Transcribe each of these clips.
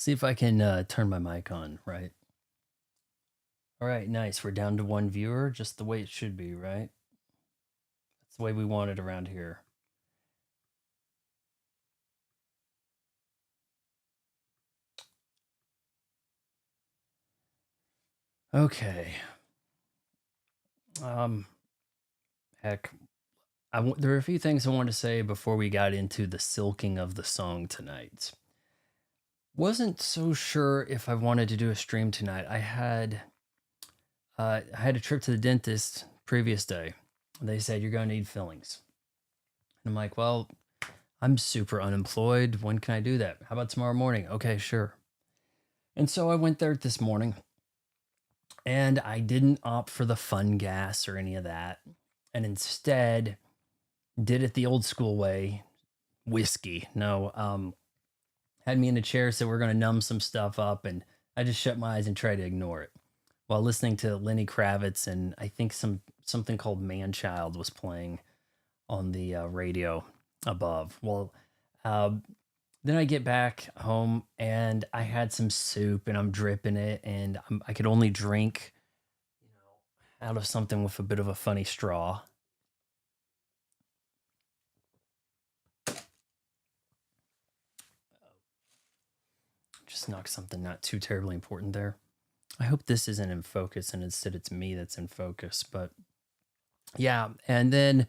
See if I can turn my mic on, right? All right, nice. We're down to one viewer, just the way it should be, right? That's the way we want it around here. Okay. Um, heck, there are a few things I wanted to say before we got into the silking of the song tonight. Wasn't so sure if I wanted to do a stream tonight. I had a trip to the dentist previous day. They said you're going to need fillings. And I'm like, well, I'm super unemployed. When can I do that? How about tomorrow morning? Okay, sure. And so I went there this morning and I didn't opt for the fun gas or any of that. And instead did it the old school way, whiskey. No, had me in a chair, said we're going to numb some stuff up. And I just shut my eyes and tried to ignore it while listening to Lenny Kravitz. And I think something called Man Child was playing on the radio above. Well, uh, then I get back home and I had some soup and I'm dripping it and I could only drink, out of something with a bit of a funny straw. Just knocked something not too terribly important there. I hope this isn't in focus and instead it's me that's in focus. But yeah, and then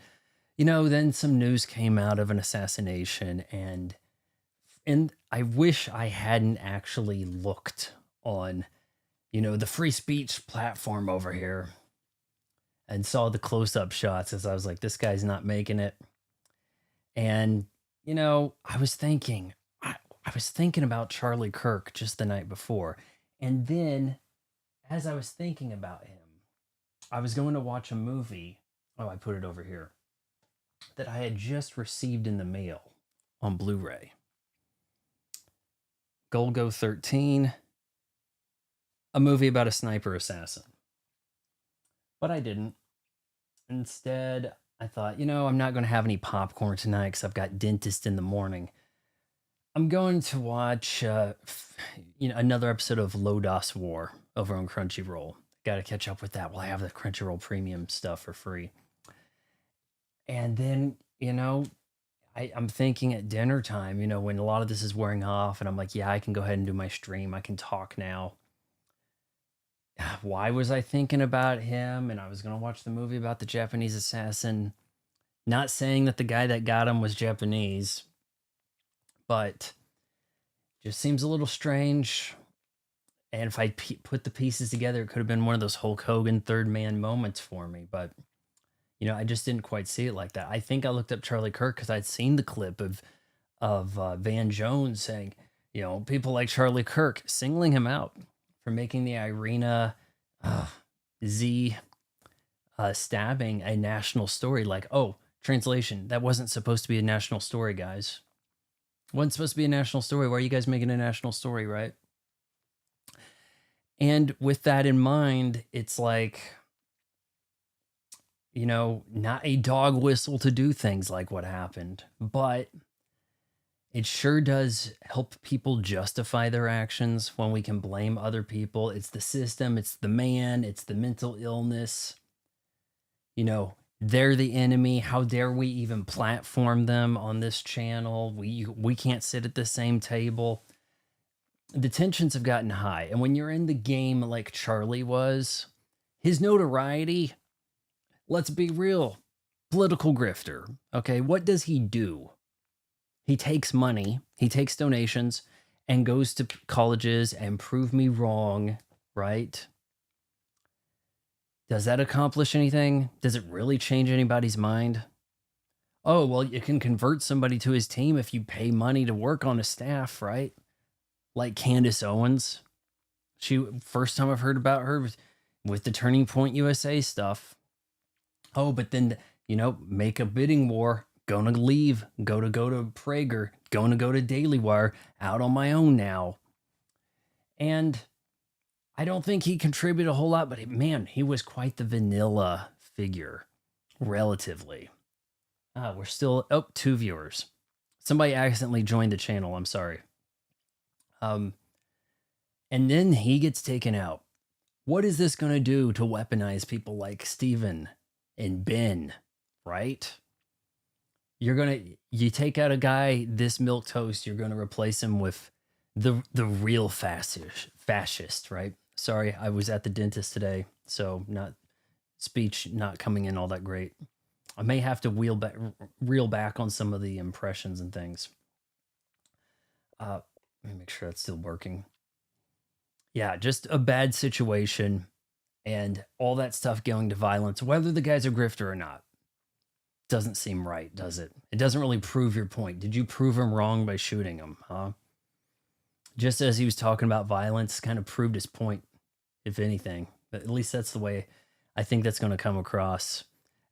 then some news came out of an assassination and I wish I hadn't actually looked on the free speech platform over here and saw the close-up shots as I was like, this guy's not making it. And I was thinking, I was thinking about Charlie Kirk just the night before, and then as I was thinking about him, I was going to watch a movie. Oh, I put it over here that I had just received in the mail on Blu-ray. Golgo 13, a movie about a sniper assassin. But I didn't. Instead, I thought, I'm not going to have any popcorn tonight because I've got dentist in the morning. I'm going to watch, another episode of Lodos War over on Crunchyroll. Got to catch up with that while I have the Crunchyroll premium stuff for free. And then, I'm thinking at dinner time, when a lot of this is wearing off, and I'm like, yeah, I can go ahead and do my stream. I can talk now. Why was I thinking about him? And I was going to watch the movie about the Japanese assassin. Not saying that the guy that got him was Japanese, but just seems a little strange. And if I put the pieces together, it could have been one of those Hulk Hogan third man moments for me. But, I just didn't quite see it like that. I think I looked up Charlie Kirk because I'd seen the clip of Van Jones saying, people like Charlie Kirk singling him out for making the Irina Z stabbing a national story. Like, oh, translation, that wasn't supposed to be a national story, guys. Wasn't supposed to be a national story. Why are you guys making a national story, right? And with that in mind, it's like, not a dog whistle to do things like what happened, but it sure does help people justify their actions when we can blame other people. It's the system, it's the man, it's the mental illness. They're the enemy. How dare we even platform them on this channel? We can't sit at the same table. The tensions have gotten high. And when you're in the game like Charlie was, his notoriety, let's be real, political grifter. Okay, what does he do? He takes money, he takes donations, and goes to colleges and prove me wrong, right? Does that accomplish anything? Does it really change anybody's mind? Oh, well, you can convert somebody to his team if you pay money to work on a staff, right? Like Candace Owens. First time I've heard about her with the Turning Point USA stuff. Oh, but then, make a bidding war. Gonna leave. Go to Prager. Gonna go to Daily Wire. Out on my own now. And I don't think he contributed a whole lot, but man, he was quite the vanilla figure, relatively. We're still, 2 viewers. Somebody accidentally joined the channel. I'm sorry. And then he gets taken out. What is this going to do to weaponize people like Steven and Ben, right? You take out a guy this milk toast, you're going to replace him with the real fascist, right? Sorry, I was at the dentist today, so speech not coming in all that great. I may have to reel back on some of the impressions and things. Let me make sure that's still working. Yeah, just a bad situation and all that stuff going to violence, whether the guy's a grifter or not. Doesn't seem right, does it? It doesn't really prove your point. Did you prove him wrong by shooting him, huh? Just as he was talking about violence, kind of proved his point, if anything. But at least that's the way I think that's going to come across.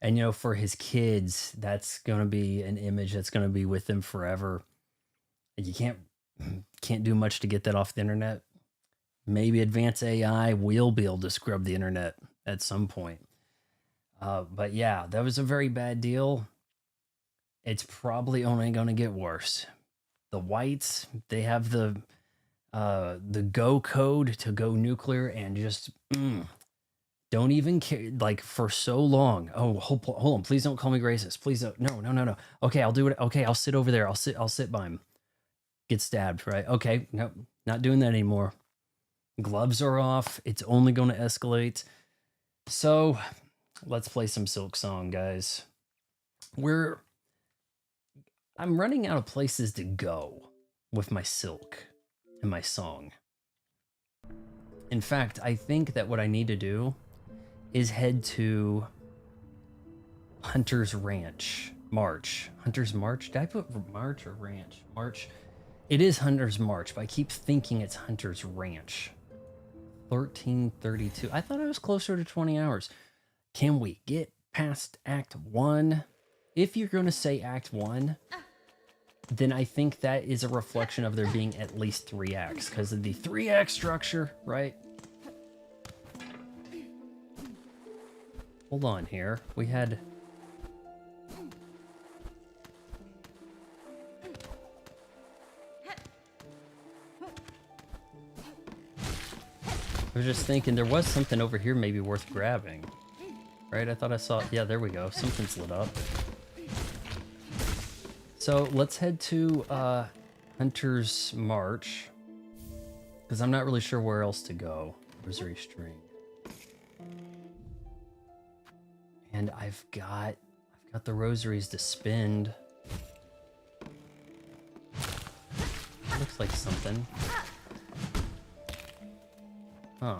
And, you know, for his kids, that's going to be an image that's going to be with them forever. And you can't do much to get that off the internet. Maybe advanced AI will be able to scrub the internet at some point. But yeah, that was a very bad deal. It's probably only going to get worse. The whites, they have the go code to go nuclear and just don't even care. Like for so long. Oh, hold on. Please don't call me racist. Please don't. No. Okay, I'll do it. Okay, I'll sit over there. I'll sit by him. Get stabbed, right? Okay, nope, not doing that anymore. Gloves are off. It's only going to escalate. So let's play some Silksong, guys. I'm running out of places to go with my silk and my song. In fact, I think that what I need to do is head to Hunter's Ranch. Hunter's March? Did I put March or Ranch? March. It is Hunter's March, but I keep thinking it's Hunter's Ranch. 13:32. I thought I was closer to 20 hours. Can we get past Act 1? If you're going to say Act 1, then I think that is a reflection of there being at least 3 acts, because of the 3-act structure, right? Hold on here. We had... I was just thinking there was something over here maybe worth grabbing. Right? I thought I saw... Yeah, there we go. Something's lit up. So let's head to Hunter's March, because I'm not really sure where else to go. Rosary String. And I've got the rosaries to spend. Looks like something. Huh.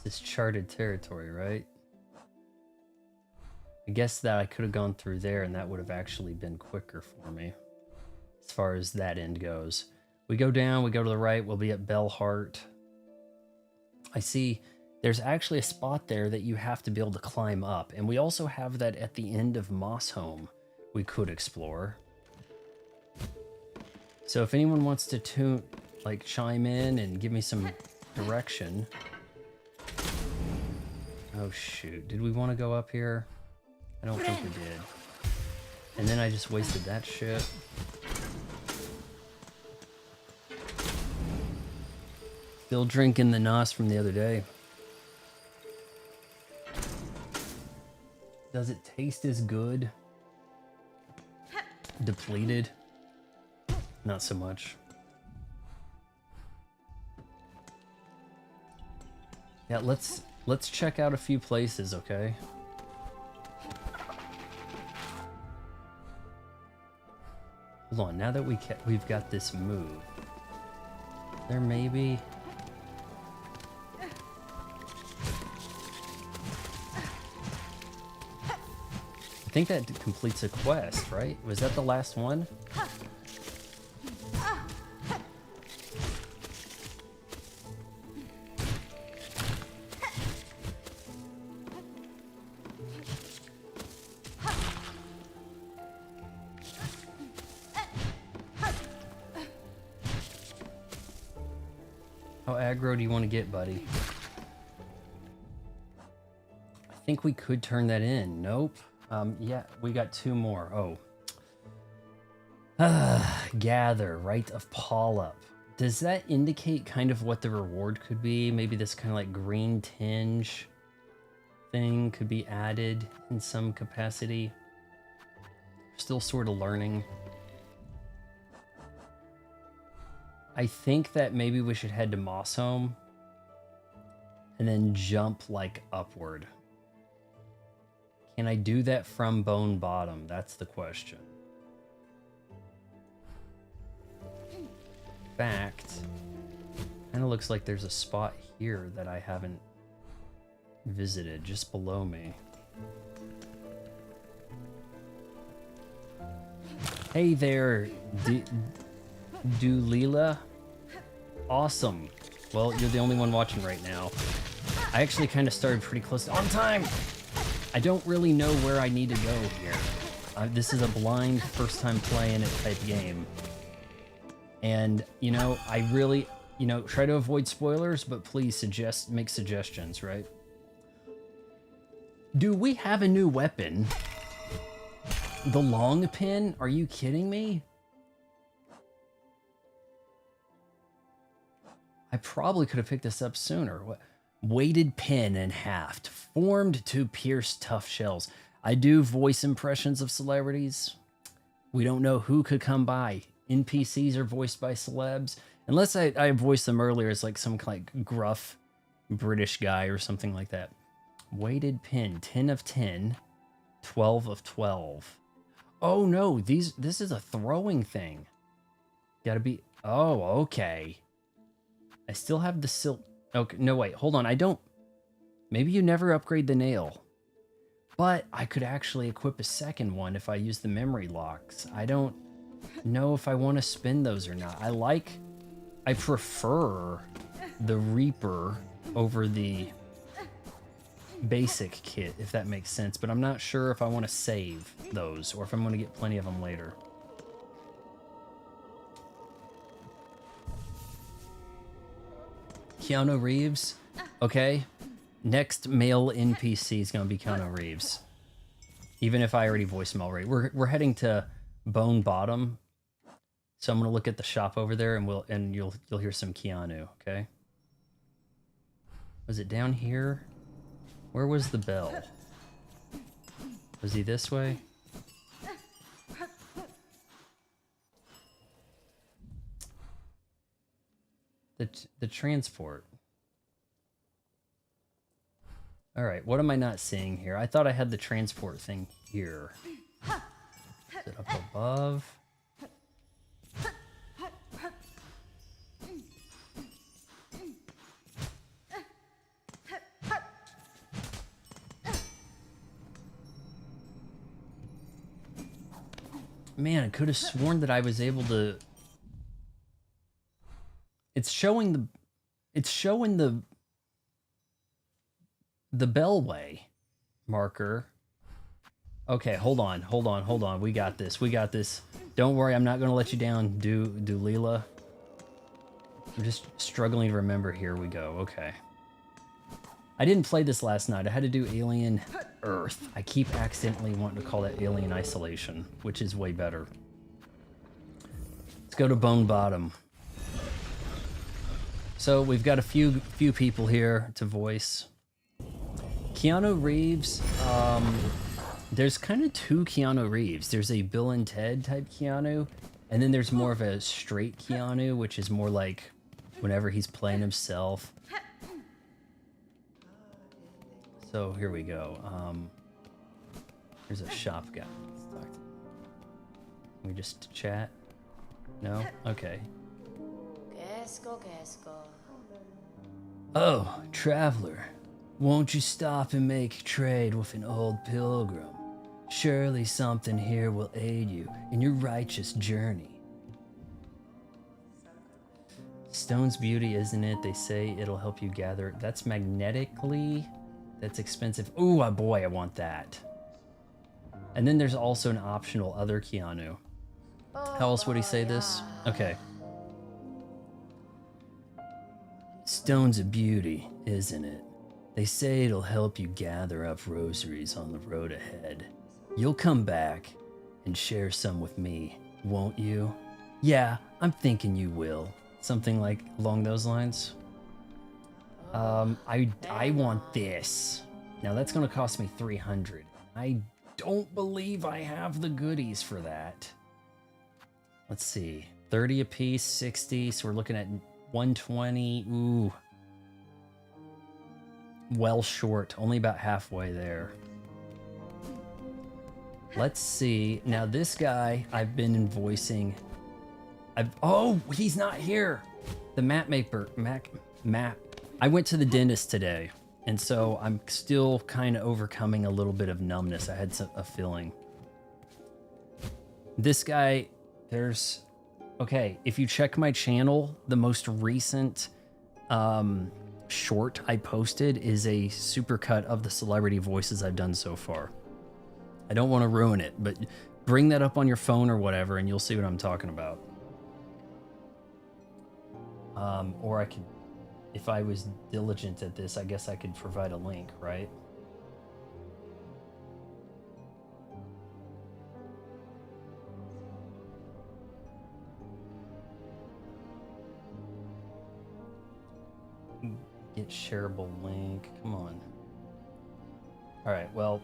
This is charted territory, right? I guess that I could have gone through there and that would have actually been quicker for me as far as that end goes. We go down, we go to the right, we'll be at Bellheart. I see there's actually a spot there that you have to be able to climb up. And we also have that at the end of Mossholm we could explore. So if anyone wants to chime in and give me some direction. Oh shoot, did we want to go up here? I don't think we did. And then I just wasted that shit. Still drinking the NOS from the other day. Does it taste as good? Depleted? Not so much. Yeah, let's check out a few places, okay? Hold on, now that we've got this move, there may be... I think that completes a quest, right? Was that the last one? How aggro do you want to get, buddy? I think we could turn that in. Nope. Yeah, we got 2 more. Oh. Gather, Rite of Polyp. Does that indicate kind of what the reward could be? Maybe this kind of like green tinge thing could be added in some capacity. Still sort of learning. I think that maybe we should head to Mossholm and then jump like upward. Can I do that from Bone Bottom? That's the question. In fact, kind of looks like there's a spot here that I haven't visited, just below me. Hey there, Dulila. Awesome. Well, you're the only one watching right now. I actually kind of started pretty close on time. I don't really know where I need to go here. This is a blind first time playing it type game. And, you know, I really, you know, try to avoid spoilers, but please make suggestions, right? Do we have a new weapon? The long pin? Are you kidding me? I probably could have picked this up sooner. What? Weighted pin and haft, formed to pierce tough shells. I do voice impressions of celebrities. We don't know who could come by. NPCs are voiced by celebs. Unless I voiced them earlier as like some like gruff British guy or something like that. Weighted pin, 10 of 10, 12 of 12. Oh no, this is a throwing thing. Gotta be, oh, okay. I still have the silk, okay, no wait, hold on, I don't, maybe you never upgrade the nail. But I could actually equip a second one if I use the memory locks. I don't know if I want to spin those or not. I prefer the Reaper over the basic kit, if that makes sense, but I'm not sure if I want to save those or if I'm going to get plenty of them later. Keanu Reeves, okay. Next male NPC is going to be Keanu Reeves, even if I already voiced him already. We're heading to Bone Bottom, so I'm going to look at the shop over there, and you'll hear some Keanu, okay? Was it down here? Where was the bell? Was he this way? The transport. All right, what am I not seeing here? I thought I had the transport thing here. Is it up above? Man, I could have sworn that I was able to... It's showing the bellway marker. Okay, hold on. We got this. Don't worry, I'm not gonna let you down, Dulila. I'm just struggling to remember. Here we go. Okay. I didn't play this last night. I had to do Alien Earth. I keep accidentally wanting to call that Alien Isolation, which is way better. Let's go to Bone Bottom. So we've got a few people here to voice. Keanu Reeves, there's kind of two Keanu Reeves. There's a Bill and Ted type Keanu, and then there's more of a straight Keanu, which is more like whenever he's playing himself. So here we go. Here's a shop guy. Let's talk to him. Can we just chat? No? Okay. Oh, traveler, won't you stop and make trade with an old pilgrim? Surely something here will aid you in your righteous journey. Stone's beauty, isn't it? They say it'll help you gather. That's magnetically. That's expensive. Ooh, boy, I want that. And then there's also an optional other Keanu. How else would he say this? Okay. Stone's a beauty, isn't it? They say it'll help you gather up rosaries on the road ahead. You'll come back and share some with me, won't you? Yeah, I'm thinking you will. Something like along those lines. I want this. Now that's gonna cost me 300. I don't believe I have the goodies for that. Let's see. 30 a piece, 60, so we're looking at 120. Ooh. Well short, only about halfway there. Let's see. Now this guy I've been invoicing. Oh, he's not here. The map maker, map. I went to the dentist today, and so I'm still kind of overcoming a little bit of numbness. I had a feeling. This guy, okay, if you check my channel, the most recent short I posted is a supercut of the celebrity voices I've done so far. I don't want to ruin it, but bring that up on your phone or whatever, and you'll see what I'm talking about. Or I could, if I was diligent at this, I guess I could provide a link, right? Get shareable link. Come on. All right, well,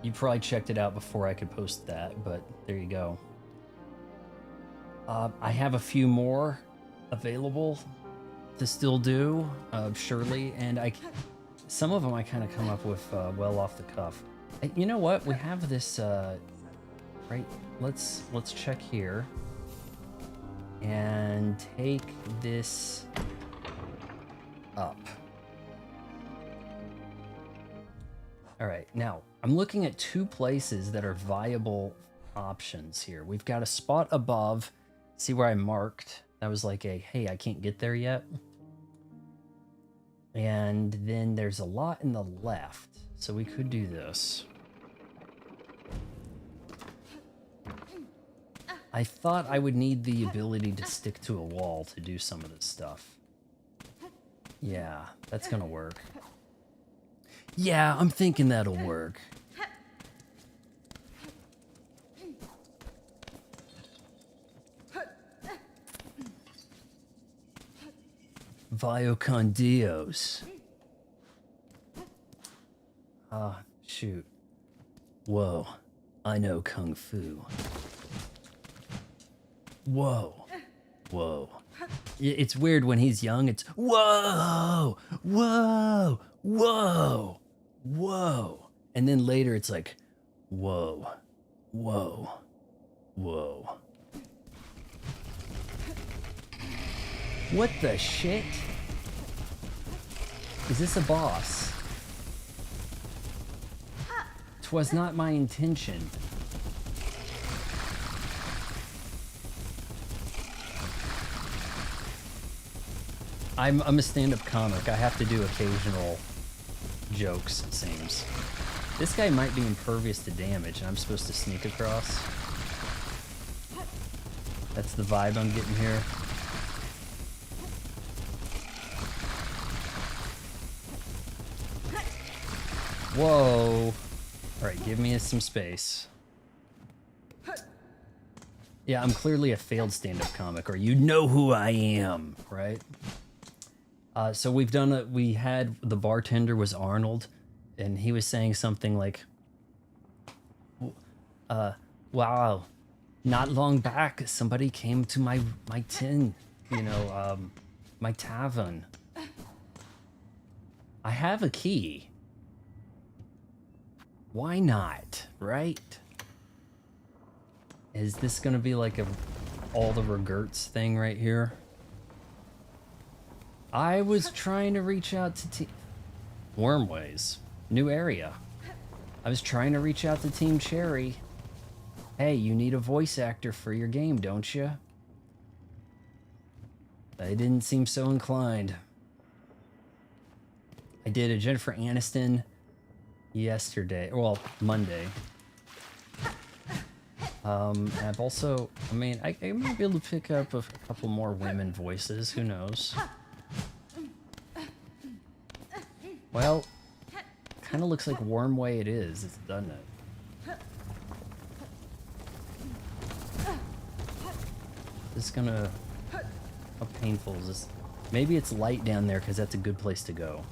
you probably checked it out before I could post that, but there you go. I have a few more available to still do, surely, and some of them I kind of come up with well off the cuff. You know what? We have this right. Let's check here and take this up. All right, now I'm looking at two places that are viable options here. We've got a spot above. See where I marked? That was like a, hey, I can't get there yet. And then there's a lot in the left. So we could do this. I thought I would need the ability to stick to a wall to do some of this stuff. Yeah, that's gonna work. Yeah, I'm thinking that'll work. Vio con Dios. Ah, shoot. Whoa, I know Kung Fu. Whoa, whoa. It's weird when he's young, it's whoa, whoa, whoa, whoa. And then later it's like, whoa, whoa, whoa. What the shit? Is this a boss? 'Twas not my intention. I'm a stand-up comic. I have to do occasional jokes, it seems. This guy might be impervious to damage, and I'm supposed to sneak across. That's the vibe I'm getting here. Whoa. Alright, give me some space. Yeah, I'm clearly a failed stand-up comic, or you know who I am, right? So we had, the bartender was Arnold, and he was saying something like, wow, not long back, somebody came to my tin, my tavern. I have a key. Why not, right? Is this gonna be like all the regerts thing right here? I was trying to reach out to Wormways, new area. I was trying to reach out to Team Cherry. Hey, you need a voice actor for your game, don't you? They didn't seem so inclined. I did a Jennifer Aniston yesterday, well, Monday. I've also, I might be able to pick up a couple more women voices, who knows? Well, kind of looks like Wormway it is, doesn't it? This is gonna... How painful is this? Maybe it's light down there because that's a good place to go.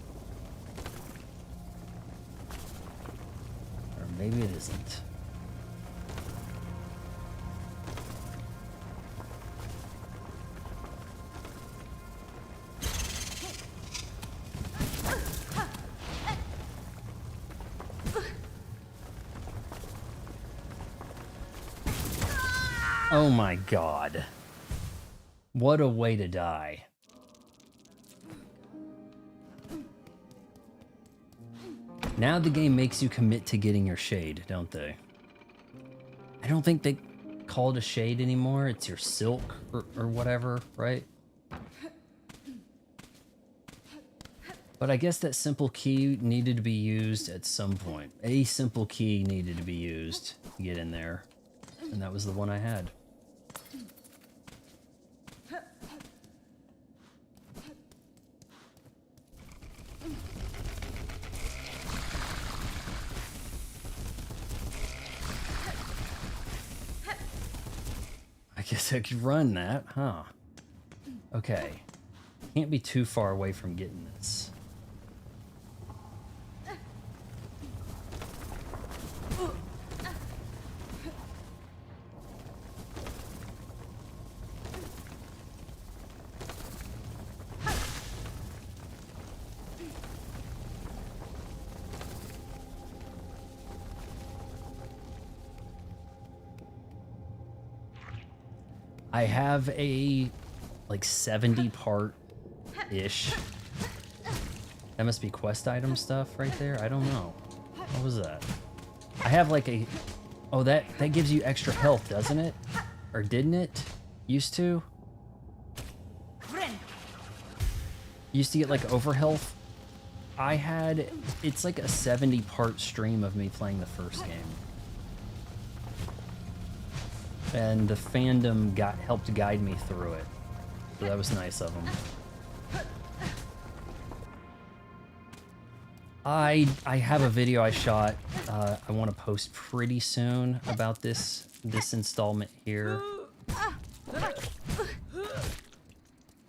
Or maybe it isn't. Oh my god. What a way to die. Now the game makes you commit to getting your shade, don't they? I don't think they call it a shade anymore. It's your silk or whatever, right? But I guess that simple key needed to be used at some point. A simple key needed to be used to get in there. And that was the one I had. I guess I could run that, huh? Okay. Can't be too far away from getting this. I have a, like, 70 part-ish. That must be quest item stuff right there? I don't know. What was that? I have, like, a... Oh, that gives you extra health, doesn't it? Or didn't it? Used to? Used to get, like, overhealth? I had... It's like a 70-part stream of me playing the first game. And the fandom helped guide me through it. So that was nice of them. I have a video I shot I want to post pretty soon about this installment here.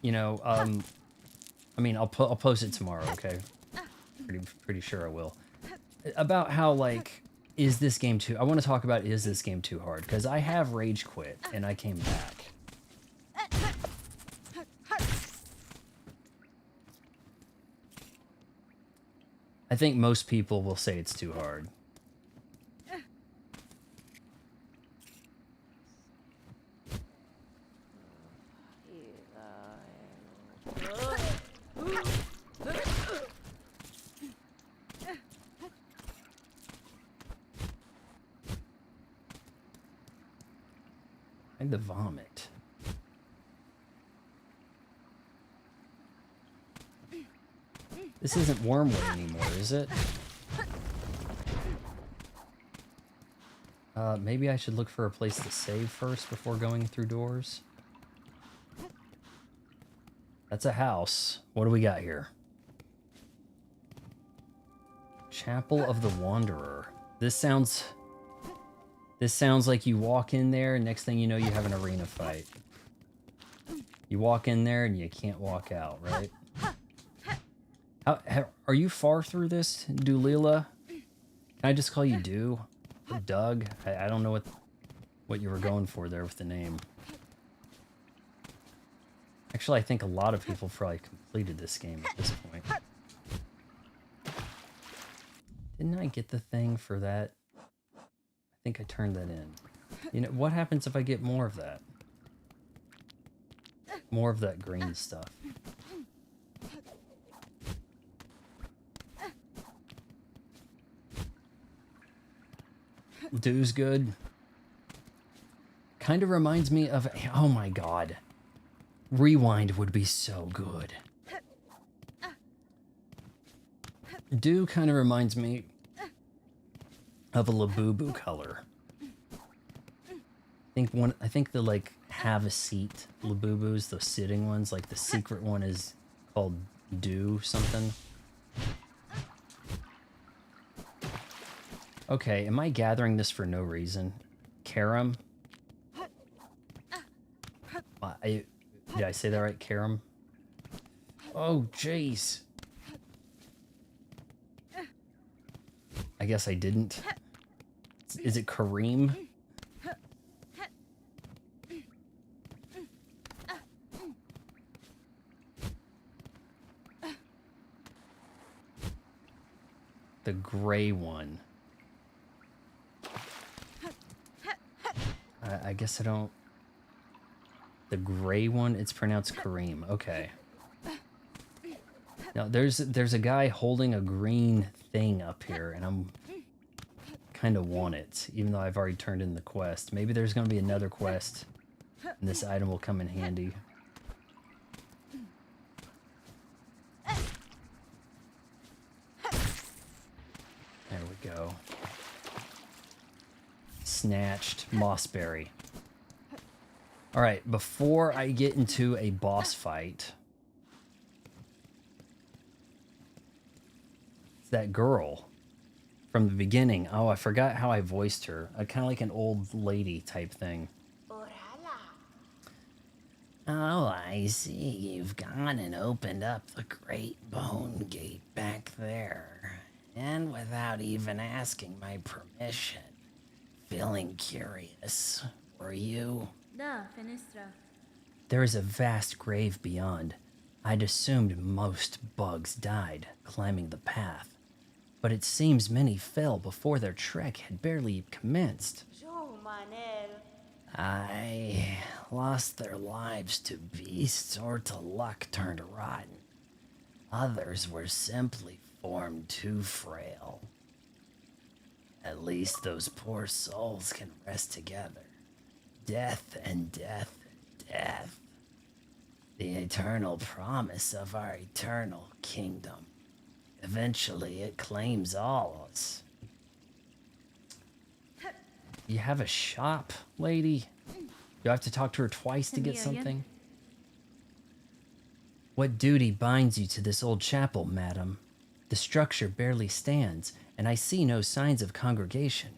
You know, I mean, I'll post it tomorrow, okay? Pretty sure I will. About how, like, is this game too... I want to talk about, is this game too hard? Because I have rage quit, and I came back. I think most people will say it's too hard. The vomit. This isn't Wormwood anymore, is it? Maybe I should look for a place to save first before going through doors. That's a house. What do we got here? Chapel of the Wanderer. This sounds like you walk in there and next thing you know you have an arena fight. You walk in there and you can't walk out, right? Are you far through this, Dulila? Can I just call you Du? Or Doug? I don't know what you were going for there with the name. Actually, I think a lot of people probably completed this game at this point. Didn't I get the thing for that? I think I turned that in. You know, what happens if I get more of that? More of that green stuff. Du's good. Kind of reminds me of... Oh my god. Rewind would be so good. Du kind of reminds me of a Labubu color. I think the, like, have a seat Labubus, those sitting ones, like the secret one is called Du something. Okay, am I gathering this for no reason? Karam? Did I say that right, Karam? Oh, jeez. I guess I didn't. Is it Kareem? The gray one. I guess I don't... The gray one, it's pronounced Kareem. Okay. Now, there's a guy holding a green thing up here, and I'm kind of want it, even though I've already turned in the quest. Maybe there's going to be another quest, and this item will come in handy. There we go. Snatched Mossberry. Alright, before I get into a boss fight... It's that girl from the beginning. Oh, I forgot how I voiced her. Kind of like an old lady type thing. Oh, I see. You've gone and opened up the Great Bone Gate back there. And without even asking my permission. Feeling curious, were you? There is a vast grave beyond. I'd assumed most bugs died climbing the path. But it seems many fell before their trek had barely commenced. I lost their lives to beasts or to luck turned rotten. Others were simply formed too frail. At least those poor souls can rest together. Death and death and death. The eternal promise of our eternal kingdom. Eventually it claims all of us. You have a shop, lady? Do I have to talk to her twice to get something? What duty binds you to this old chapel, madam? The structure barely stands, and I see no signs of congregation.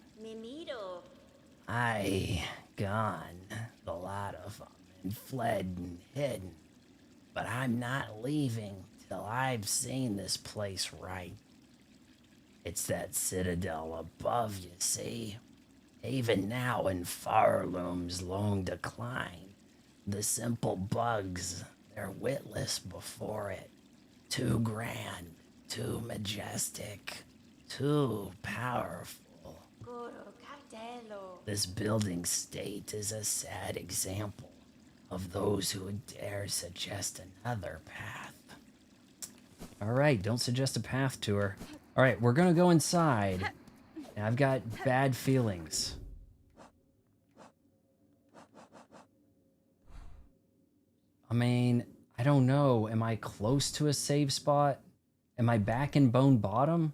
I gone, the lot of them, and fled and hidden. But I'm not leaving till I've seen this place right. It's that citadel above, you see. Even now in Farloom's long decline, the simple bugs, they're witless before it. Too grand, too majestic, too powerful. This building state is a sad example of those who would dare suggest another path. Alright, don't suggest a path to her. Alright, we're gonna go inside. And I've got bad feelings. I mean, I don't know. Am I close to a save spot? Am I back in Bone Bottom?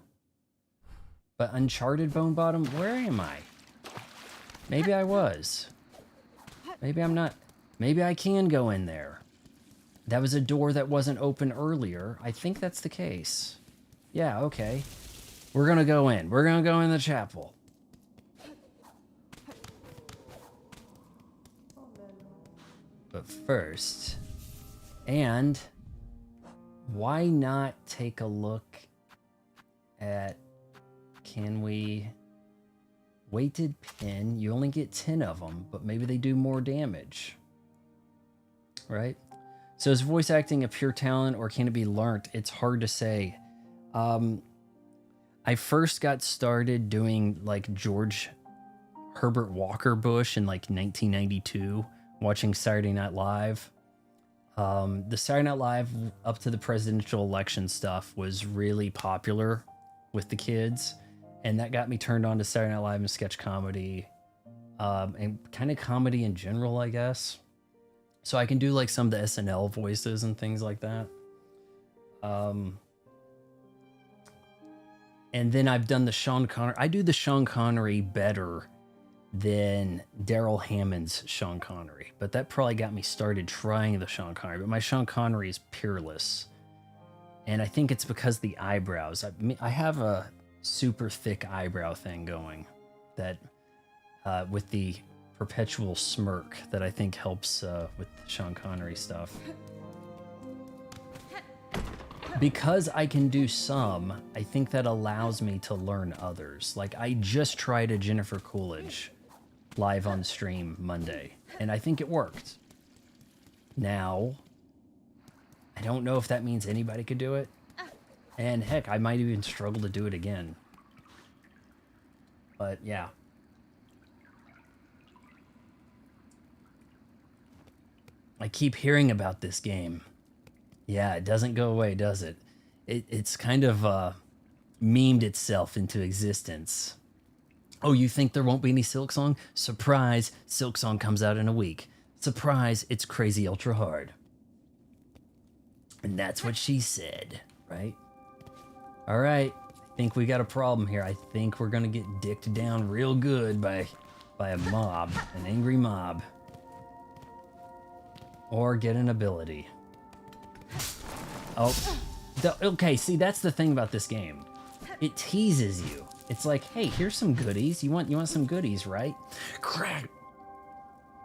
But Uncharted Bone Bottom? Where am I? Maybe I was. Maybe I'm not. Maybe I can go in there. That was a door that wasn't open earlier. I think that's the case. Yeah, okay. We're gonna go in. We're gonna go in the chapel. But first... And... why not take a look at... Can we... Weighted pin. You only get 10 of them, but maybe they do more damage. Right? So is voice acting a pure talent or can it be learnt? It's hard to say. I first got started doing like George Herbert Walker Bush in like 1992, watching Saturday Night Live. The Saturday Night Live up to the presidential election stuff was really popular with the kids. And that got me turned on to Saturday Night Live and sketch comedy. And kind of comedy in general, I guess. So I can do like some of the SNL voices and things like that. And then I've done the Sean Connery. I do the Sean Connery better than Daryl Hammond's Sean Connery. But that probably got me started trying the Sean Connery. But my Sean Connery is peerless. And I think it's because the eyebrows. I have a super thick eyebrow thing going. That with the perpetual smirk that I think helps with Sean Connery stuff. Because I can do some, I think that allows me to learn others. Like, I just tried a Jennifer Coolidge live on stream Monday, and I think it worked. Now, I don't know if that means anybody could do it. And heck, I might even struggle to do it again. But yeah. I keep hearing about this game. Yeah, it doesn't go away, does it? It's kind of memed itself into existence. Oh, you think there won't be any Silksong? Surprise, Silksong comes out in a week. Surprise, it's crazy ultra hard. And that's what she said, right? All right, I think we got a problem here. I think we're gonna get dicked down real good by a mob, an angry mob. Or get an ability. Oh, okay, see, that's the thing about this game. It teases you. It's like, hey, here's some goodies. You want some goodies, right? Crack!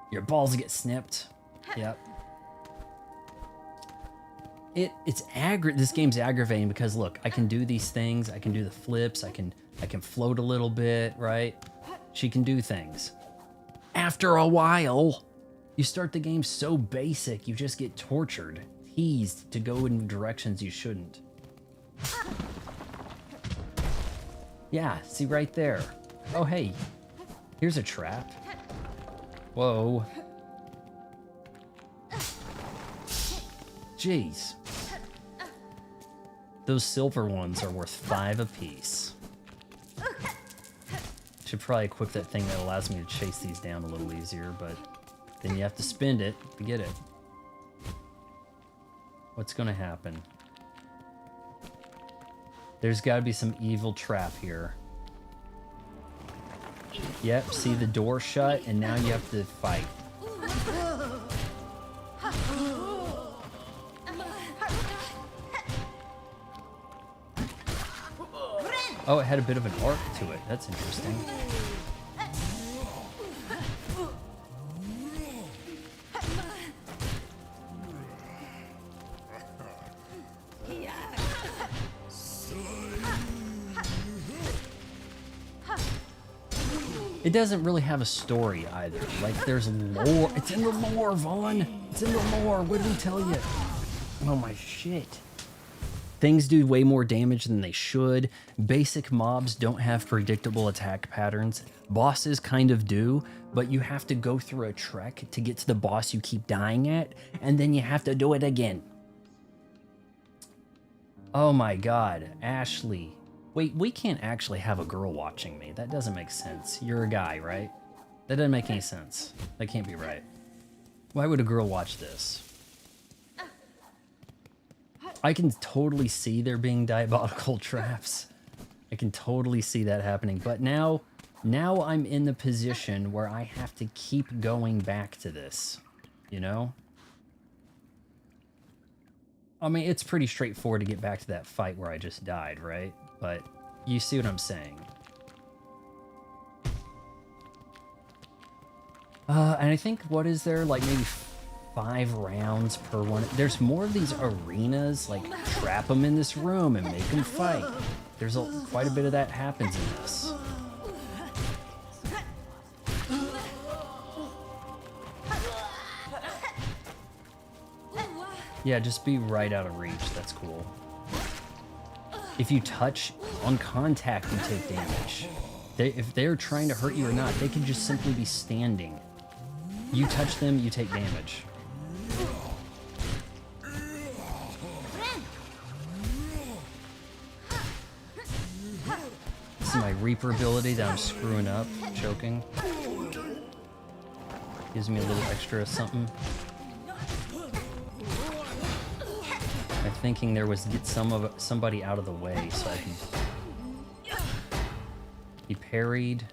Your balls get snipped. Yep. This game's aggravating because look, I can do these things. I can do the flips. I can float a little bit, right? She can do things. After a while, you start the game so basic, you just get tortured, teased to go in directions you shouldn't. Yeah, see right there. Oh, hey, here's a trap. Whoa. Jeez. Those silver ones are worth 5 apiece. Should probably equip that thing that allows me to chase these down a little easier, but then you have to spend it to get it. What's gonna happen? There's gotta be some evil trap here. Yep, see the door shut, and now you have to fight. Oh, it had a bit of an arc to it. That's interesting. It doesn't really have a story either. Like, there's lore. It's in the lore, Vaughn. It's in the lore. What did we tell you? Oh my shit. Things do way more damage than they should. Basic mobs don't have predictable attack patterns. Bosses kind of do, but you have to go through a trek to get to the boss you keep dying at, and then you have to do it again. Oh my god, Ashley. Wait, we can't actually have a girl watching me. That doesn't make sense. You're a guy, right? That doesn't make any sense. That can't be right. Why would a girl watch this? I can totally see there being diabolical traps. I can totally see that happening. But now I'm in the position where I have to keep going back to this, you know? I mean, it's pretty straightforward to get back to that fight where I just died, right? But you see what I'm saying. And I think, what is there? Like maybe 5 rounds per one. There's more of these arenas, like trap them in this room and make them fight. There's quite a bit of that happens in this. Yeah, just be right out of reach. That's cool. If you touch on contact, you take damage. If they're trying to hurt you or not, they can just simply be standing. You touch them, you take damage. This is my Reaper ability that I'm screwing up, choking. Gives me a little extra something. I'm thinking there was get somebody out of the way so I can. He parried.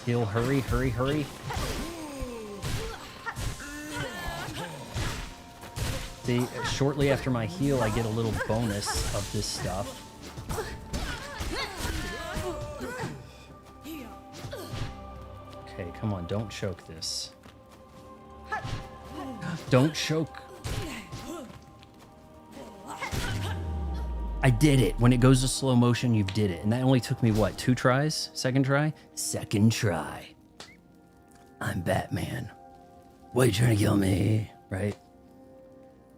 Heal, hurry, hurry, hurry. See, shortly after my heal, I get a little bonus of this stuff. Okay, come on, don't choke this. Don't choke. I did it. When it goes to slow motion, you did it. And that only took me, what, 2 tries? Second try? Second try. I'm Batman. Why are you trying to kill me? Right?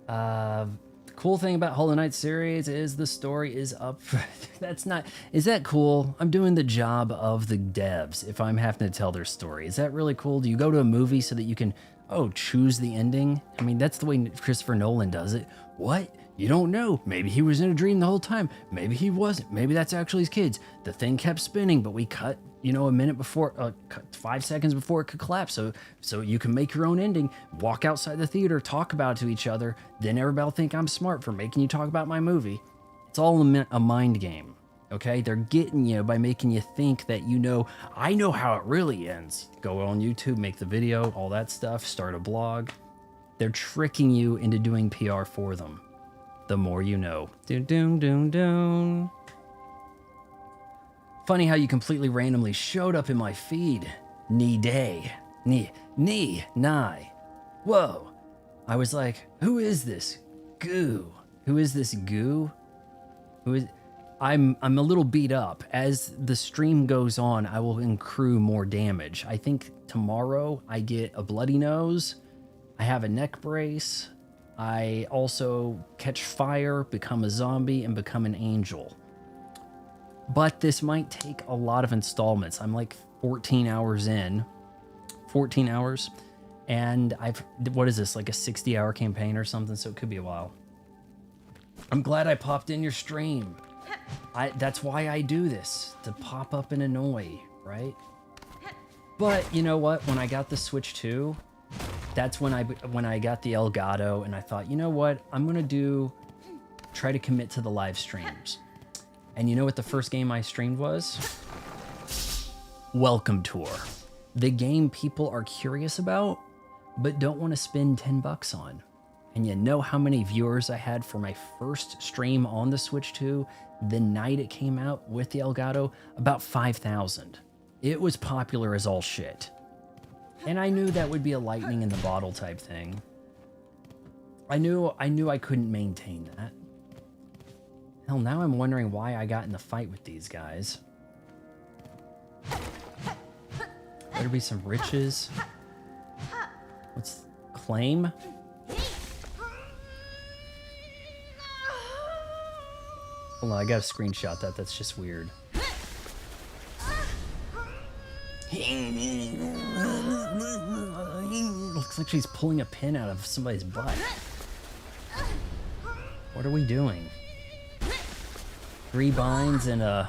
The cool thing about Hollow Knight series is the story is up. That's not... Is that cool? I'm doing the job of the devs if I'm having to tell their story. Is that really cool? Do you go to a movie so that you can, choose the ending? I mean, that's the way Christopher Nolan does it. What? You don't know. Maybe he was in a dream the whole time. Maybe he wasn't. Maybe that's actually his kids. The thing kept spinning, but we cut, a minute before, 5 seconds before it could collapse. So you can make your own ending, walk outside the theater, talk about it to each other. Then everybody will think I'm smart for making you talk about my movie. It's all a mind game, okay? They're getting you by making you think that I know how it really ends. Go on YouTube, make the video, all that stuff, start a blog. They're tricking you into doing PR for them. The more you know. Doon, doon, doon, doon. Funny how you completely randomly showed up in my feed. Nai. Whoa. I was like, who is this goo? Who is this goo? I'm a little beat up. As the stream goes on, I will accrue more damage. I think tomorrow I get a bloody nose. I have a neck brace. I also catch fire, become a zombie, and become an angel. But this might take a lot of installments. I'm like 14 hours in. 14 hours. And what is this, like a 60-hour campaign or something? So it could be a while. I'm glad I popped in your stream. That's why I do this, to pop up and annoy, right? But you know what? When I got the Switch 2... That's when I got the Elgato, and I thought, you know what? I'm going to try to commit to the live streams. And you know what the first game I streamed was? Welcome Tour. The game people are curious about, but don't want to spend 10 bucks on. And you know how many viewers I had for my first stream on the Switch 2 the night it came out with the Elgato? About 5,000. It was popular as all shit. And I knew that would be a lightning in the bottle type thing. I knew I couldn't maintain that. Hell, now I'm wondering why I got in the fight with these guys. Better be some riches. What's claim? Hold on, I gotta screenshot that. That's just weird. Looks like she's pulling a pin out of somebody's butt. What are we doing? 3 binds and a...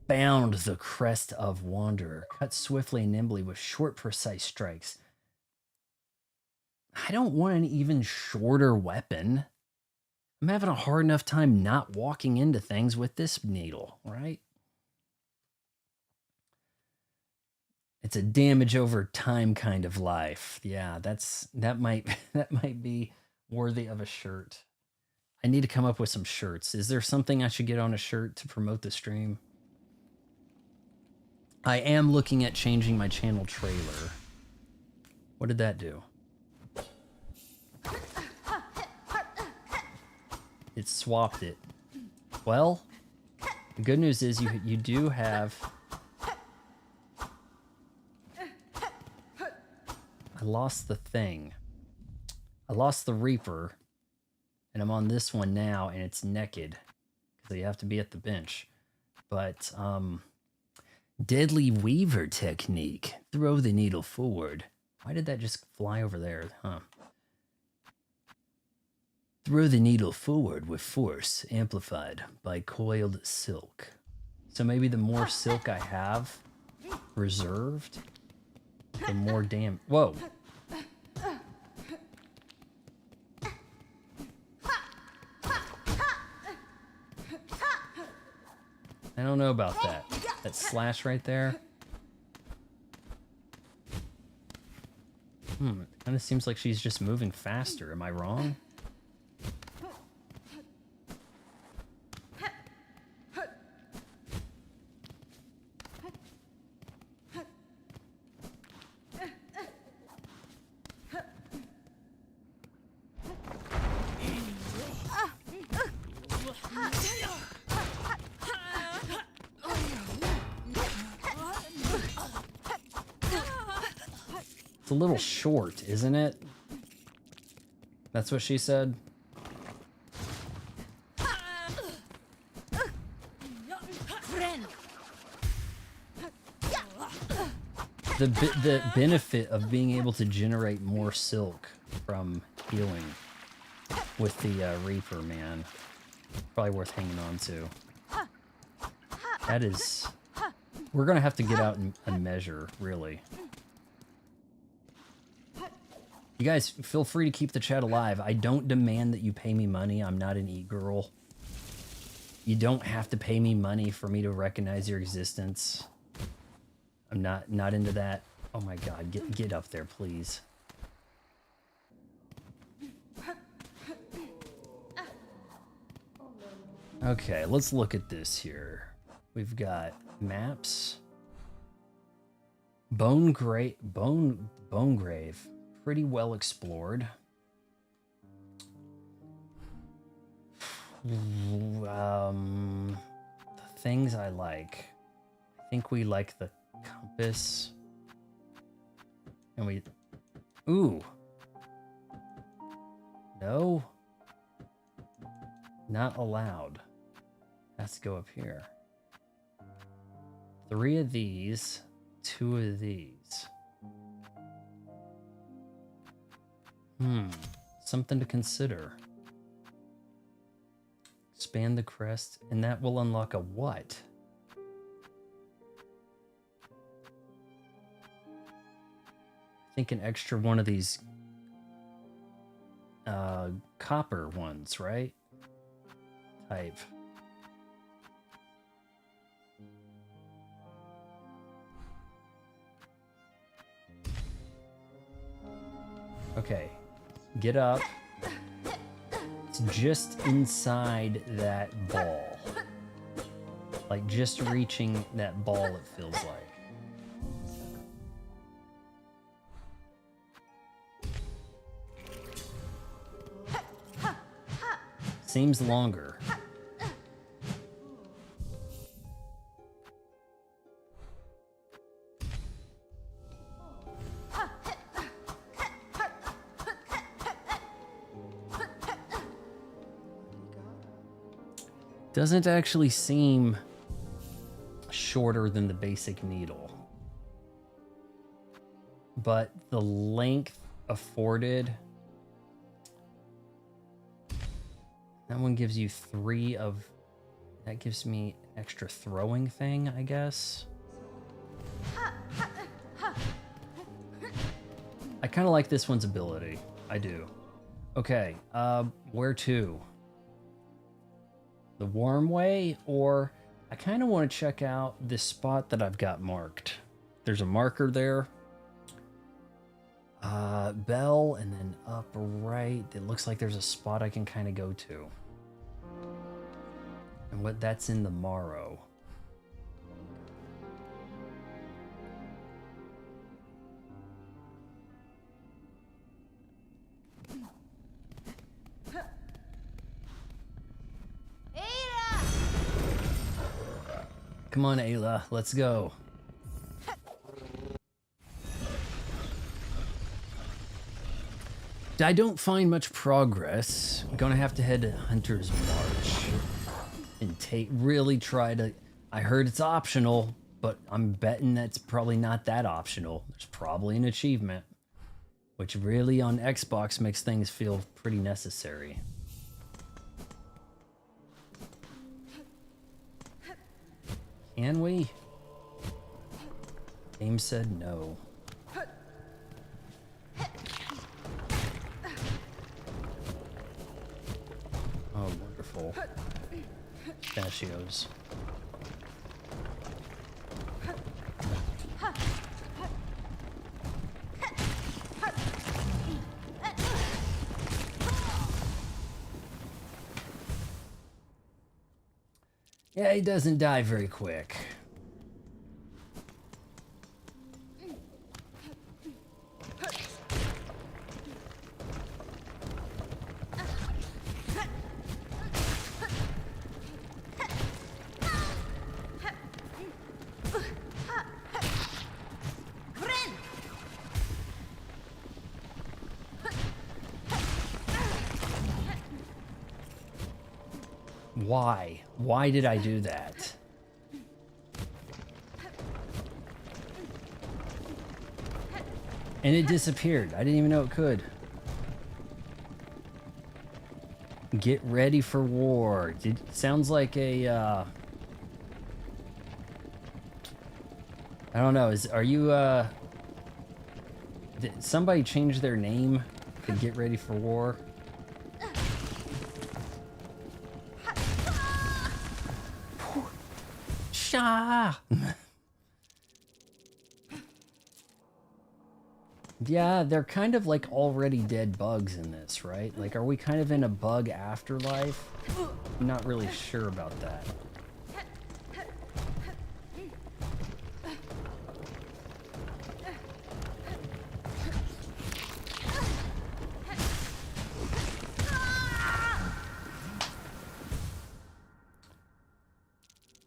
Bound the crest of Wanderer. Cut swiftly and nimbly with short, precise strikes. I don't want an even shorter weapon. I'm having a hard enough time not walking into things with this needle, right? It's a damage over time kind of life. Yeah, that might be worthy of a shirt. I need to come up with some shirts. Is there something I should get on a shirt to promote the stream? I am looking at changing my channel trailer. What did that do? It swapped it. Well, the good news is you do have... I lost the thing. I lost the Reaper, and I'm on this one now, and it's naked, because you have to be at the bench. But, Deadly Weaver technique. Throw the needle forward. Why did that just fly over there? Huh. Throw the needle forward with force, amplified by coiled silk. So maybe the more silk I have reserved, the more damn... Whoa! I don't know about that. That slash right there. It kind of seems like she's just moving faster. Am I wrong? It's a little short, isn't it? That's what she said. The benefit of being able to generate more silk from healing with the Reaper, man. Probably worth hanging on to. That is... We're gonna have to get out and measure, really. You guys, feel free to keep the chat alive. I don't demand that you pay me money. I'm not an e-girl. You don't have to pay me money for me to recognize your existence. I'm not into that. Oh my god, get up there, please. Okay, let's look at this here. We've got maps. Bone Grave, pretty well explored. The things I like. I think we like the compass. And we... Ooh. No. Not allowed. Has to go up here. 3 of these. 2 of these. Something to consider. Expand the crest, and that will unlock a what? I think an extra one of these copper ones, right? Type. Okay, get up. It's just inside that ball. Like just reaching that ball, it feels like. Seems longer. Doesn't actually seem shorter than the basic needle. But the length afforded, that one gives you 3 of, that gives me an extra throwing thing, I guess. I kind of like this one's ability. I do. Okay, where to? The warm way, or I kind of want to check out this spot that I've got marked. There's a marker there. Bell, and then up right. It looks like there's a spot I can kind of go to. And what that's in the Morrow. Come on, Ayla, let's go. I don't find much progress. I'm gonna have to head to Hunter's March and really try to... I heard it's optional, but I'm betting that's probably not that optional. There's probably an achievement, which really on Xbox makes things feel pretty necessary. Can we? Game said no. Oh, wonderful. Pistachios. Yeah, he doesn't die very quick. Why? Why did I do that? And it disappeared. I didn't even know it could. Get ready for war. Sounds like a, I don't know. Are you, did somebody change their name to Get Ready for War? Sha! Yeah, they're kind of like already dead bugs in this, right? Like, are we kind of in a bug afterlife? I'm not really sure about that.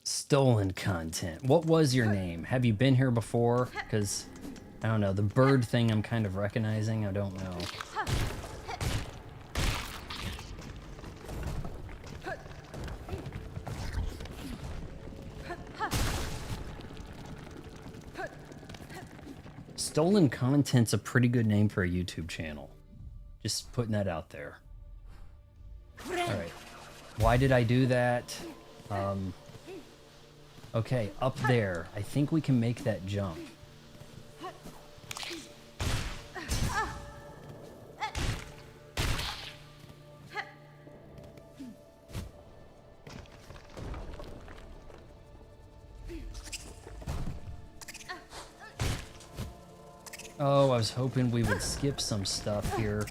Stolen content. What was your name? Have you been here before? Because, I don't know, the bird thing I'm kind of recognizing. I don't know. Stolen content's a pretty good name for a YouTube channel. Just putting that out there. Alright. Why did I do that? Okay, up there. I think we can make that jump. Oh, I was hoping we would skip some stuff here.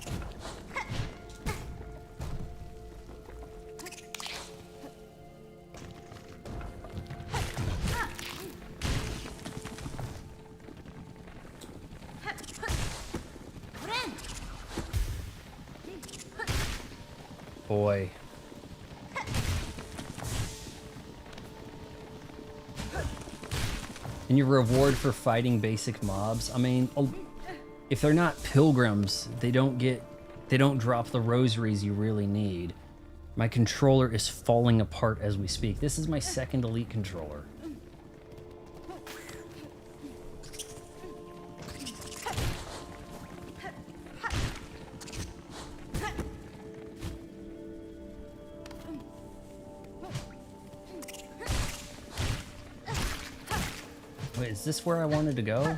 Boy. And your reward for fighting basic mobs, I mean, if they're not pilgrims, they don't drop the rosaries you really need. My controller is falling apart as we speak. This is my second Elite controller. Wait, is this where I wanted to go?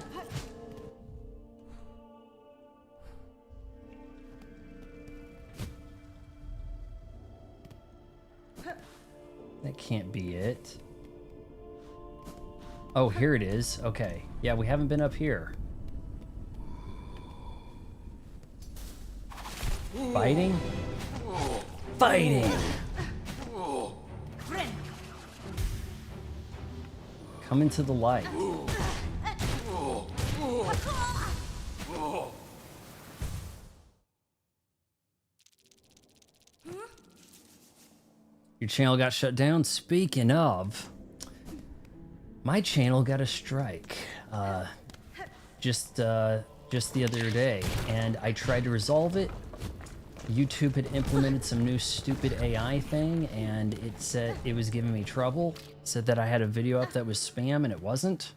That can't be it. Oh, here it is. Okay. Yeah, we haven't been up here. Fighting? Fighting! Come into the light. Your channel got shut down. Speaking of, my channel got a strike just the other day, and I tried to resolve it. YouTube had implemented some new stupid AI thing, and it said it was giving me trouble. It said that I had a video up that was spam, and it wasn't.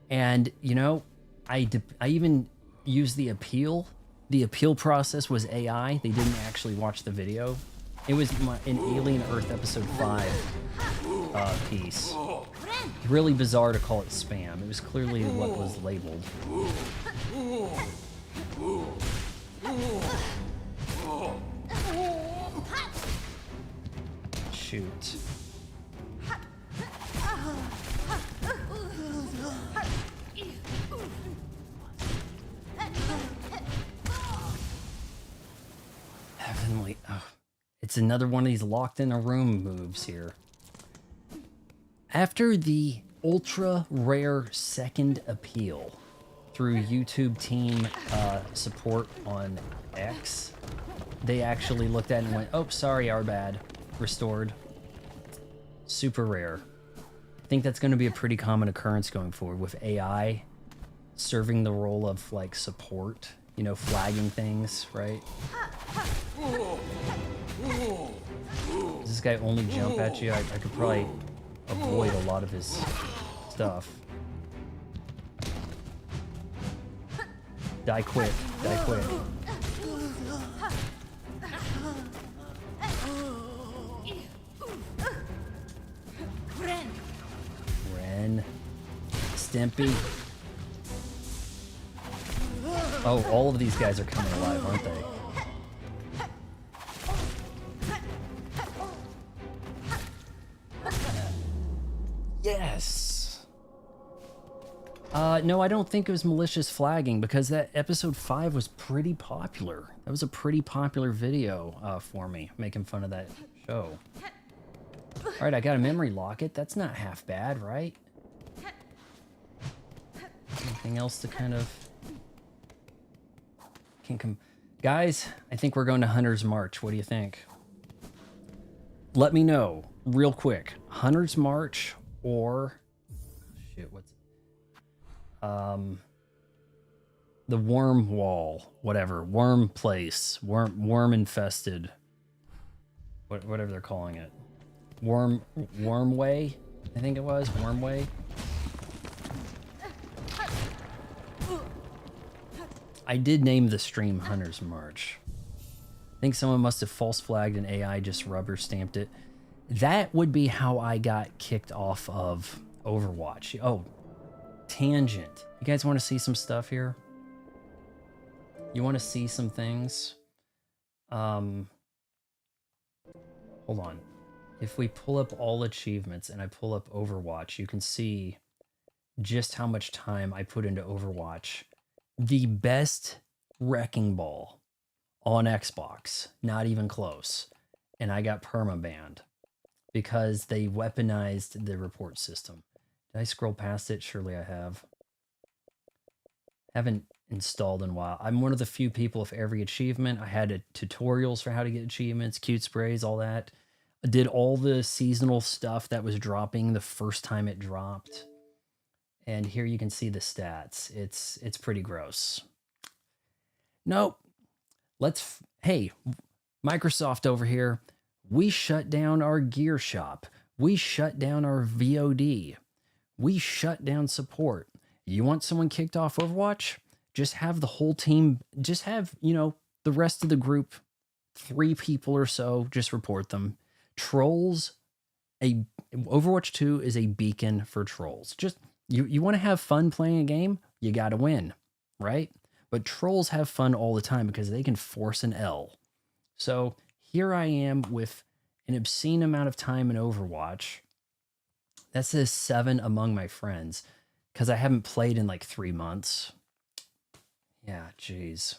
And, you know, I even used the appeal. The appeal process was AI. They didn't actually watch the video. It was an Alien Earth Episode 5 piece. Really bizarre to call it spam. It was clearly what was labeled. Shoot. Heavenly. Oh. It's another one of these locked in a room moves here. After the ultra rare second appeal through YouTube team support on X, they actually looked at it and went, oh, sorry, our bad. Restored. Super rare. I think that's going to be a pretty common occurrence going forward with AI serving the role of, like, support, you know, flagging things, right? this guy only jump at you, I could probably avoid a lot of his stuff. Die quick, die quick. Ren. Stimpy. Oh, all of these guys are coming alive, aren't they? Yes! No, I don't think it was malicious flagging because that episode 5 was pretty popular. That was a pretty popular video for me, making fun of that show. Alright, I got a memory locket. That's not half bad, right? Anything else to kind of... Guys, I think we're going to Hunter's March. What do you think? Let me know real quick. Hunter's March or... Shit, what's... the worm wall, whatever, worm place, worm infested, whatever they're calling it, worm way, I think it was worm way. I did name the stream Hunter's March. I think someone must have false flagged an AI, just rubber stamped it. That would be how I got kicked off of Overwatch. Oh, tangent. You guys want to see some stuff here? You want to see some things? Hold on. If we pull up all achievements and I pull up Overwatch, you can see just how much time I put into Overwatch. The best wrecking ball on Xbox, not even close. And I got permabanned because they weaponized the report system. Did I scroll past it? Surely I have. Haven't installed in a while. I'm one of the few people with every achievement. I had tutorials for how to get achievements, cute sprays, all that. I did all the seasonal stuff that was dropping the first time it dropped. And here you can see the stats. It's pretty gross. Nope. Hey, Microsoft over here, we shut down our gear shop. We shut down our VOD. We shut down support. You want someone kicked off Overwatch? Just have the whole team, just have, the rest of the group, 3 people or so, just report them. Trolls, Overwatch 2 is a beacon for trolls. Just, you want to have fun playing a game? You got to win, right? But trolls have fun all the time because they can force an L. So here I am with an obscene amount of time in Overwatch. That says 7 among my friends because I haven't played in like 3 months. Yeah, jeez.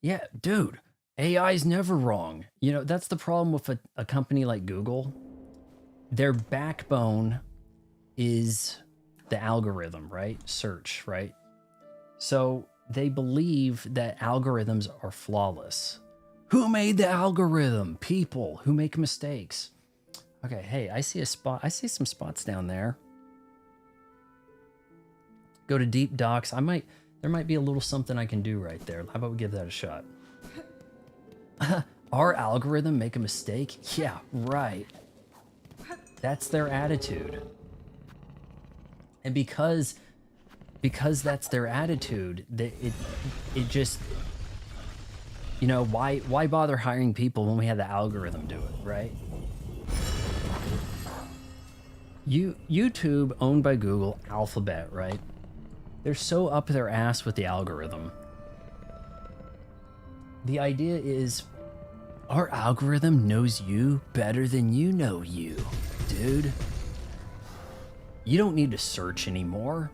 Yeah, dude, AI's never wrong. That's the problem with a company like Google. Their backbone is the algorithm, right? Search, right? So they believe that algorithms are flawless. Who made the algorithm? People who make mistakes. Okay, hey, I see a spot. I see some spots down there. Go to deep docks. There might be a little something I can do right there. How about we give that a shot? Our algorithm make a mistake? Yeah, right. That's their attitude. And because that's their attitude, it just, why bother hiring people when we have the algorithm do it, right? YouTube, owned by Google, Alphabet, right? They're so up their ass with the algorithm. The idea is, our algorithm knows you better than you know you, dude. You don't need to search anymore.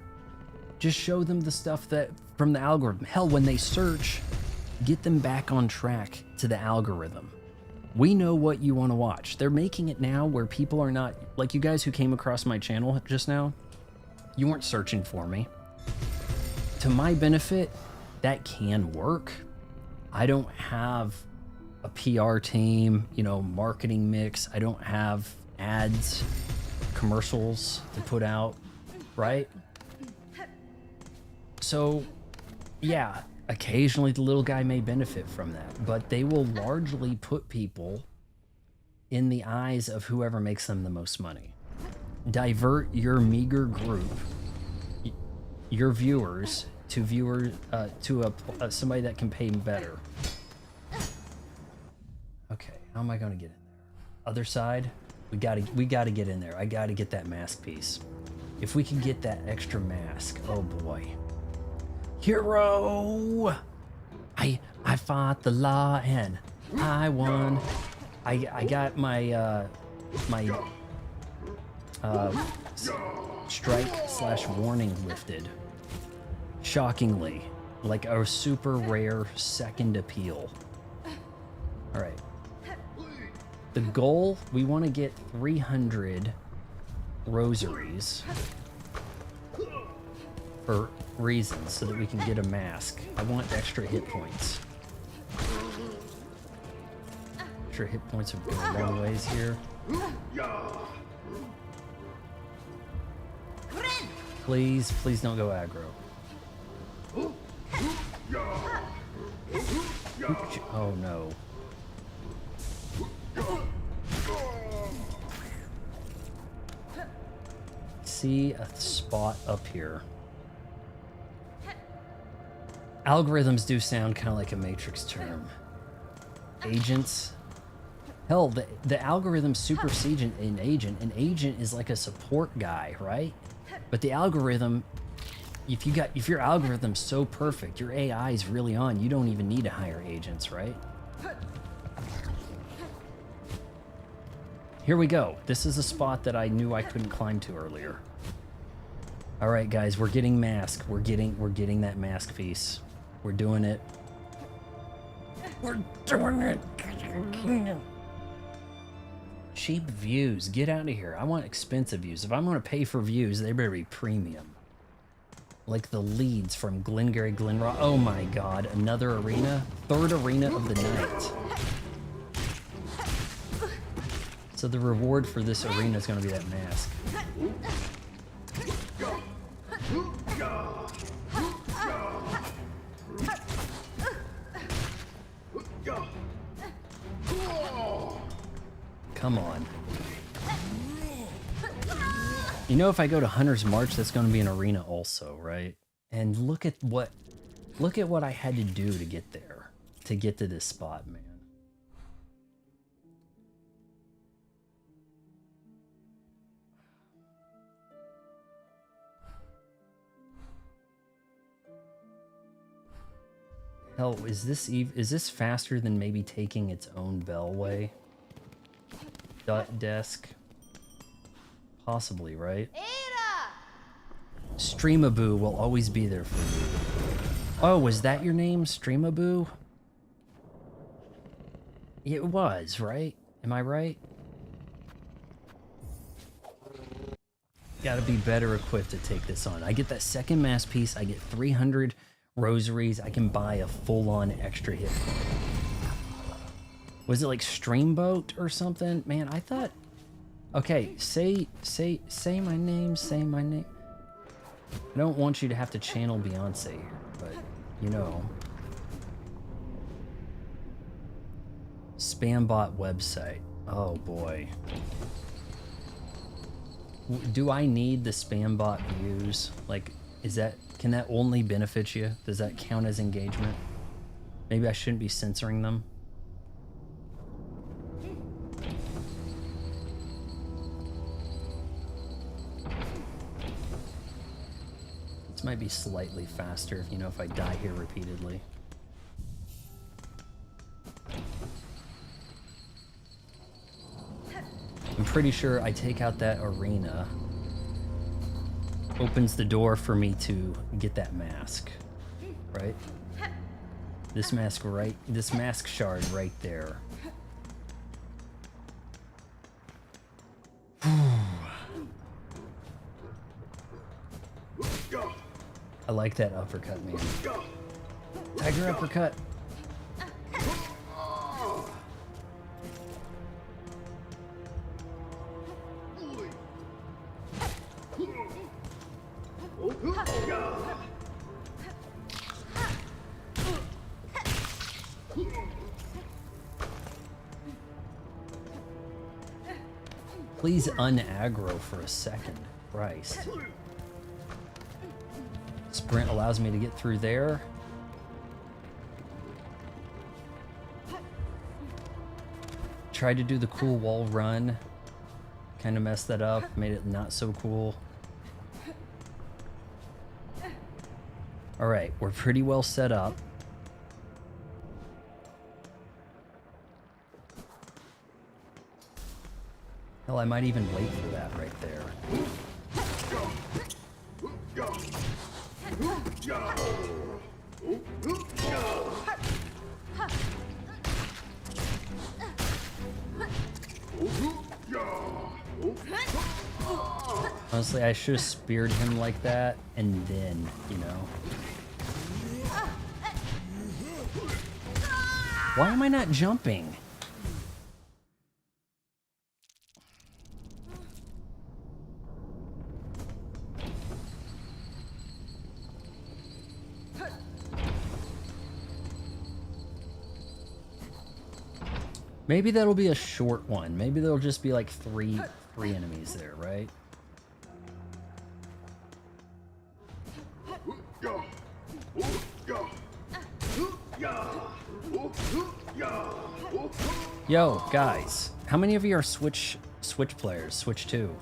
Just show them the stuff that from the algorithm. Hell, when they search, get them back on track to the algorithm. We know what you want to watch. They're making it now where people are not, like you guys who came across my channel just now, you weren't searching for me. To my benefit, that can work. I don't have a PR team, marketing mix. I don't have ads, commercials to put out, right? So, yeah, Occasionally the little guy may benefit from that, but they will largely put people in the eyes of whoever makes them the most money. Divert your meager group, your viewers, to somebody that can pay better. Okay, how am I going to get in there? Other side? We gotta get in there. I gotta get that mask piece. If we can get that extra mask, oh boy. Hero! I fought the law and I won. I got my strike / warning lifted. Shockingly, like a super rare second appeal. All right. The goal, we want to get 300 rosaries for reasons so that we can get a mask. I want extra hit points. Extra hit points would go a long ways here. Please, please don't go aggro. Oh no. See a spot up here. Algorithms do sound kind of like a Matrix term. Agents. Hell, the algorithm supersedes an agent. An agent is like a support guy, right? But the algorithm, if your algorithm's so perfect, your AI is really on, you don't even need to hire agents, right? Here we go. This is a spot that I knew I couldn't climb to earlier. All right, guys, we're getting mask. We're getting that mask piece. We're doing it. We're doing it. Cheap views. Get out of here. I want expensive views. If I'm going to pay for views, they better be premium. Like the leads from Glengarry Glenrock. Oh my god, another arena? Third arena of the night. So the reward for this arena is going to be that mask. Come on. You know, if I go to Hunter's March, that's going to be an arena also, right? And look at what I had to do to get there, to get to this spot, man. Hell, is this faster than maybe taking its own bellway? Desk? Possibly, right? Streamaboo will always be there for you. Oh, was that your name, Streamaboo? It was, right? Am I right? Gotta be better equipped to take this on. I get that second mass piece, I get 300 rosaries, I can buy a full-on extra hit point. Was it like Streamboat or something? Man, I thought... Okay, say my name, say my name. I don't want you to have to channel Beyonce here, but, you know. Spambot website. Oh, boy. Do I need the Spambot views? Like, can that only benefit you? Does that count as engagement? Maybe I shouldn't be censoring them. This might be slightly faster, if I die here repeatedly. I'm pretty sure I take out that arena. Opens the door for me to get that mask, right? This mask shard right there. I like that uppercut, man. Tiger uppercut. Please un-aggro for a second. Christ. Sprint allows me to get through there. Tried to do the cool wall run. Kind of messed that up. Made it not so cool. Alright, we're pretty well set up. Hell, I might even wait for that right there. Honestly, I should have speared him like that, and then, you know. Why am I not jumping? Maybe that'll be a short one. Maybe there'll just be like three enemies there, right? Yo, guys, how many of you are Switch players? Switch 2.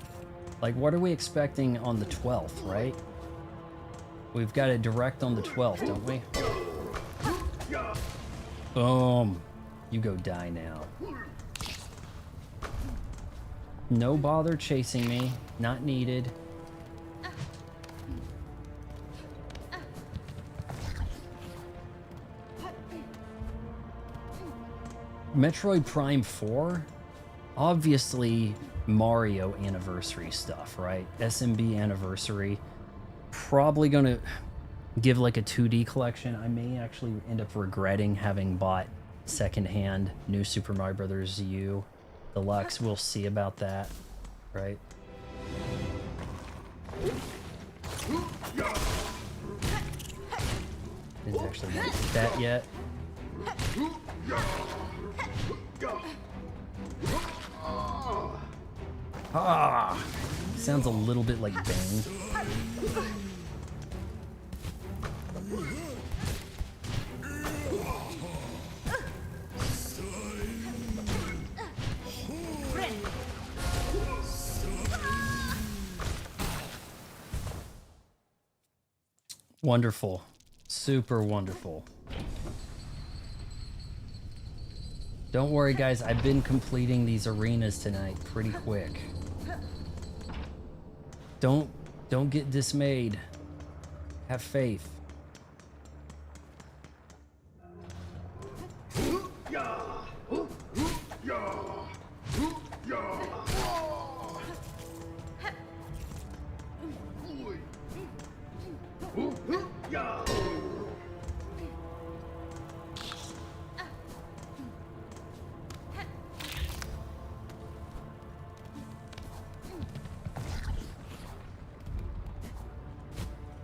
Like, what are we expecting on the 12th, right? We've got a direct on the 12th, don't we? Boom. You go die now. No bother chasing me. Not needed. Metroid Prime 4? Obviously Mario anniversary stuff, right? SMB anniversary. Probably gonna give like a 2D collection. I may actually end up regretting having bought secondhand New Super Mario Bros. U Deluxe. We'll see about that, right? Didn't actually get that yet. Ah, sounds a little bit like Bane. Wonderful. Super wonderful. Don't worry, guys. I've been completing these arenas tonight pretty quick. Don't get dismayed. Have faith.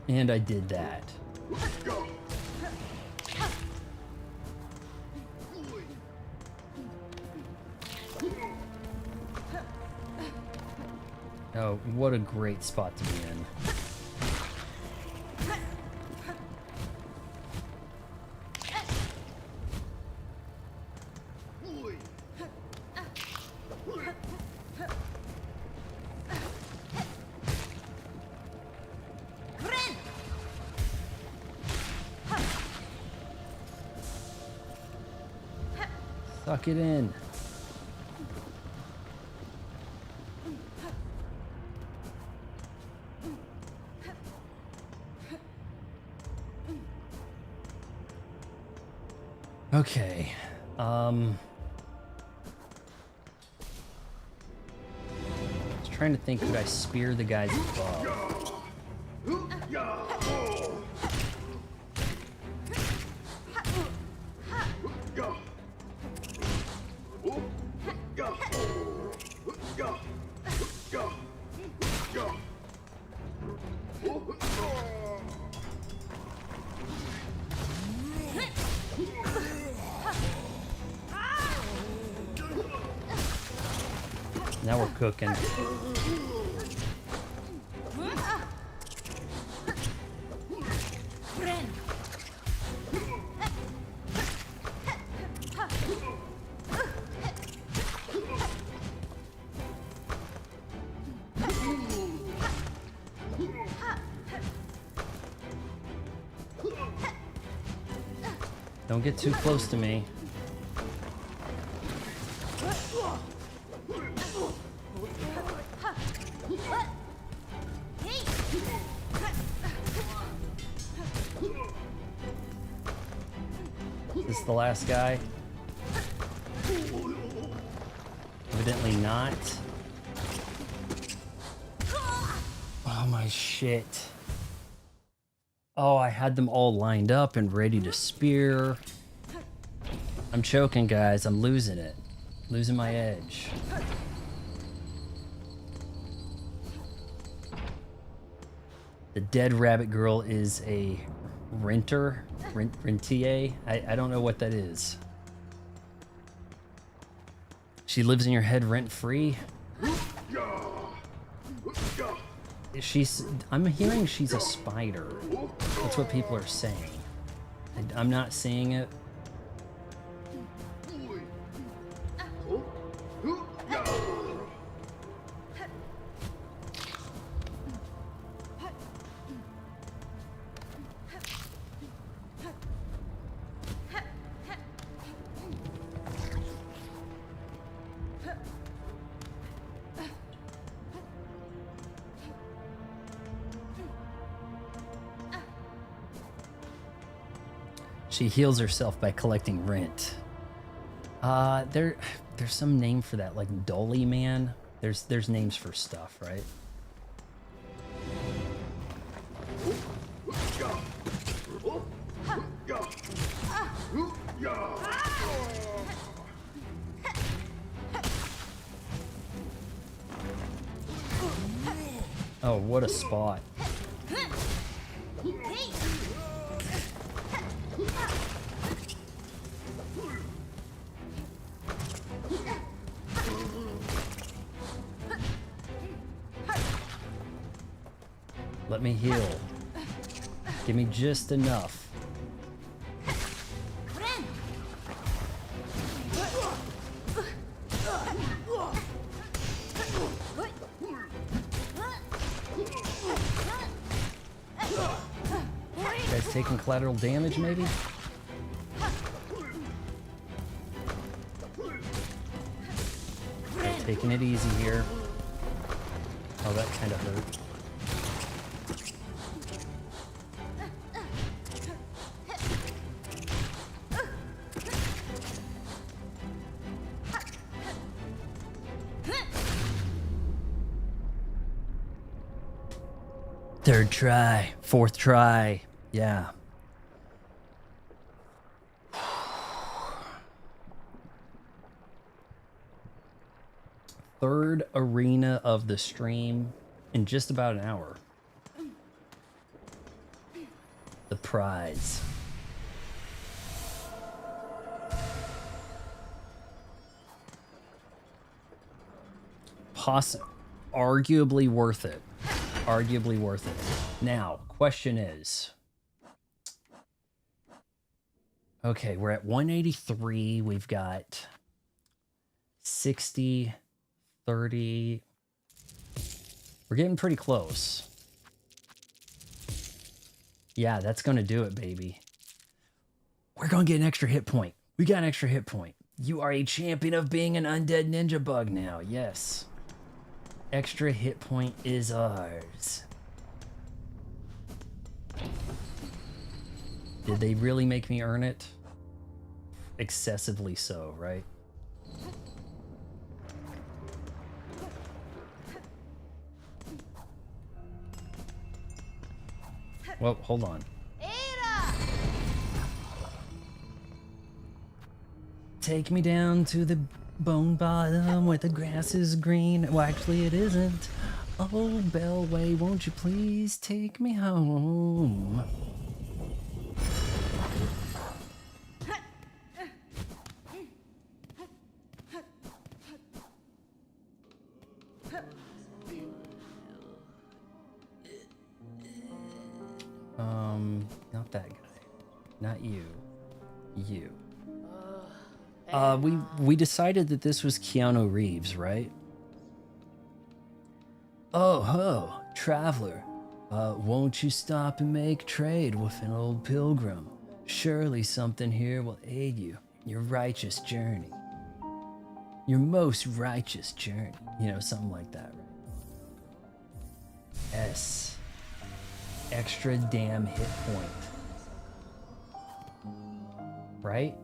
And I did that. Oh, what a great spot to be in. Suck it in. Okay. I was trying to think, could I spear the guys above? Now we're cooking. Don't get too close to me. Is this the last guy? Evidently not. Oh my shit. Oh, I had them all lined up and ready to spear. I'm choking, guys. I'm losing it. Losing my edge. The dead rabbit girl is a rentier. I don't know what that is. She lives in your head rent-free. I'm hearing she's a spider. That's what people are saying. I'm not seeing it. She heals herself by collecting rent. There's some name for that, like Dolly Man. There's names for stuff, right? Oh, what a spot. Let me heal. Give me just enough. Guys taking collateral damage, maybe? Okay, taking it easy here. Oh, that kind of hurt. Third try, fourth try, yeah. Third arena of the stream in just about an hour. The prize. Arguably worth it. Arguably worth it. Now, question is... Okay, we're at 183. We've got 60, 30. We're getting pretty close. Yeah, that's going to do it, baby. We're going to get an extra hit point. We got an extra hit point. You are a champion of being an undead ninja bug now. Yes. Extra hit point is ours. Did they really make me earn it? Excessively so, right? Well, hold on. Take me down to the bone bottom where the grass is green. Well, actually, it isn't. Oh, Bellway, won't you please take me home? Not that guy. Not you. You. We decided that this was Keanu Reeves, right? Oh ho, traveler. Won't you stop and make trade with an old pilgrim? Surely something here will aid you. Your righteous journey. Your most righteous journey. You know, something like that, right? S. Extra damn hit point. Right?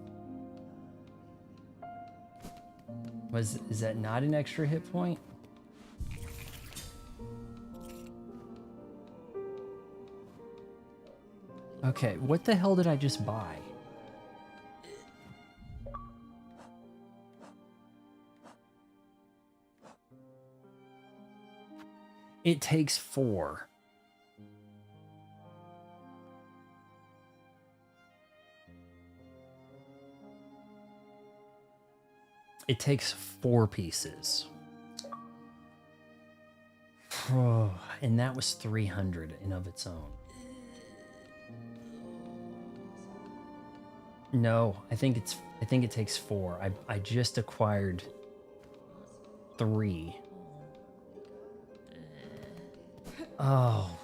Is that not an extra hit point? Okay, what the hell did I just buy? It takes 4. It takes 4 pieces. And that was 300 in of its own. No, I think it takes 4. I just acquired 3. Oh.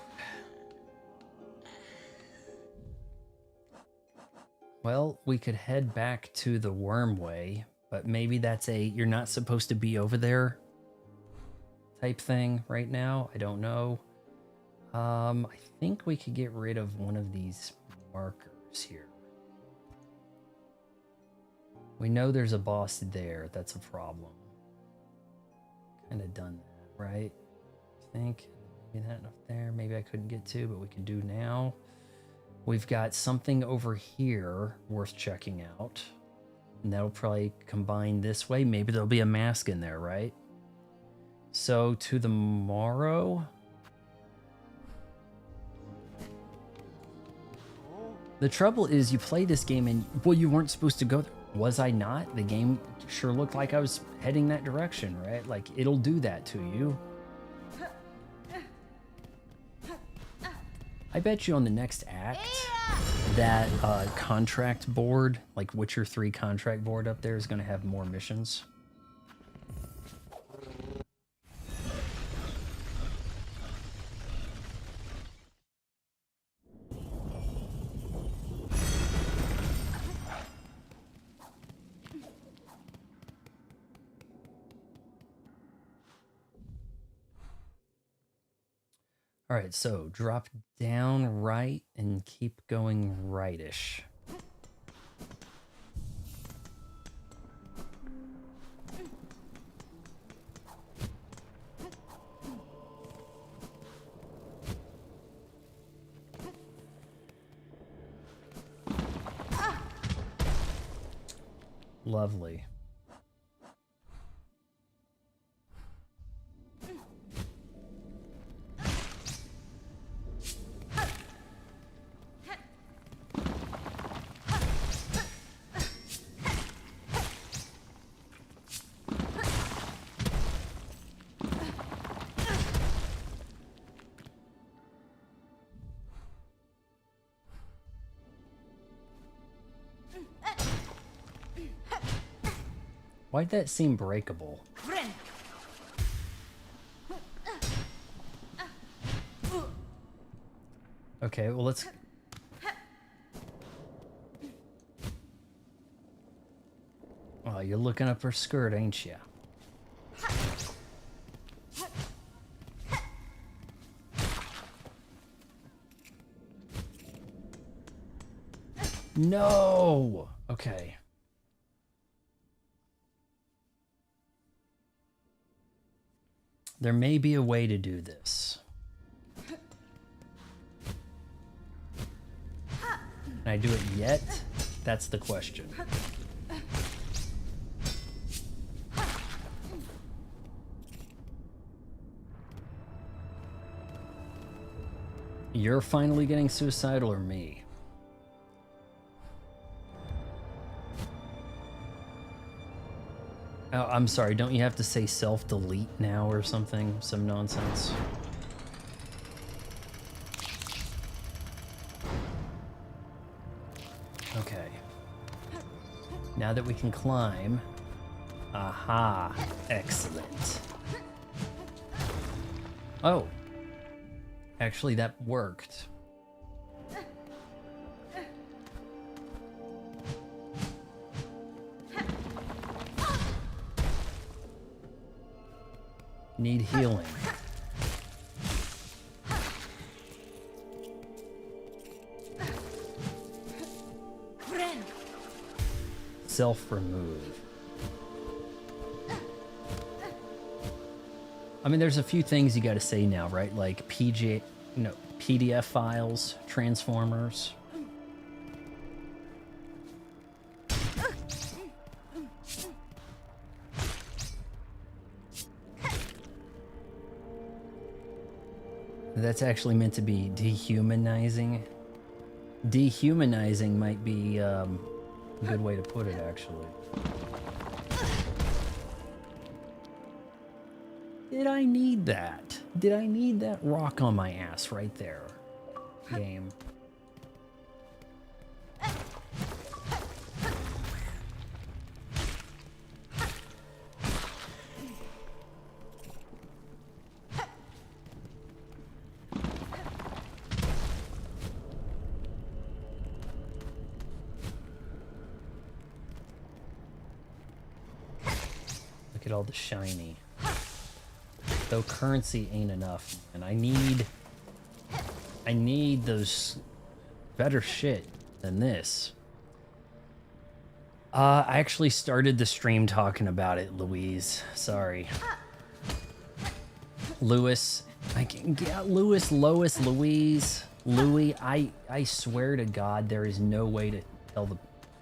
Well, we could head back to the worm way, but maybe that's a you're not supposed to be over there type thing right now. I don't know. I think we could get rid of one of these markers here. We know there's a boss there. That's a problem. Kind of done that, right? I think maybe that up there. Maybe I couldn't get to, but we can do now. We've got something over here worth checking out. And that'll probably combine this way. Maybe there'll be a mask in there, right? So to the morrow. The trouble is you play this game and, well, you weren't supposed to go there. Was I not? The game sure looked like I was heading that direction, right? Like, it'll do that to you. I bet you on the next act, that contract board, like Witcher 3 contract board up there, is going to have more missions. All right, so drop down right and keep going rightish. Lovely. Why'd that seem breakable? Okay, well, let's... Oh, you're looking up her skirt, ain't ya? No! Okay. There may be a way to do this. Can I do it yet? That's the question. You're finally getting suicidal, or me? Oh, I'm sorry, don't you have to say self-delete now or something? Some nonsense. Okay. Now that we can climb. Aha. Excellent. Oh. Actually, that worked. Need healing. Self-remove. I mean, there's a few things you got to say now, right? Like PDF files, transformers. That's actually meant to be dehumanizing. Dehumanizing might be a good way to put it, actually. Did I need that? Did I need that rock on my ass right there? Game. Look at all the shiny. Though currency ain't enough, and I need those better shit than this. I actually started the stream talking about it, Louise. Sorry. Lewis. I can get Lewis, Lois, Louise, Louis. I swear to God, there is no way to tell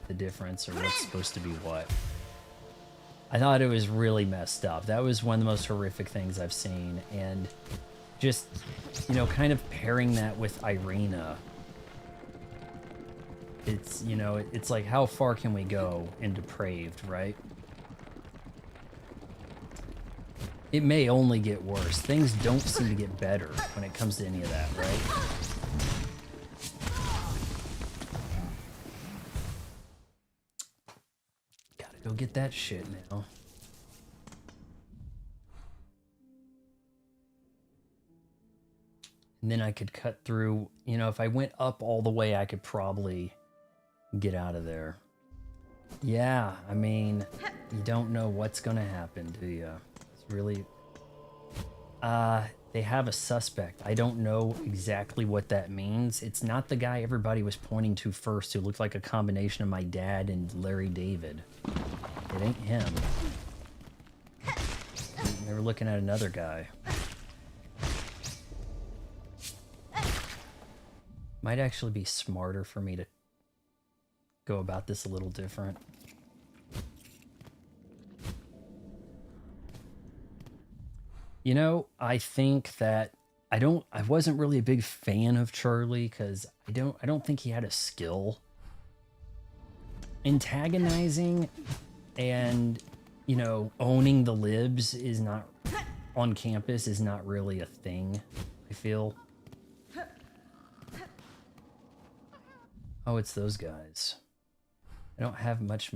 the difference or what's supposed to be what. I thought it was really messed up. That was one of the most horrific things I've seen. And just, you know, kind of pairing that with Irina. It's, you know, it's like, how far can we go in depraved, right? It may only get worse. Things don't seem to get better when it comes to any of that, right? Go get that shit now. And then I could cut through, you know, if I went up all the way, I could probably get out of there. Yeah, I mean, you don't know what's gonna happen, do you? It's really... they have a suspect. I don't know exactly what that means. It's not the guy everybody was pointing to first who looked like a combination of my dad and Larry David. It ain't him. They were looking at another guy. Might actually be smarter for me to go about this a little different. You know, I think that I wasn't really a big fan of Charlie because I don't think he had a skill. Antagonizing and, you know, owning the libs is not on campus is not really a thing, I feel. Oh, it's those guys. I don't have much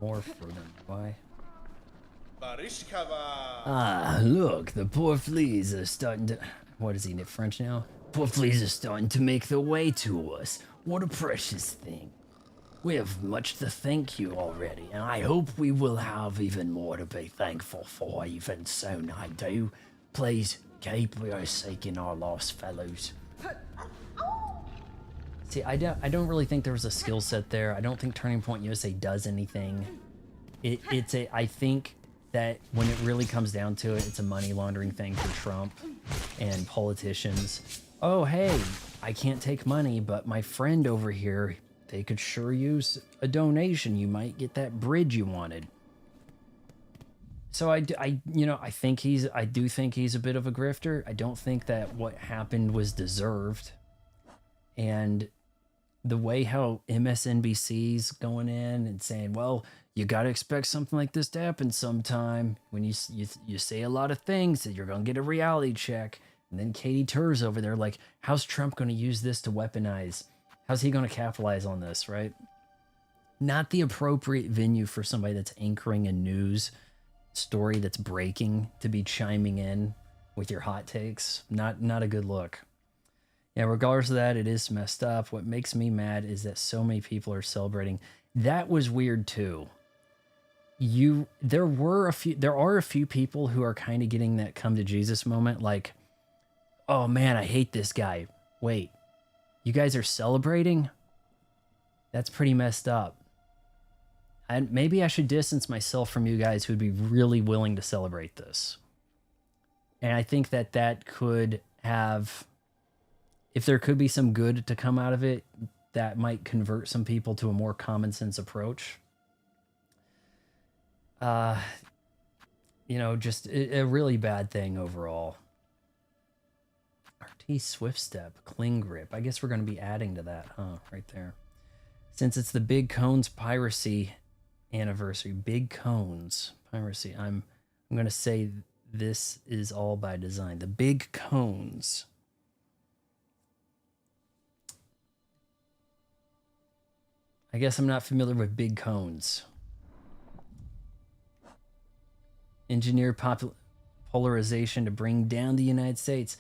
more for them. Why? Ah, look, the poor fleas are starting to... What is he, French now? Poor fleas are starting to make their way to us. What a precious thing. We have much to thank you already, and I hope we will have even more to be thankful for even soon, I do. Please, keep forsaking our lost fellows. See, I don't really think there was a skill set there. I don't think Turning Point USA does anything. I think that when it really comes down to it, it's a money laundering thing for Trump and politicians. Oh, hey, I can't take money, but my friend over here, they could sure use a donation. You might get that bridge you wanted. So I do think he's a bit of a grifter. I don't think that what happened was deserved. And the way how MSNBC's going in and saying, well, you got to expect something like this to happen sometime. When you say a lot of things that you're going to get a reality check. And then Katie Tur's over there like, how's Trump going to use this to weaponize? How's he going to capitalize on this, right? not the appropriate venue for somebody that's anchoring a news story that's breaking to be chiming in with your hot takes. Not a good look. Yeah, regardless of that, it is messed up. What makes me mad is that so many people are celebrating. That was weird too. There are a few people who are kind of getting that come to Jesus moment, like, oh man, I hate this guy. Wait, you guys are celebrating? That's pretty messed up. And maybe I should distance myself from you guys who'd be really willing to celebrate this. And I think that could have, if there could be some good to come out of it, that might convert some people to a more common sense approach. Just a really bad thing overall. RT Swift Step, Cling Grip. I guess we're going to be adding to that, huh? Right there. Since it's the Big Cones Piracy anniversary, Big Cones Piracy, I'm going to say this is all by design. The Big Cones. I guess I'm not familiar with big cones. Engineer polarization to bring down the United States.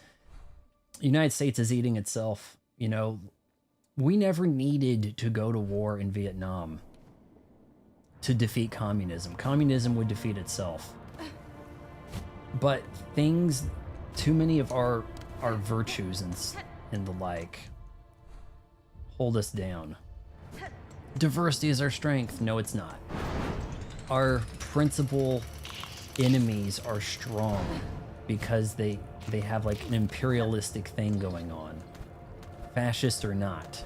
The United States is eating itself. You know, we never needed to go to war in Vietnam to defeat communism. Communism would defeat itself. But too many of our virtues and the like hold us down. Diversity is our strength. No, it's not. Our principal enemies are strong because they have like an imperialistic thing going on. Fascist or not.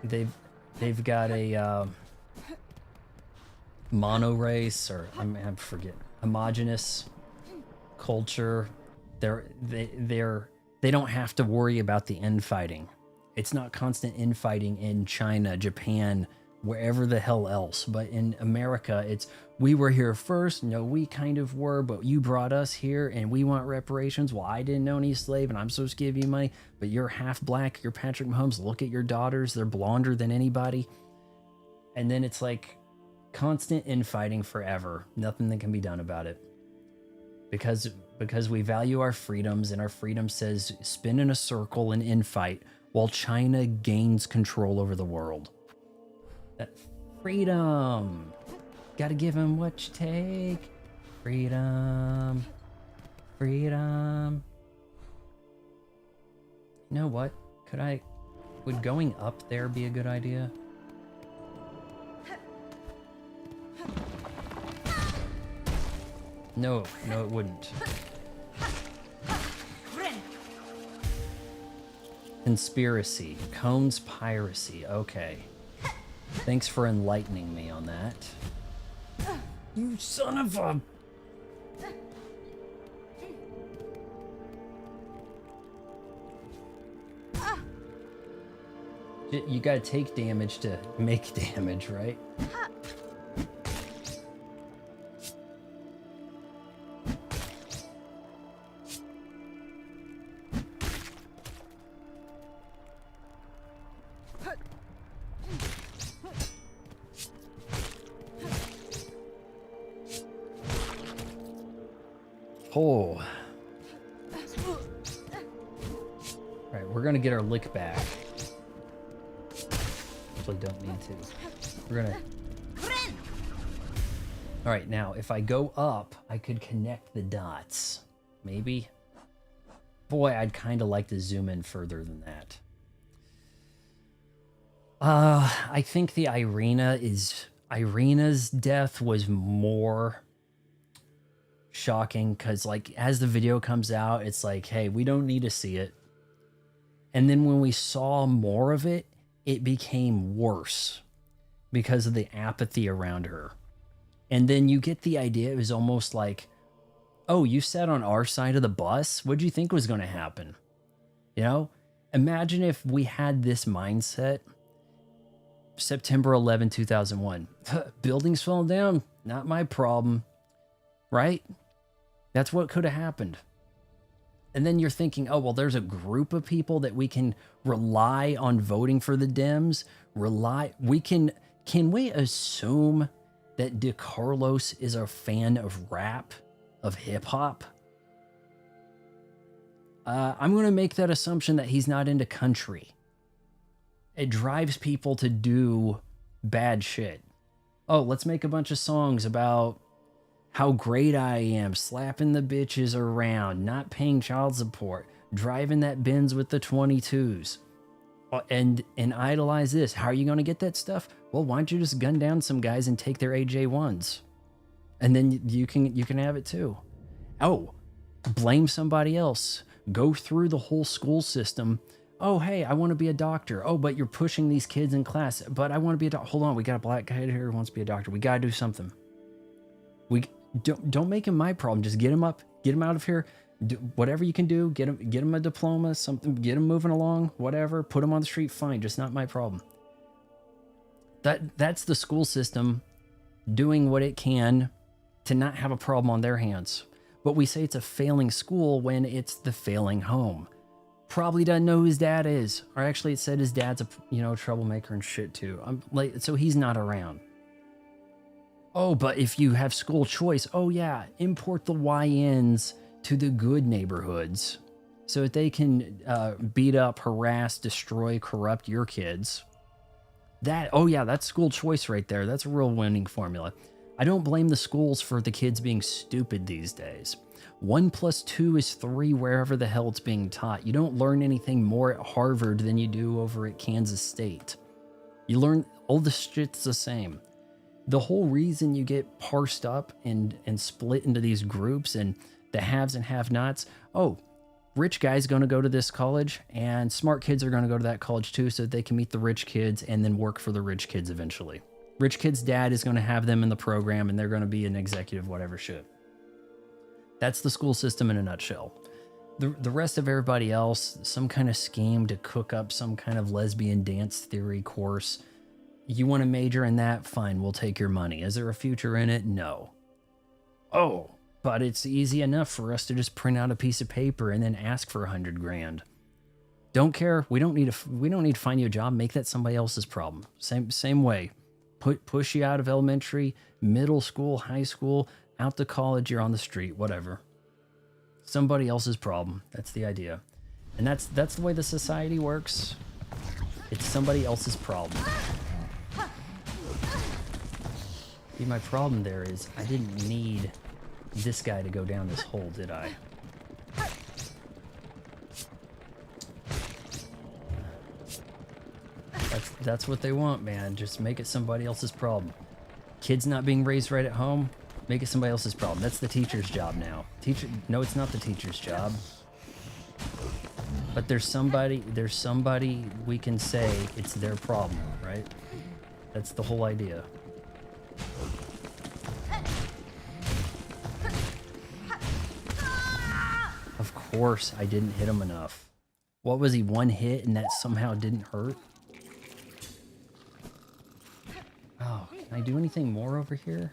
They've got a mono race, or I forget, homogenous culture. They don't have to worry about the infighting. It's not constant infighting in China, Japan, wherever the hell else. But in America, it's, we were here first. No, we kind of were, but you brought us here and we want reparations. Well, I didn't own any slave and I'm supposed to give you money, but you're half black. You're Patrick Mahomes. Look at your daughters. They're blonder than anybody. And then it's like constant infighting forever. Nothing that can be done about it. Because we value our freedoms, and our freedom says spin in a circle and infight while China gains control over the world. That freedom. Gotta give him what you take. Freedom. Freedom. You know what? Would going up there be a good idea? No, it wouldn't. Conspiracy. Cones piracy. Okay. Thanks for enlightening me on that. You son of a... You gotta take damage to make damage, right? Oh. Alright, we're gonna get our lick back. Actually, don't need to. We're gonna... Alright, now, if I go up, I could connect the dots. Maybe? Boy, I'd kind of like to zoom in further than that. I think the Irina's death was more shocking, because like as the video comes out, it's like, hey, we don't need to see it. And then when we saw more of it, it became worse because of the apathy around her. And then you get the idea, it was almost like, oh, you sat on our side of the bus? What'd you think was going to happen? You know, imagine if we had this mindset September 11, 2001. Buildings falling down, not my problem, right? That's what could have happened. And then you're thinking, oh, well, there's a group of people that we can rely on voting for the Dems. Can we assume that DeCarlos is a fan of rap, of hip hop? I'm going to make that assumption that he's not into country. It drives people to do bad shit. Oh, let's make a bunch of songs about how great I am, slapping the bitches around, not paying child support, driving that Benz with the 22s, and idolize this. How are you going to get that stuff? Well, why don't you just gun down some guys and take their AJ1s, and then you can have it too. Oh, blame somebody else. Go through the whole school system. Oh, hey, I want to be a doctor. Oh, but you're pushing these kids in class. But I want to be a doctor. Hold on, we got a black guy here who wants to be a doctor. We got to do something. We don't make him my problem. Just get him up, get him out of here. Do whatever you can do. Get him a diploma, something. Get him moving along. Whatever. Put him on the street. Fine. Just not my problem. That's the school system doing what it can to not have a problem on their hands. But we say it's a failing school when it's the failing home. Probably doesn't know who his dad is, or actually it said his dad's a troublemaker and shit too. So he's not around. Oh, but if you have school choice, oh yeah, import the YNs to the good neighborhoods so that they can beat up, harass, destroy, corrupt your kids. That's school choice right there. That's a real winning formula. I don't blame the schools for the kids being stupid these days. 1 + 2 is 3 wherever the hell it's being taught. You don't learn anything more at Harvard than you do over at Kansas State. You learn all the shit's the same. The whole reason you get parsed up and split into these groups and the haves and have-nots, oh, rich guy's going to go to this college and smart kids are going to go to that college too so that they can meet the rich kids and then work for the rich kids eventually. Rich kid's dad is going to have them in the program and they're going to be an executive whatever shit. That's the school system in a nutshell. The rest of everybody else, some kind of scheme to cook up some kind of lesbian dance theory course. You want to major in that? Fine, we'll take your money. Is there a future in it? No. Oh, but it's easy enough for us to just print out a piece of paper and then ask for $100 grand. Don't care. We don't need to find you a job. Make that somebody else's problem. Same way. Push you out of elementary, middle school, high school, out to college, you're on the street, whatever. Somebody else's problem. That's the idea. And that's the way the society works. It's somebody else's problem. See, my problem there is I didn't need this guy to go down this hole, did I? That's what they want, man. Just make it somebody else's problem. Kids not being raised right at home, make it somebody else's problem. That's the teacher's job now. No, it's not the teacher's job. But there's somebody we can say it's their problem, right? That's the whole idea. Of course, I didn't hit him enough. What was he, 1 hit and that somehow didn't hurt? Oh, can I do anything more over here?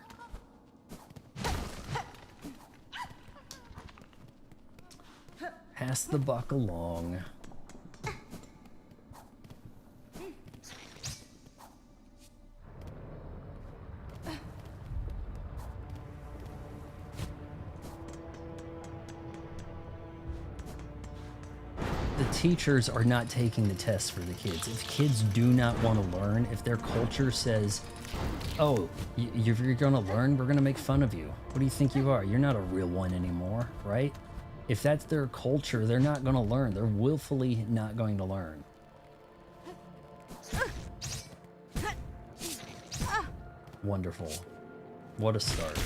Pass the buck along. The teachers are not taking the tests for the kids. If kids do not want to learn, if their culture says, oh, you're going to learn, we're going to make fun of you. What do you think you are? You're not a real one anymore, right? If that's their culture, they're not going to learn. They're willfully not going to learn. Wonderful. What a start.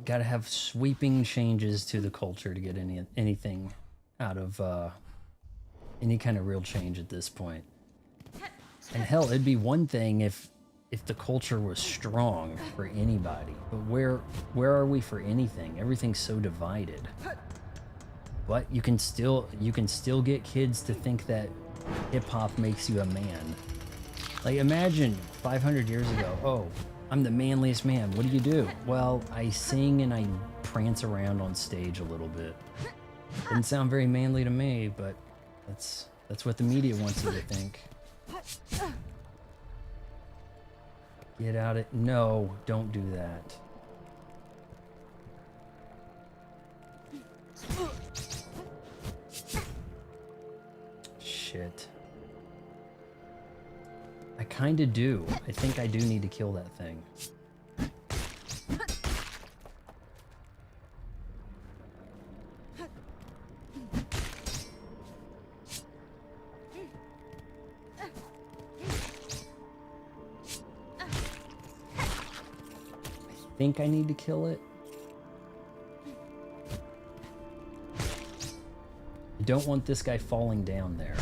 Gotta have sweeping changes to the culture to get anything out of any kind of real change at this point. And hell, it'd be one thing if the culture was strong for anybody, but where are we for anything? Everything's so divided. But you can still get kids to think that hip hop makes you a man. Like imagine 500 years ago, oh, I'm the manliest man. What do? Well, I sing and I prance around on stage a little bit. Didn't sound very manly to me, but that's what the media wants you to think. Get out of... No, don't do that. Shit. I kinda do. I think I do need to kill that thing. I think I need to kill it. I don't want this guy falling down there.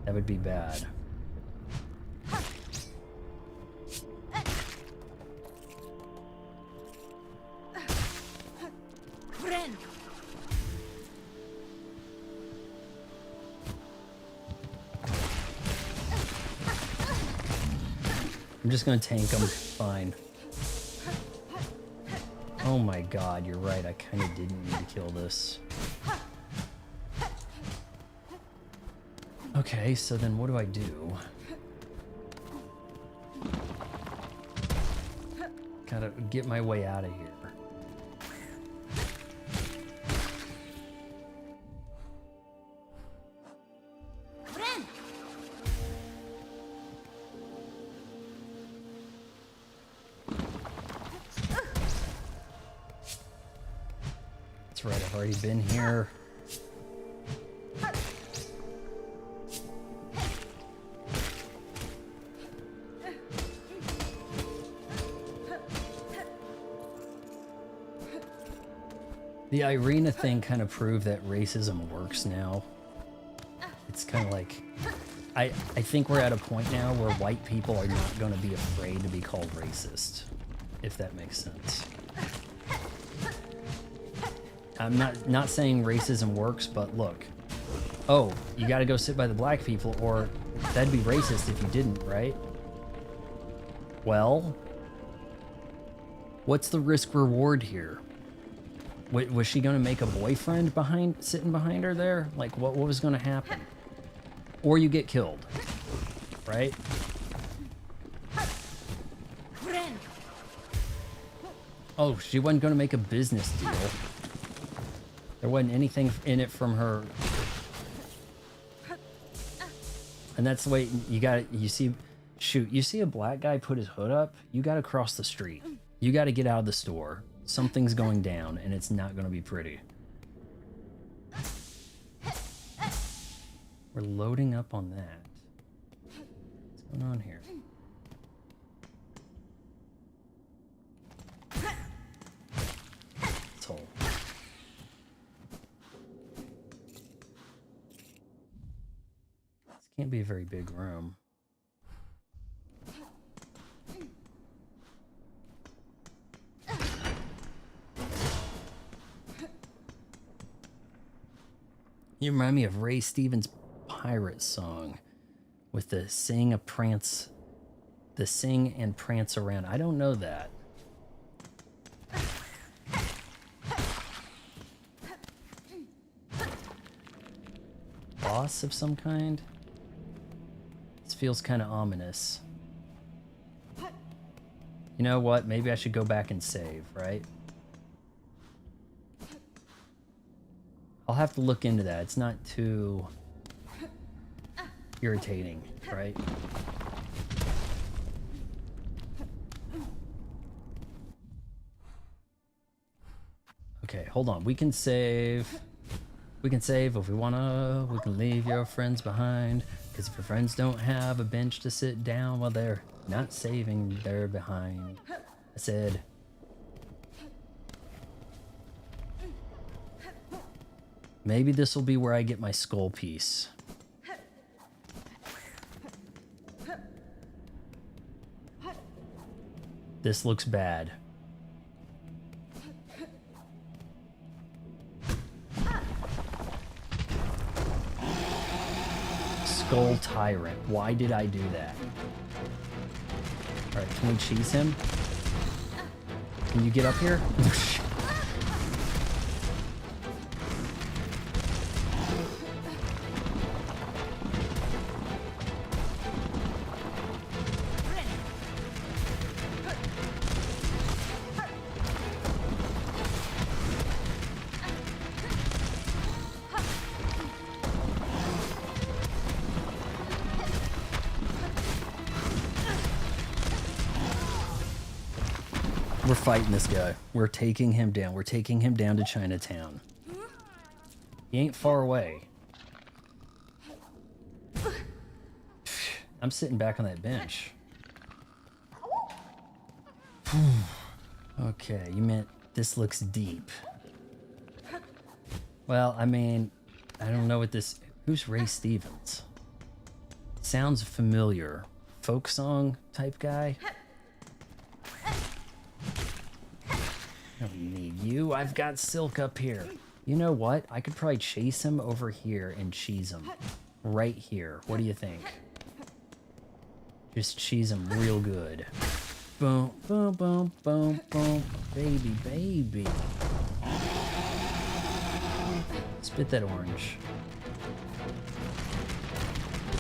That would be bad. I'm just gonna tank him. Fine. Oh my god, you're right. I kind of didn't need to kill this. Okay, so then what do I do? Gotta get my way out of here. That's right, I've already been here. The Irina thing kind of proved that racism works now. It's kind of like, I think we're at a point now where white people are not going to be afraid to be called racist, if that makes sense. I'm not saying racism works, but look. Oh, you got to go sit by the black people, or that'd be racist if you didn't, right? Well, what's the risk reward here? Was she going to make a boyfriend sitting behind her there? Like, what was going to happen? Or you get killed, right? Oh, she wasn't going to make a business deal. There wasn't anything in it from her. And that's the way you see, shoot, you see a black guy put his hood up, you got to cross the street. You got to get out of the store. Something's going down, and it's not going to be pretty. We're loading up on that. What's going on here? Toll. This can't be a very big room. You remind me of Ray Stevens' pirate song with the sing and prance around. I don't know that. Boss of some kind? This feels kind of ominous. You know what? Maybe I should go back and save, right? I'll have to look into that. It's not too irritating, right? Okay, hold on. We can save. We can save if we wanna. We can leave your friends behind. Because if your friends don't have a bench to sit down while they're not saving, they're behind. I said. Maybe this will be where I get my skull piece. This looks bad. Skull Tyrant. Why did I do that? Alright, can we cheese him? Can you get up here? We're fighting this guy. We're taking him down. We're taking him down to Chinatown. He ain't far away. I'm sitting back on that bench. Okay, you meant this looks deep. Well, I mean, I don't know what this... Who's Ray Stevens? Sounds familiar. Folk song type guy? I don't need you. I've got Silk up here. You know what? I could probably chase him over here and cheese him. Right here. What do you think? Just cheese him real good. Boom, boom, boom, boom, boom. Baby, baby. Spit that orange.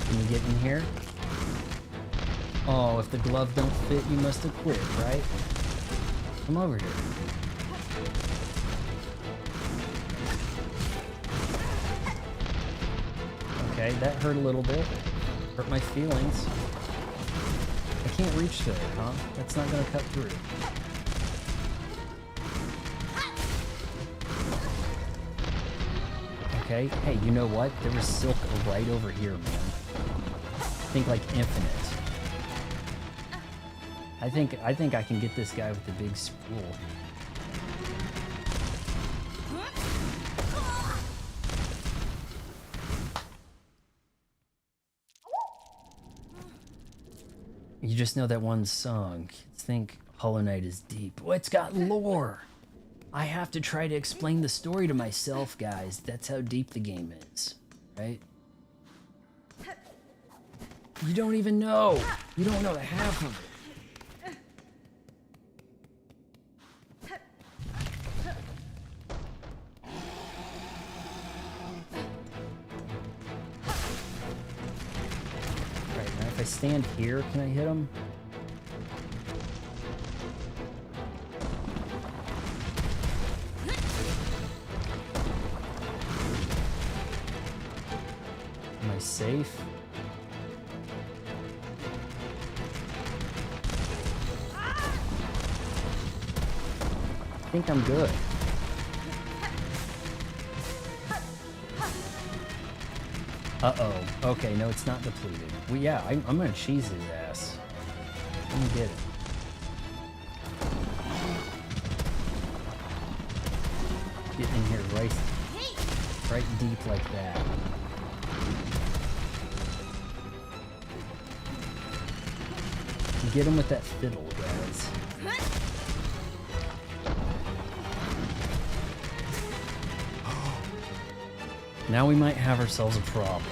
Can you get in here? Oh, if the glove don't fit, you must have quit, right? Come over here. Okay, that hurt a little bit. Hurt my feelings. I can't reach to it, huh? That's not gonna cut through. Okay, hey, you know what? There was Silk right over here, man. Think like infinite. I think I can get this guy with the big spool. You just know that one song. Kids think Hollow Knight is deep. Oh, it's got lore. I have to try to explain the story to myself, guys. That's how deep the game is, right? You don't even know. You don't know half of it. If I stand here, can I hit him? Am I safe? I think I'm good. Uh-oh. Okay, no, it's not depleted. Well, yeah, I'm gonna cheese his ass. Let me get it. Get in here right deep like that. Get him with that fiddle, guys. Now we might have ourselves a problem.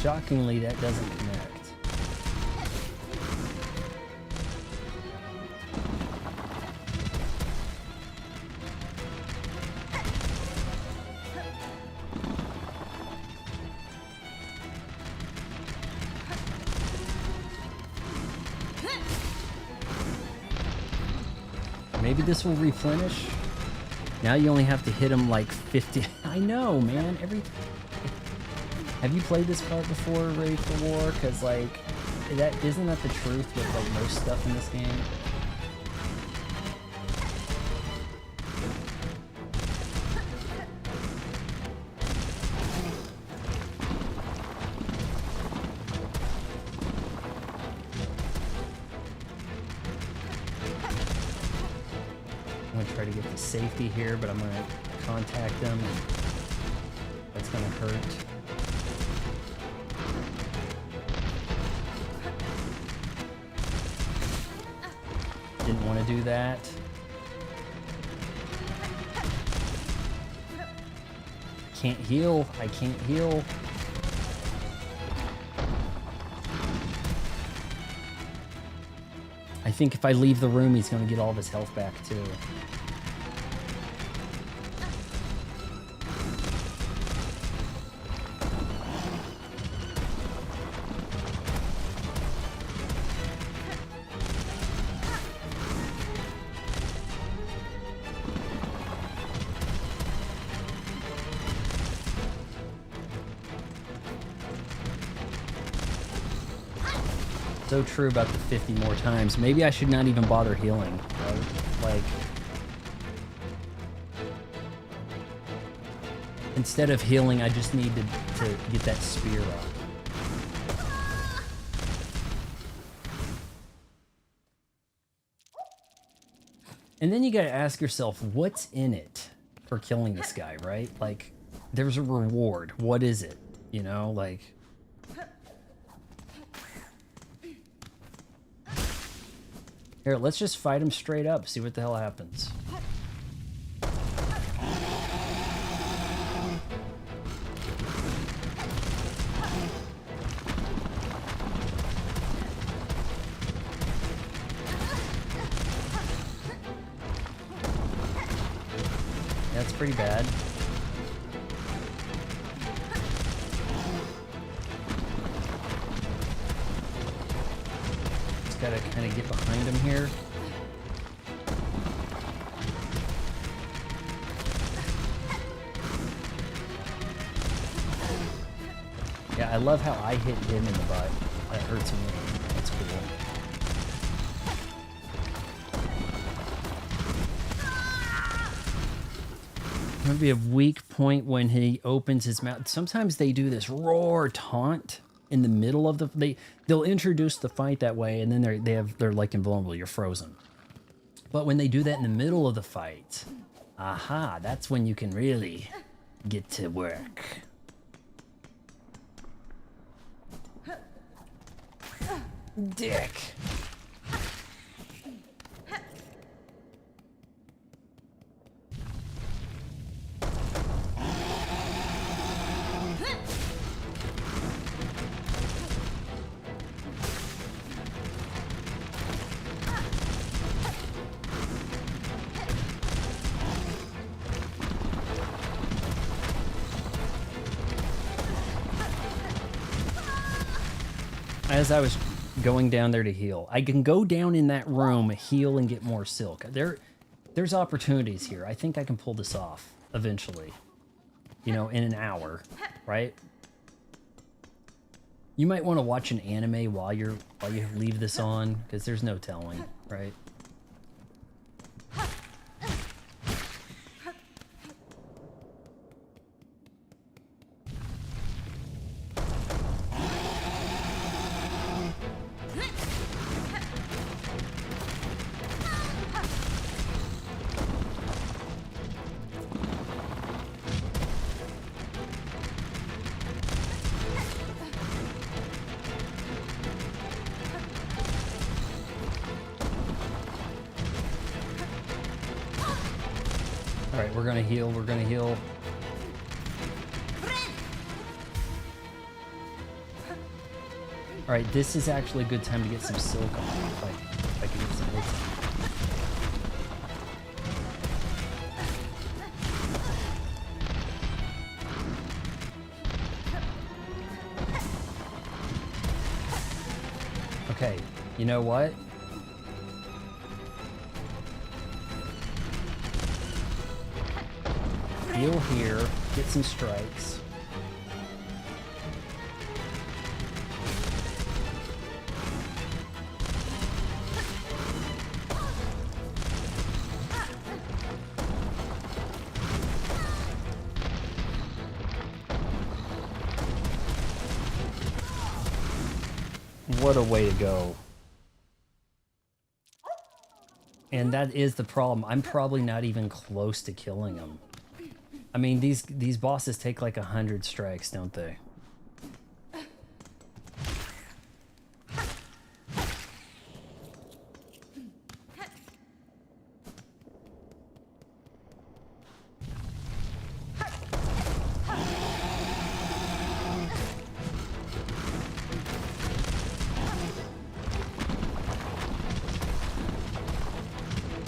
Shockingly, that doesn't connect. Maybe this will replenish. Now you only have to hit him like 50. I know, man. Have you played this part before, Ready for War? Because, like, isn't that the truth with, like, most stuff in this game? I'm gonna try to get to safety here, but I'm gonna contact them, and that's gonna hurt. Didn't want to do that. Can't heal. I can't heal. I think if I leave the room, he's going to get all of his health back, too. So true about the 50 more times. Maybe I should not even bother healing. Like, instead of healing, I just need to get that spear up. And then you gotta ask yourself, what's in it for killing this guy, right? Like, there's a reward. What is it? You know, like... Here, let's just fight him straight up, see what the hell happens. That's pretty bad. Gotta kind of get behind him here. Yeah, I love how I hit him in the butt. That hurts me. That's cool. There'll be a weak point when he opens his mouth. Sometimes they do this roar taunt in the middle of the... They'll introduce the fight that way, and then they're like invulnerable. You're frozen. But when they do that in the middle of the fight, aha, that's when you can really get to work. Dick. As I was going down there to heal, I can go down in that room, heal, and get more silk. There's opportunities here. I think I can pull this off eventually. You know, in an hour, right? You might want to watch an anime while you leave this on, because there's no telling, right? Alright, we're gonna heal, we're gonna heal. Alright, this is actually a good time to get some silk on if I can get some hits on. Okay, you know what? Heal here, get some strikes. What a way to go. And that is the problem. I'm probably not even close to killing them. I mean, these bosses take like 100 strikes, don't they?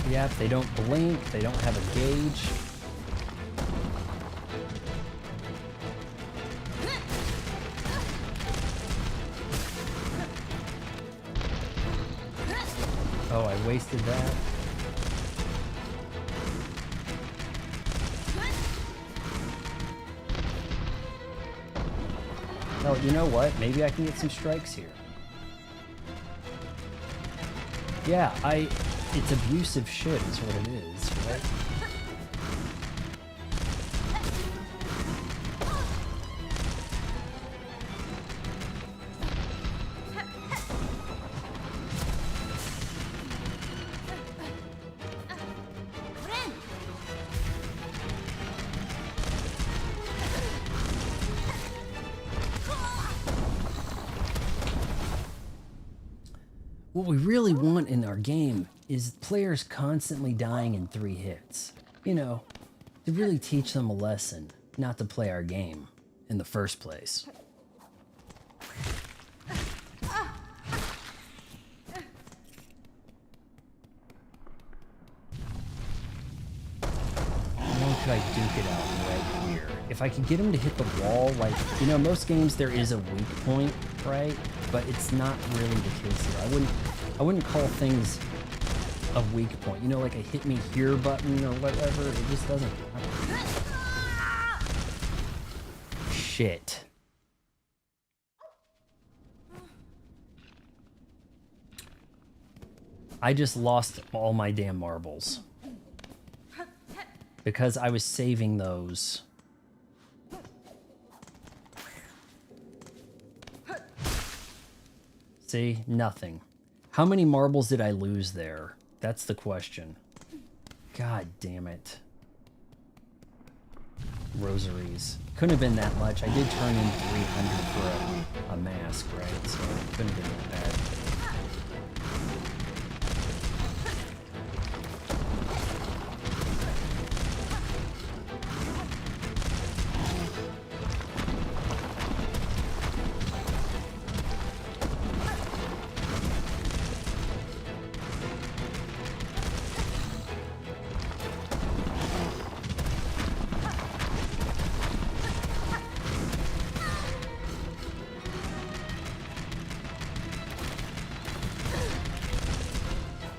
Yep, they don't blink, they don't have a gauge. Oh, I wasted that. Oh, you know what? Maybe I can get some strikes here. Yeah, it's abusive shit is what it is, right? What we really want in our game is players constantly dying in 3 hits. You know, to really teach them a lesson, not to play our game in the first place. How could I duke it out right here? If I could get him to hit the wall, like, you know, most games there is a weak point, right? But it's not really the case here. I wouldn't call things a weak point. You know, like a hit me here button or whatever. It just doesn't happen. Shit. I just lost all my damn marbles. Because I was saving those. See? Nothing. How many marbles did I lose there? That's the question. God damn it. Rosaries. Couldn't have been that much. I did turn in 300 for a mask, right? So it couldn't have been that bad.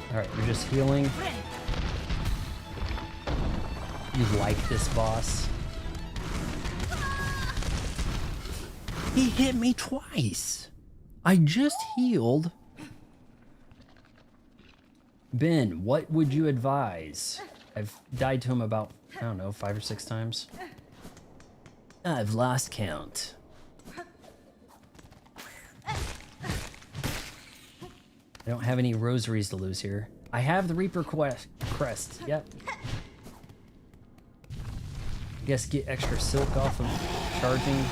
Alright, you're just healing. You like this boss? He hit me twice! I just healed. Ben, what would you advise? I've died to him about, I don't know, 5 or 6 times. I've lost count. I don't have any rosaries to lose here. I have the Reaper crest. Yep. I guess get extra silk off of charging,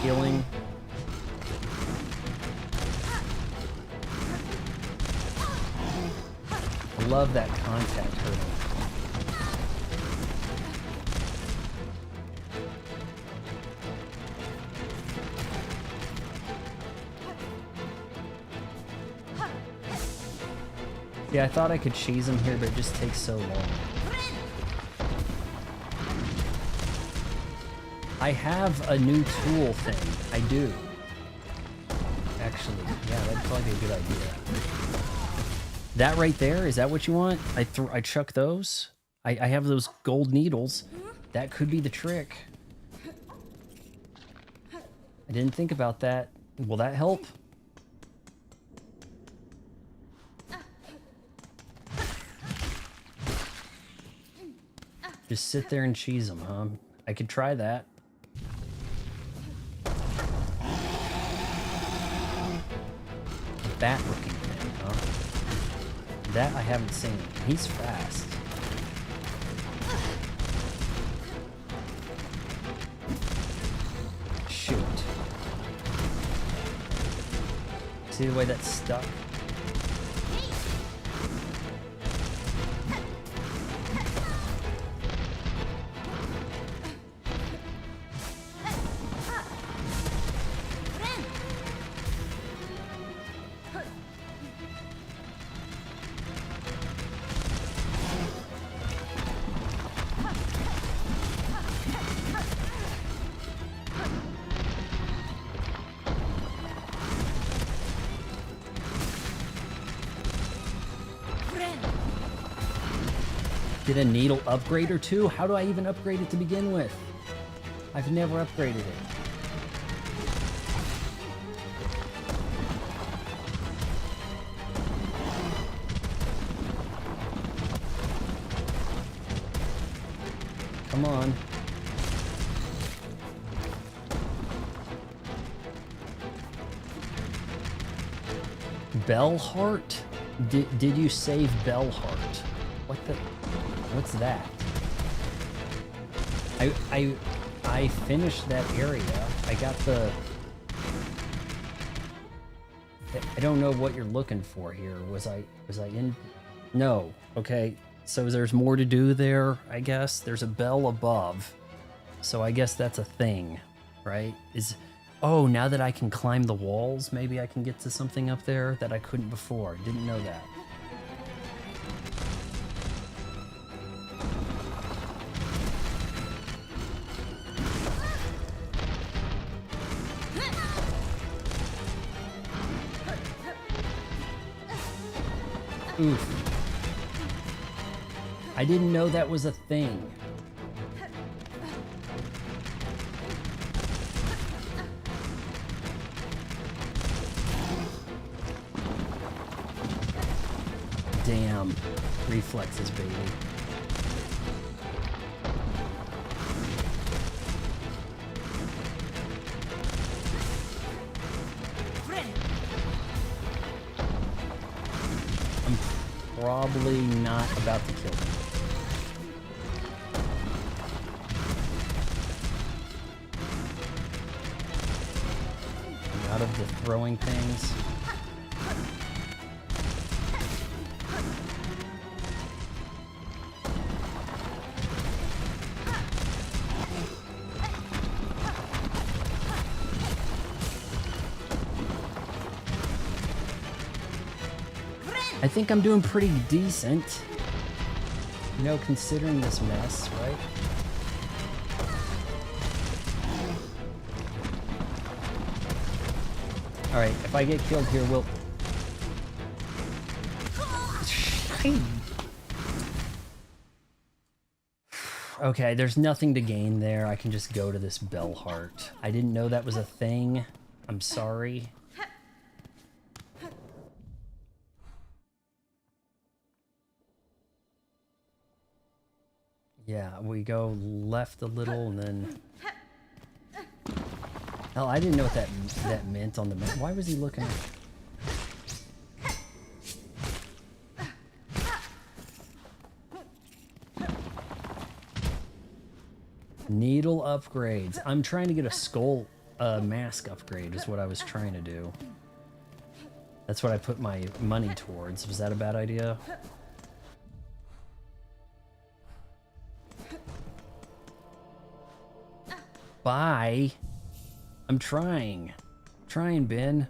healing. I love that contact hurdle. Yeah, I thought I could cheese him here, but it just takes so long. I have a new tool thing. I do. Actually, yeah, that'd probably be a good idea. That right there, is that what you want? I chuck those? I have those gold needles. That could be the trick. I didn't think about that. Will that help? Just sit there and cheese them, huh? I could try that. That looking thing, huh? That I haven't seen. He's fast. Shoot. See the way that's stuck? Get a needle upgrade or two? How do I even upgrade it to begin with? I've never upgraded it. Come on. Bellheart? Did you save Bellheart? What the? What's that? I finished that area. I got the... I don't know what you're looking for here. Was I in? No. Okay. So there's more to do there, I guess. There's a bell above. So I guess that's a thing, right? Oh, now that I can climb the walls, maybe I can get to something up there that I couldn't before. Didn't know that. Oof. I didn't know that was a thing. Damn. Reflexes, baby. Probably not about to kill him. Out of the throwing things. I think I'm doing pretty decent, you know, considering this mess, right? Alright, if I get killed here, we'll... Okay, there's nothing to gain there. I can just go to this Bellheart. I didn't know that was a thing. I'm sorry. Yeah, we go left a little and then... Hell, I didn't know what that meant on the map. Why was he looking at... Needle upgrades. I'm trying to get a skull mask upgrade is what I was trying to do. That's what I put my money towards. Was that a bad idea? Bye. I'm trying. Trying, Ben.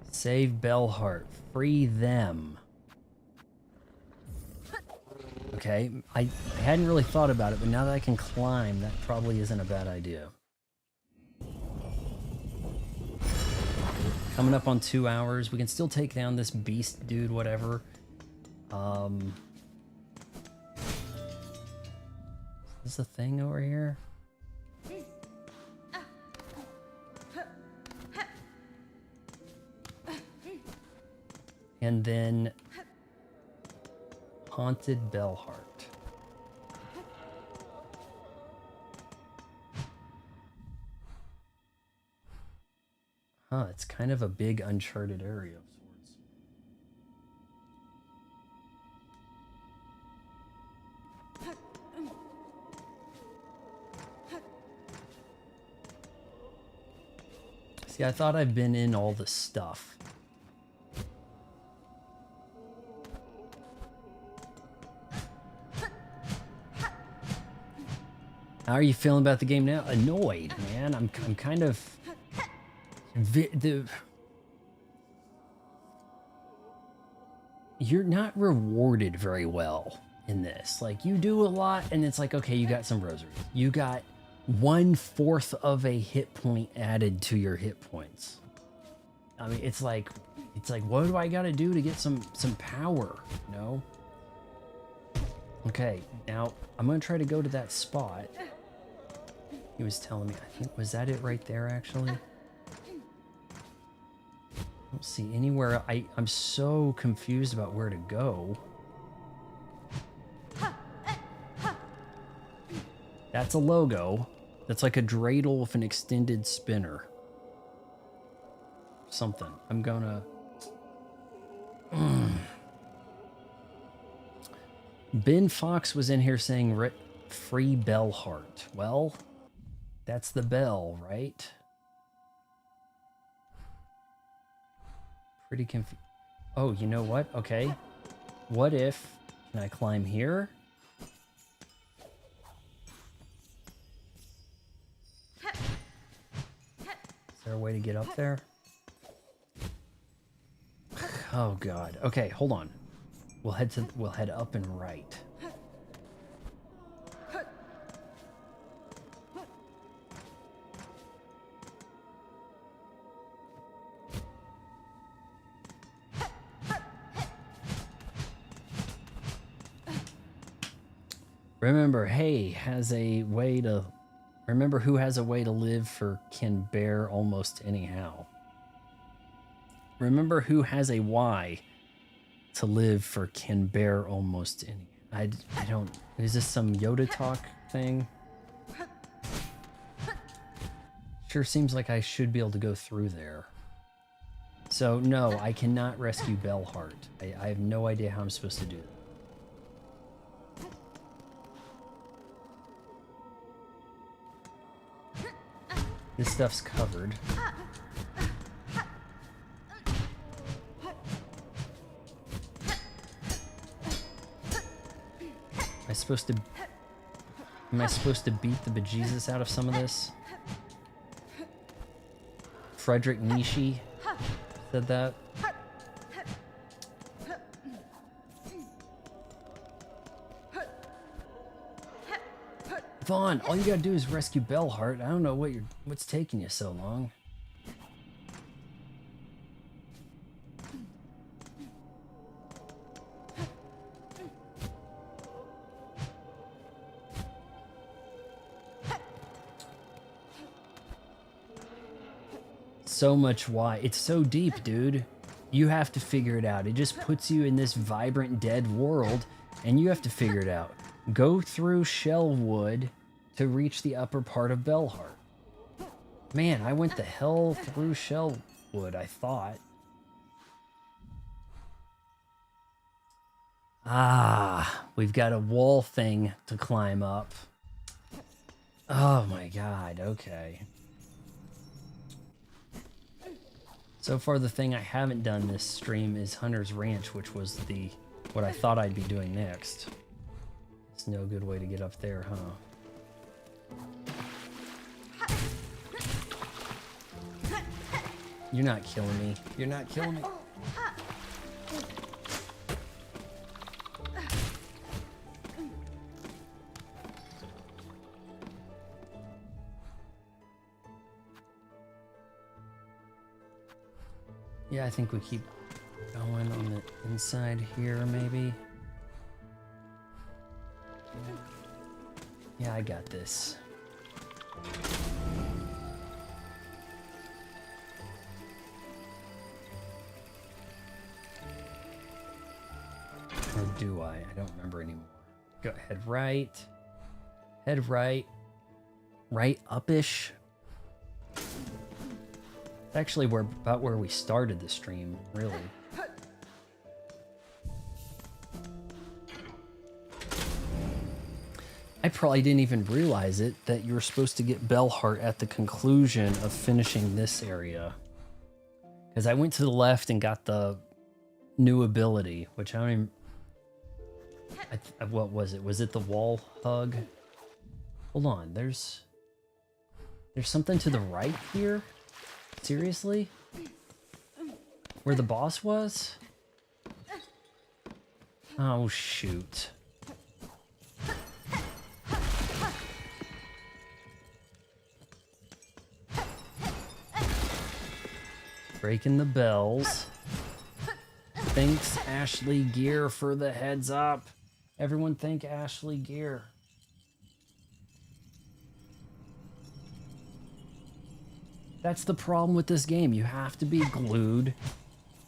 Save Bellheart. Free them. Okay, I hadn't really thought about it, but now that I can climb, that probably isn't a bad idea. Coming up on 2 hours. We can still take down this beast dude, whatever. Is this a thing over here? And then Haunted Bellheart. Huh, it's kind of a big uncharted area of sorts. See, I thought I've been in all the stuff. How are you feeling about the game now? Annoyed, man. I'm kind of... You're not rewarded very well in this. Like, you do a lot, and it's like, okay, you got some rosaries. You got 1/4 of a hit point added to your hit points. I mean, it's like, what do I gotta do to get some power, you know? Okay, now I'm gonna try to go to that spot. He was telling me, I think, was that it right there, actually? I don't see anywhere. I'm so confused about where to go. That's a logo. That's like a dreidel with an extended spinner. Something. I'm gonna... Ben Fox was in here saying free bell heart. Well, that's the bell, right? Pretty confused. Oh, you know what? Okay. What if... Can I climb here? Is there a way to get up there? Oh god. Okay, hold on. We'll head up and right. Remember, who has a way to live for can bear almost anyhow. Remember who has a Y to live for can bear almost any. I don't... Is this some Yoda talk thing? Sure seems like I should be able to go through there. So, no, I cannot rescue Bellheart. I have no idea how I'm supposed to do that. This stuff's covered. Am I supposed to beat the bejesus out of some of this? Frederick Nietzsche said that. Vaughn, all you gotta do is rescue Bellheart. I don't know what's taking you so long. So much why. It's so deep, dude. You have to figure it out. It just puts you in this vibrant dead world, and you have to figure it out. Go through Shellwood to reach the upper part of Bellheart. Man, I went the hell through Shellwood, I thought. Ah, we've got a wall thing to climb up. Oh my god, okay. So far, the thing I haven't done this stream is Hunter's Ranch, which was what I thought I'd be doing next. It's no good way to get up there, huh? You're not killing me. You're not killing me. Yeah, I think we keep going on the inside here, maybe. Yeah, I got this. Or do I? I don't remember anymore. Go head right. Head right. Right up-ish. Actually, we're about where we started the stream, really. I probably didn't even realize it, that you were supposed to get Bell Heart at the conclusion of finishing this area. Because I went to the left and got the new ability, which I don't even... what was it? Was it the wall hug? Hold on, there's something to the right here? Seriously? Where the boss was? Oh, shoot. Breaking the bells. Thanks, Ashley Gear, for the heads up. Everyone thank Ashley Gear. That's the problem with this game. You have to be glued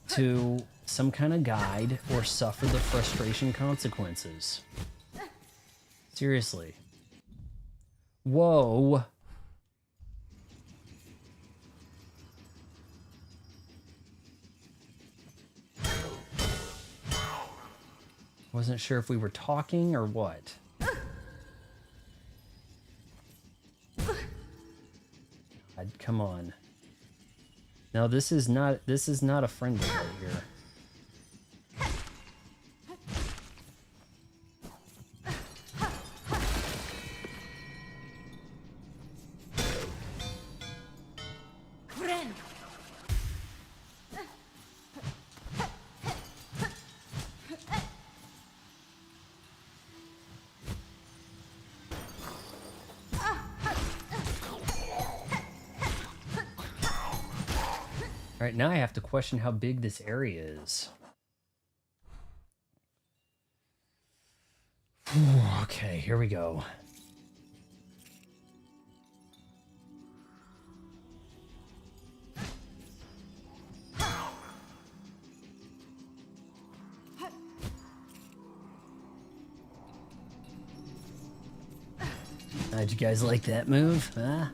to some kind of guide or suffer the frustration consequences. Seriously. Whoa. Wasn't sure if we were talking or what. God, come on. No, this is not a friendly right here. All right, now I have to question how big this area is. Okay, here we go. How'd you guys like that move, huh?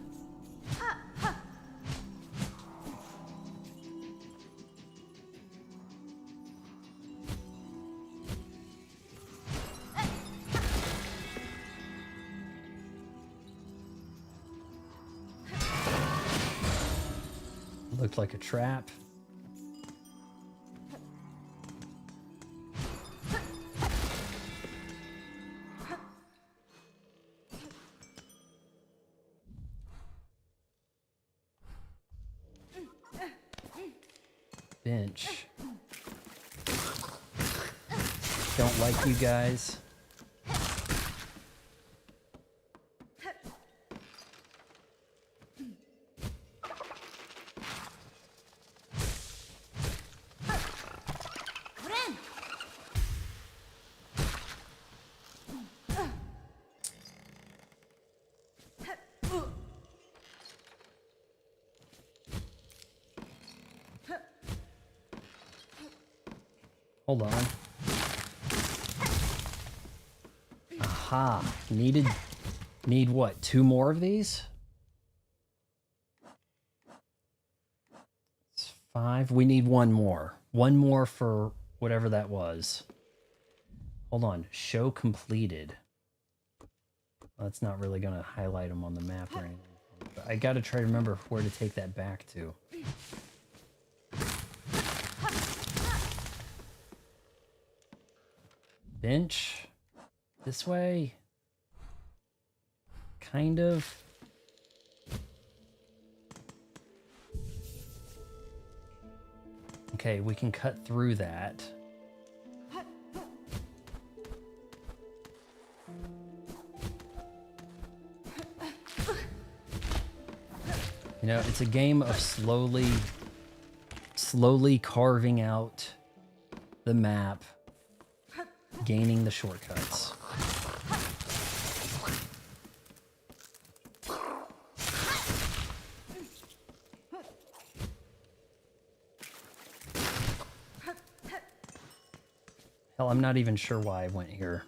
Looked like a trap. Bench. Don't like you guys. Hold on. Aha. Need what? 2 more of these? It's 5. We need 1 more. 1 more for whatever that was. Hold on. Show completed. That's not really going to highlight them on the map or anything. But I got to try to remember where to take that back to. Bench. This way. Kind of. Okay, we can cut through that. You know, it's a game of slowly carving out the map, gaining the shortcuts. Hell, I'm not even sure why I went here.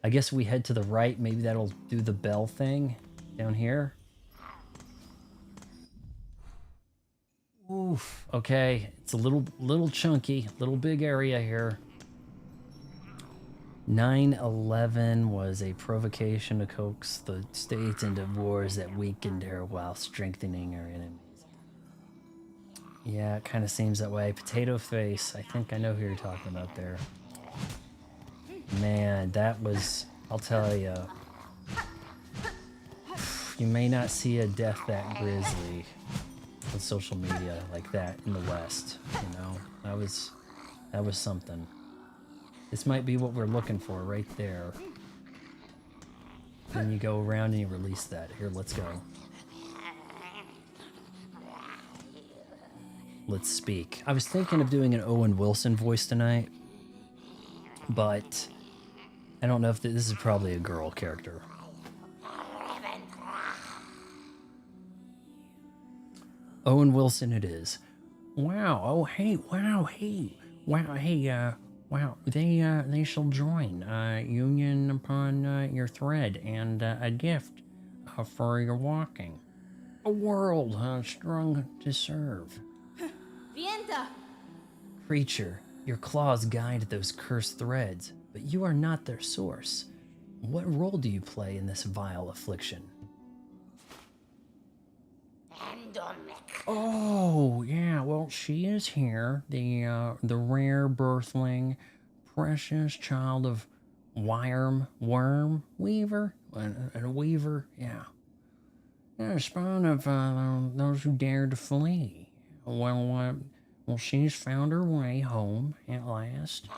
I guess we head to the right. Maybe that'll do the bell thing down here. Oof. Okay, it's a little chunky, little big area here. 9/11 was a provocation to coax the states into wars that weakened her while strengthening her enemies. Yeah, it kind of seems that way. Potato face. I think I know who you're talking about there. Man, that was... I'll tell you. You may not see a death that grisly on social media like that in the West. You know, that was something. This might be what we're looking for right there. Then you go around and you release that. Here, let's go. Let's speak. I was thinking of doing an Owen Wilson voice tonight, but I don't know if this is probably a girl character. Owen Wilson it is. Wow. Oh, hey. Wow. Hey. Wow. Hey. Wow. They shall join. Union upon your thread and a gift for your walking. A world strung to serve. Vienta! Creature, your claws guide those cursed threads, but you are not their source. What role do you play in this vile affliction? Oh, yeah, well, she is here, the rare birthling, precious child of worm weaver, and a weaver, yeah. Yeah, spawn of those who dared to flee. Well, she's found her way home at last.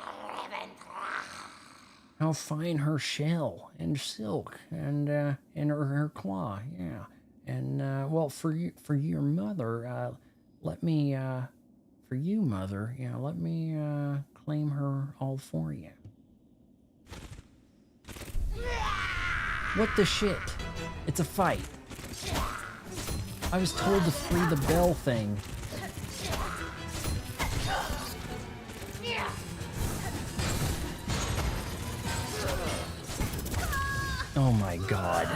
How fine her shell and silk and her claw, yeah. And well, for your mother, let me for you, mother, yeah, let me claim her all for you. What the shit? It's a fight. I was told to free the bell thing. Oh my god.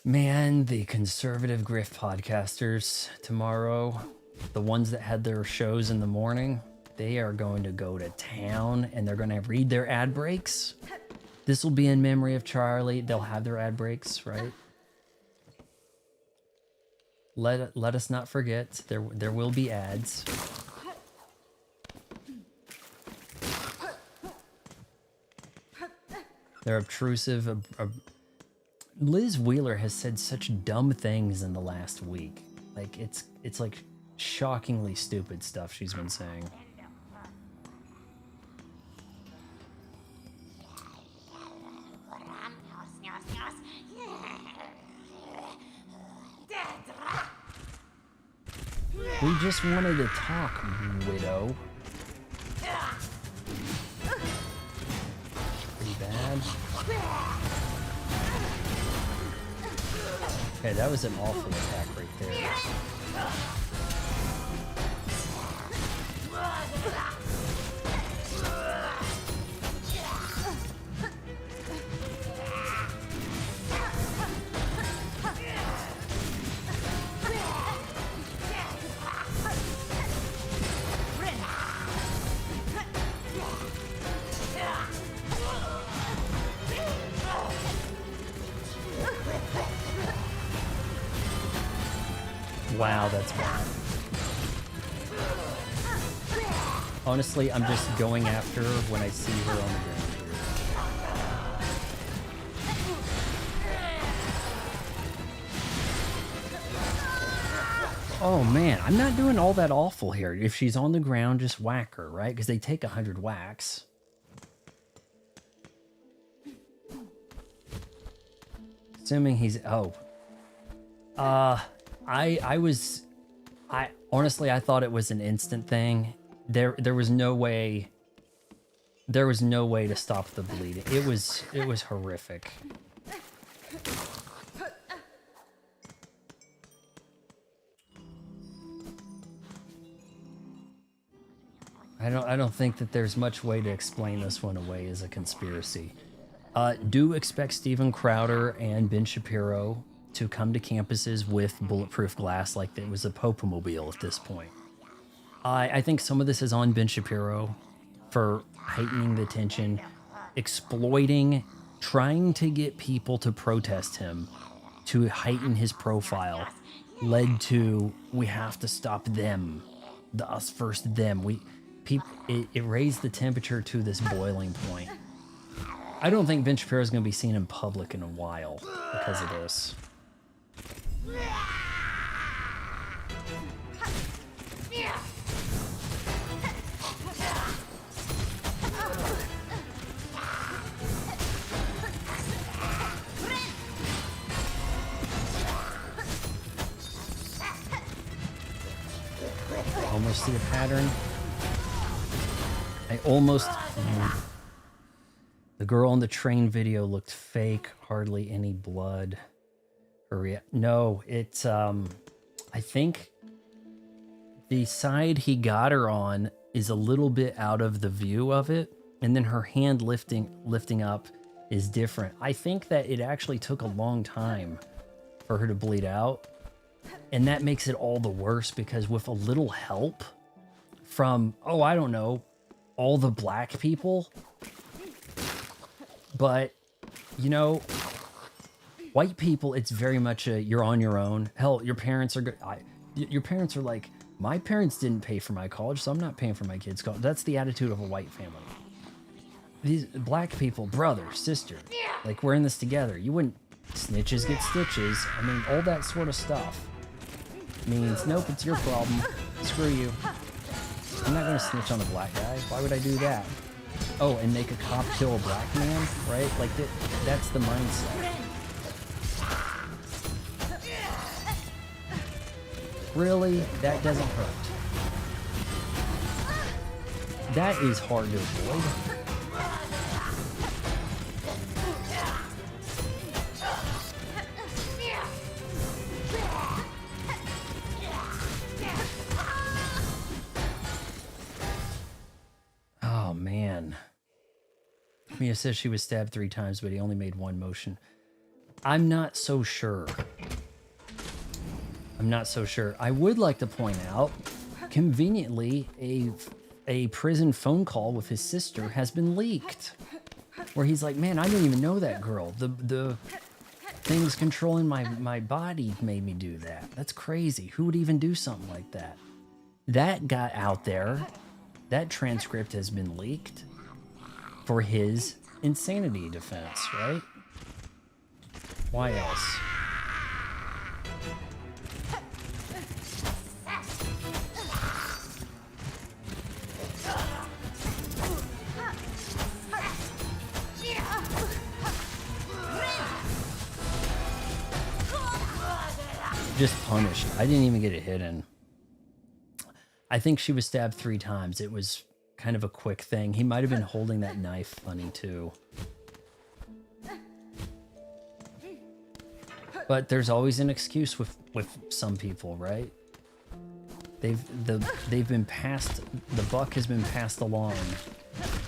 Man, the conservative grift podcasters tomorrow, the ones that had their shows in the morning, they are going to go to town and they're going to read their ad breaks. This will be in memory of Charlie. They'll have their ad breaks, right? Let us not forget, there will be ads. They're obtrusive. Liz Wheeler has said such dumb things in the last week. Like it's like shockingly stupid stuff she's been saying. We just wanted to talk, widow. Pretty bad. Okay, that was an awful attack right there. Wow, that's bad. Honestly, I'm just going after her when I see her on the ground here. Oh man, I'm not doing all that awful here. If she's on the ground, just whack her, right? Because they take 100 whacks. Assuming he's... Oh. I honestly, I thought it was an instant thing. There was no way to stop the bleeding. It was horrific. I don't think that there's much way to explain this one away as a conspiracy. Do expect Steven Crowder and Ben Shapiro to come to campuses with bulletproof glass like it was a Popemobile at this point. I think some of this is on Ben Shapiro for heightening the tension, exploiting, trying to get people to protest him, to heighten his profile, led to we have to stop them, the us first them. It raised the temperature to this boiling point. I don't think Ben Shapiro is going to be seen in public in a while because of this. Almost see a pattern. The girl in the train video looked fake, hardly any blood. No, it's, I think the side he got her on is a little bit out of the view of it, and then her hand lifting up is different. I think that it actually took a long time for her to bleed out, and that makes it all the worse because with a little help from, oh, I don't know, all the black people, but, you know, white people, it's very much a you're on your own. Hell, your parents are good. Your parents are like, my parents didn't pay for my college, so I'm not paying for my kids' college. That's the attitude of a white family. These black people, brother, sister, like we're in this together. You wouldn't, snitches get stitches. I mean, all that sort of stuff means, nope, it's your problem. Screw you. I'm not gonna snitch on a black guy. Why would I do that? Oh, and make a cop kill a black man, right? Like that's the mindset. Really? That doesn't hurt. That is hard to avoid. Oh, man. Mia says she was stabbed 3 times, but he only made 1 motion. I'm not so sure. I would like to point out, conveniently, a prison phone call with his sister has been leaked, where he's like, man, I didn't even know that girl. The things controlling my body made me do that. That's crazy. Who would even do something like that? That got out there. That transcript has been leaked for his insanity defense, right? Why else? Just punished. I didn't even get a hit in. I think she was stabbed 3 times. It was kind of a quick thing. He might have been holding that knife funny too. But there's always an excuse with some people, right? They've been passed, the buck has been passed along.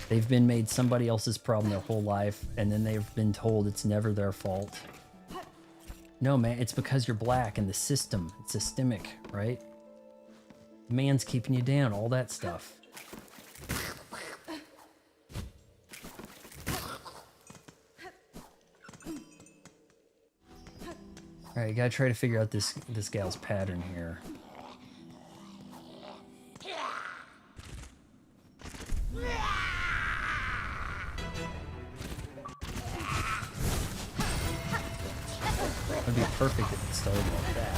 They've been made somebody else's problem their whole life, and then they've been told it's never their fault. No, man, it's because you're black and the system, it's systemic, right? Man's keeping you down, all that stuff. All right, you gotta try to figure out this gal's pattern here. It'd be perfect if it started like that.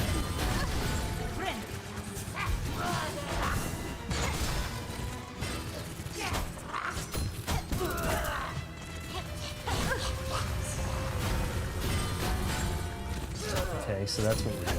Okay, so that's what we're doing.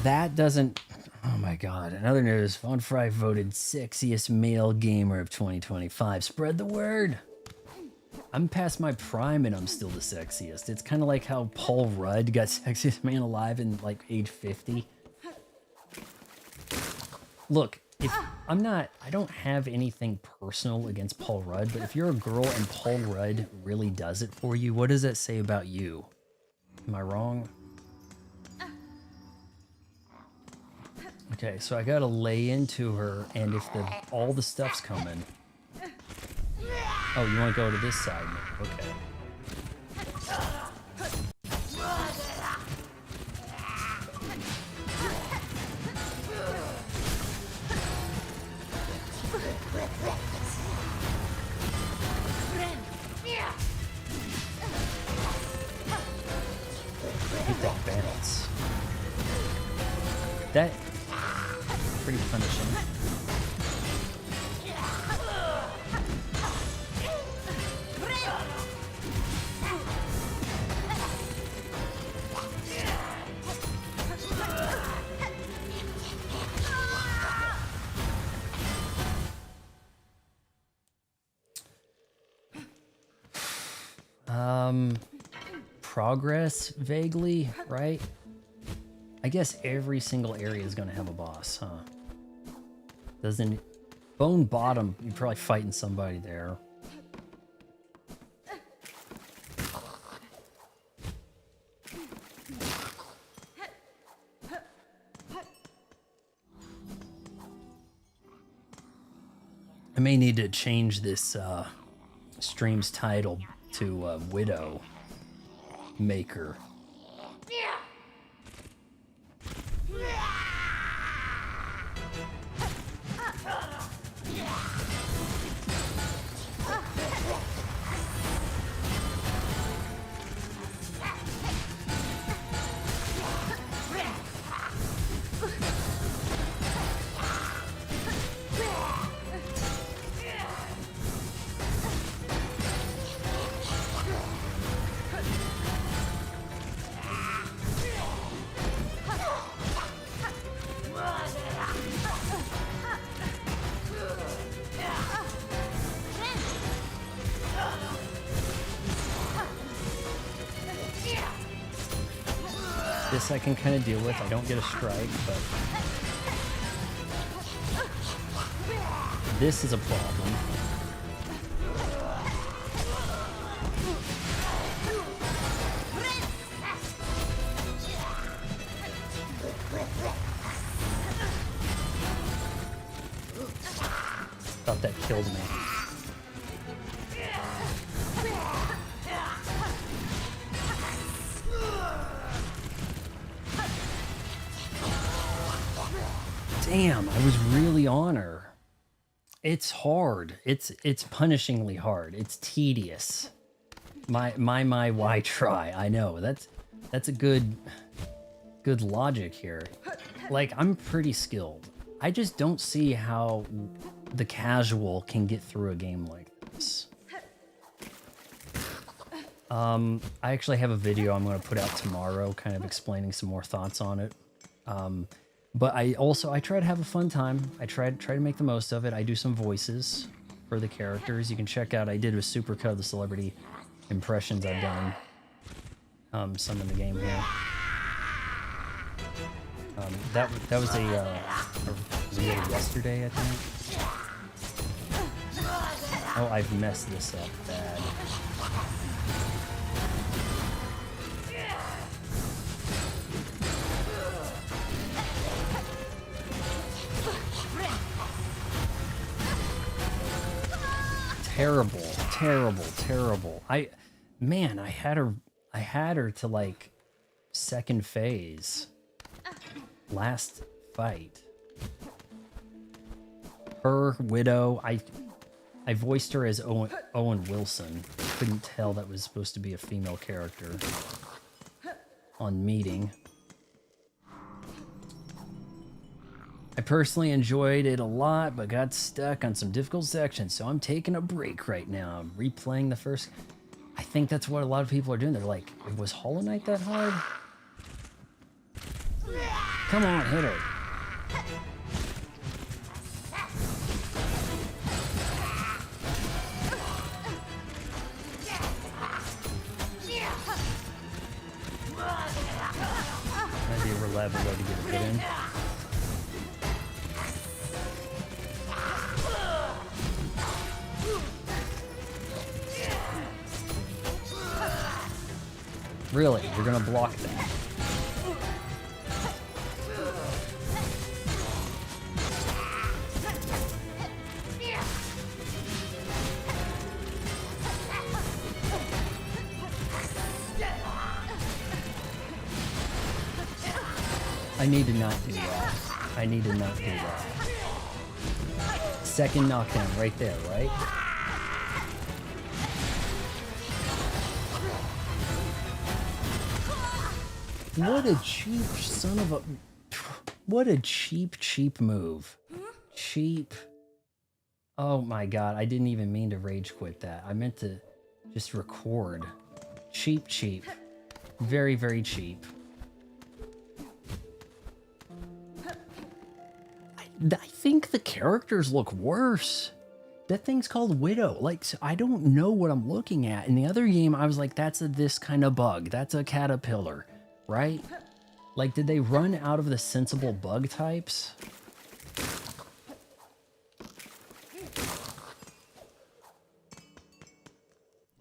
That doesn't... Oh my god. In other news, Von Fry voted sexiest male gamer of 2025. Spread the word. I'm past my prime and I'm still the sexiest. It's kind of like how Paul Rudd got sexiest man alive in like age 50. Look, if I don't have anything personal against Paul Rudd, but if you're a girl and Paul Rudd really does it for you, what does that say about you? Am I wrong? Okay, so I gotta lay into her, and if all the stuff's coming... Oh, you want to go to this side? Okay. Hit that bounce. That pretty punishing. Progress, vaguely, right? I guess every single area is going to have a boss, huh? Doesn't... Bone Bottom, you're probably fighting somebody there. I may need to change this stream's title to Widow Maker. This I can kind of deal with. I don't get a strike, but this is a problem. Thought that killed me. Damn, I was really on her. It's hard. It's punishingly hard. It's tedious. Why try? I know. That's a good logic here. Like, I'm pretty skilled. I just don't see how the casual can get through a game like this. I actually have a video I'm going to put out tomorrow kind of explaining some more thoughts on it. But I try to have a fun time. I try to make the most of it. I do some voices for the characters. You can check out, I did a supercut of the celebrity impressions I've done. Some in the game here. That was a video yesterday, I think. Oh, I've messed this up bad. Terrible, terrible, terrible. I had her to like second phase last fight. Her Widow, I voiced her as Owen Wilson. Couldn't tell that was supposed to be a female character on meeting. I personally enjoyed it a lot, but got stuck on some difficult sections, so I'm taking a break right now. I'm replaying the first... I think that's what a lot of people are doing. They're like, was Hollow Knight that hard? Come on, hit her. Might be a reliable way to get a hit in. Really? You're gonna block that? I need to not do that. I need to not do that. Second knockdown right there, right? What a cheap son of a... What a cheap move. Cheap. Oh my god, I didn't even mean to rage quit that. I meant to just record. Cheap. Very, very cheap. I think the characters look worse. That thing's called Widow. Like, so I don't know what I'm looking at. In the other game, I was like, that's a this kind of bug. That's a caterpillar, right? Like, did they run out of the sensible bug types?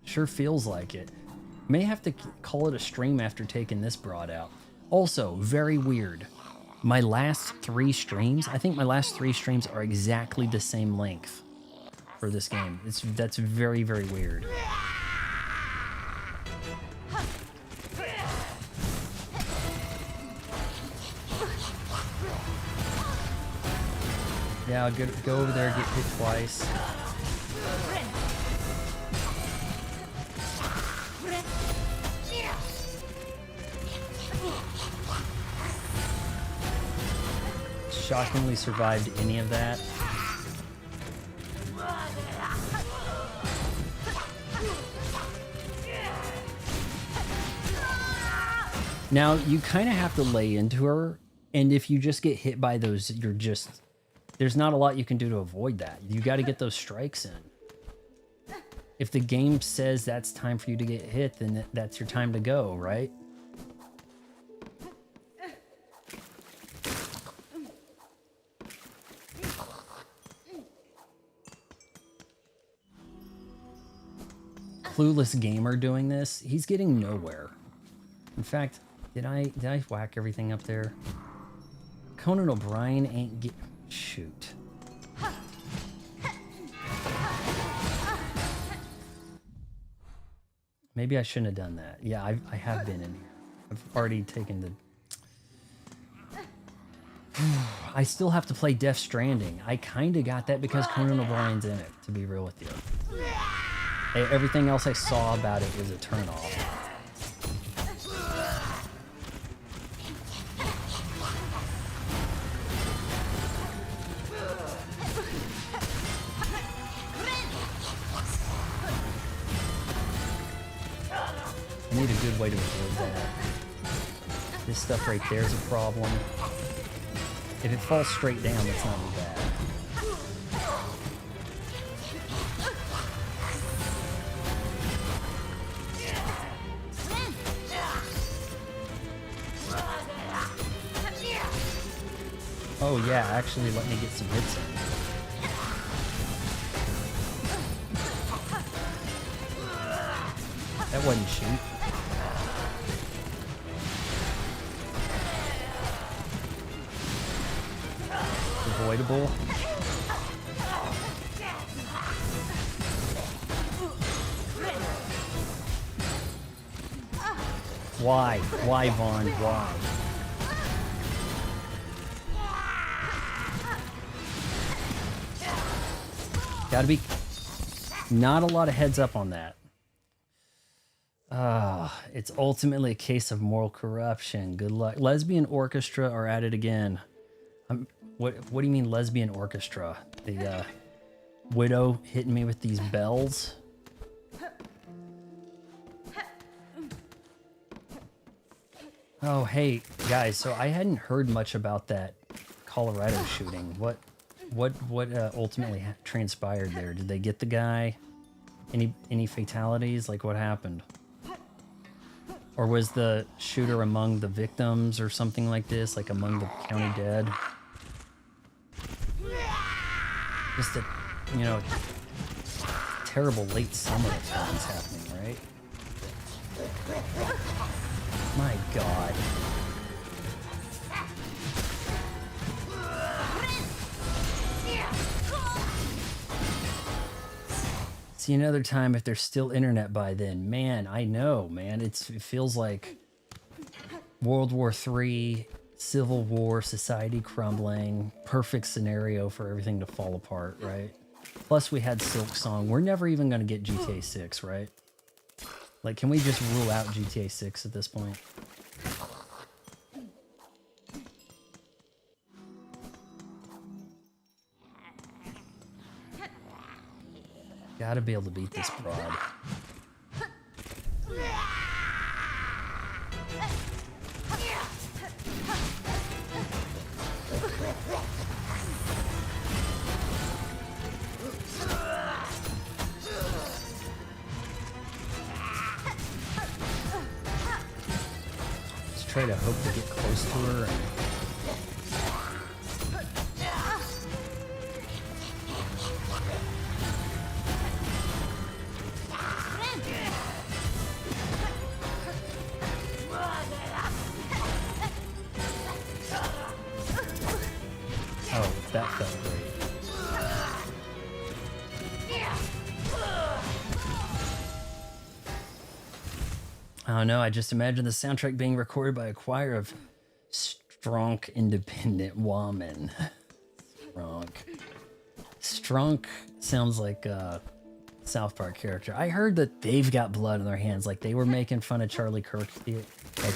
Sure feels like it. May have to call it a stream after taking this broad out. Also, very weird. My last 3 streams, I think my last 3 streams are exactly the same length for this game. That's very, very weird. Yeah, go over there, get hit twice. Shockingly survived any of that. Now, you kind of have to lay into her, and if you just get hit by those, there's not a lot you can do to avoid that. You got to get those strikes in. If the game says that's time for you to get hit, then that's your time to go, right? Clueless gamer doing this, he's getting nowhere. In fact, did I whack everything up there? Conan O'Brien ain't get... Shoot. Maybe I shouldn't have done that. Yeah, I have been in here. I've already taken the... I still have to play Death Stranding. I kind of got that because Conan O'Brien's in it, to be real with you. Everything else I saw about it was a turnoff. I need a good way to avoid that. This stuff right there is a problem. If it falls straight down, that's not too bad. Oh yeah, actually let me get some hits in. That wasn't cheap. Avoidable. Why? Why, Vaughn? Why? Gotta be... Not a lot of heads up on that. It's ultimately a case of moral corruption. Good luck. Lesbian Orchestra are at it again. What do you mean lesbian orchestra? The widow hitting me with these bells? Oh, hey, guys, so I hadn't heard much about that Colorado shooting? What ultimately transpired there? Did they get the guy? Any fatalities? Like, what happened? Or was the shooter among the victims or something like this? Like among the county dead? Just a, you know, terrible late summer things happening, right? My God. See, another time if there's still internet by then. Man, I know, man. It feels like World War III, Civil War, society crumbling, perfect scenario for everything to fall apart, right? Plus we had Silksong. We're never even going to get GTA 6, right? Like, can we just rule out GTA 6 at this point? Gotta be able to beat this broad. Let's try to hope to get close to her. Oh, that felt great. I don't know, I just imagine the soundtrack being recorded by a choir of strong, independent women. Strunk sounds like a South Park character. I heard that they've got blood on their hands, like they were making fun of Charlie Kirk like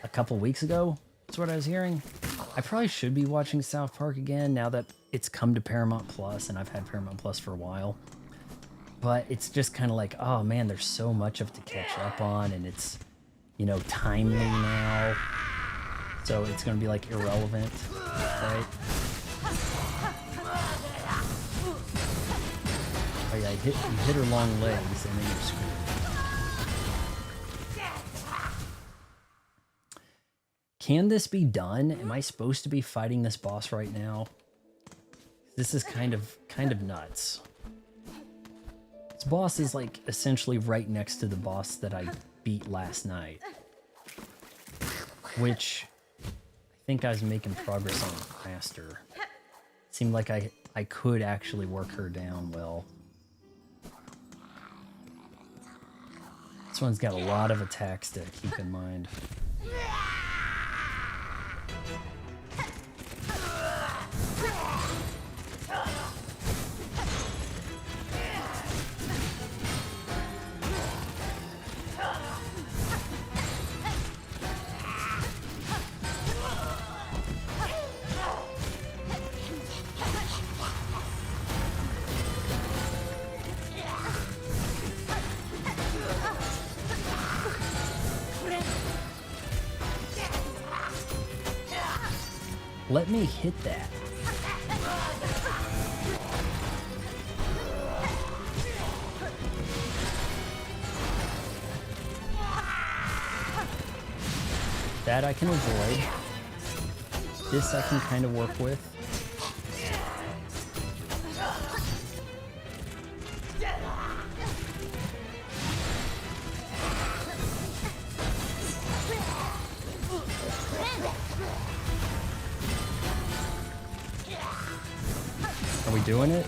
a couple weeks ago. That's what I was hearing. I probably should be watching South Park again now that it's come to Paramount Plus, and I've had Paramount Plus for a while. But it's just kind of like, oh man, there's so much of it to catch up on, and it's, you know, timely now. So it's going to be like irrelevant, right? Oh yeah, you hit her long legs, and then you're screwed. Can this be done? Am I supposed to be fighting this boss right now? This is kind of nuts. This boss is like essentially right next to the boss that I beat last night, which I think I was making progress on faster. Seemed like I could actually work her down well. This one's got a lot of attacks to keep in mind. Let me hit that. That I can avoid. This I can kind of work with. Are we doing it?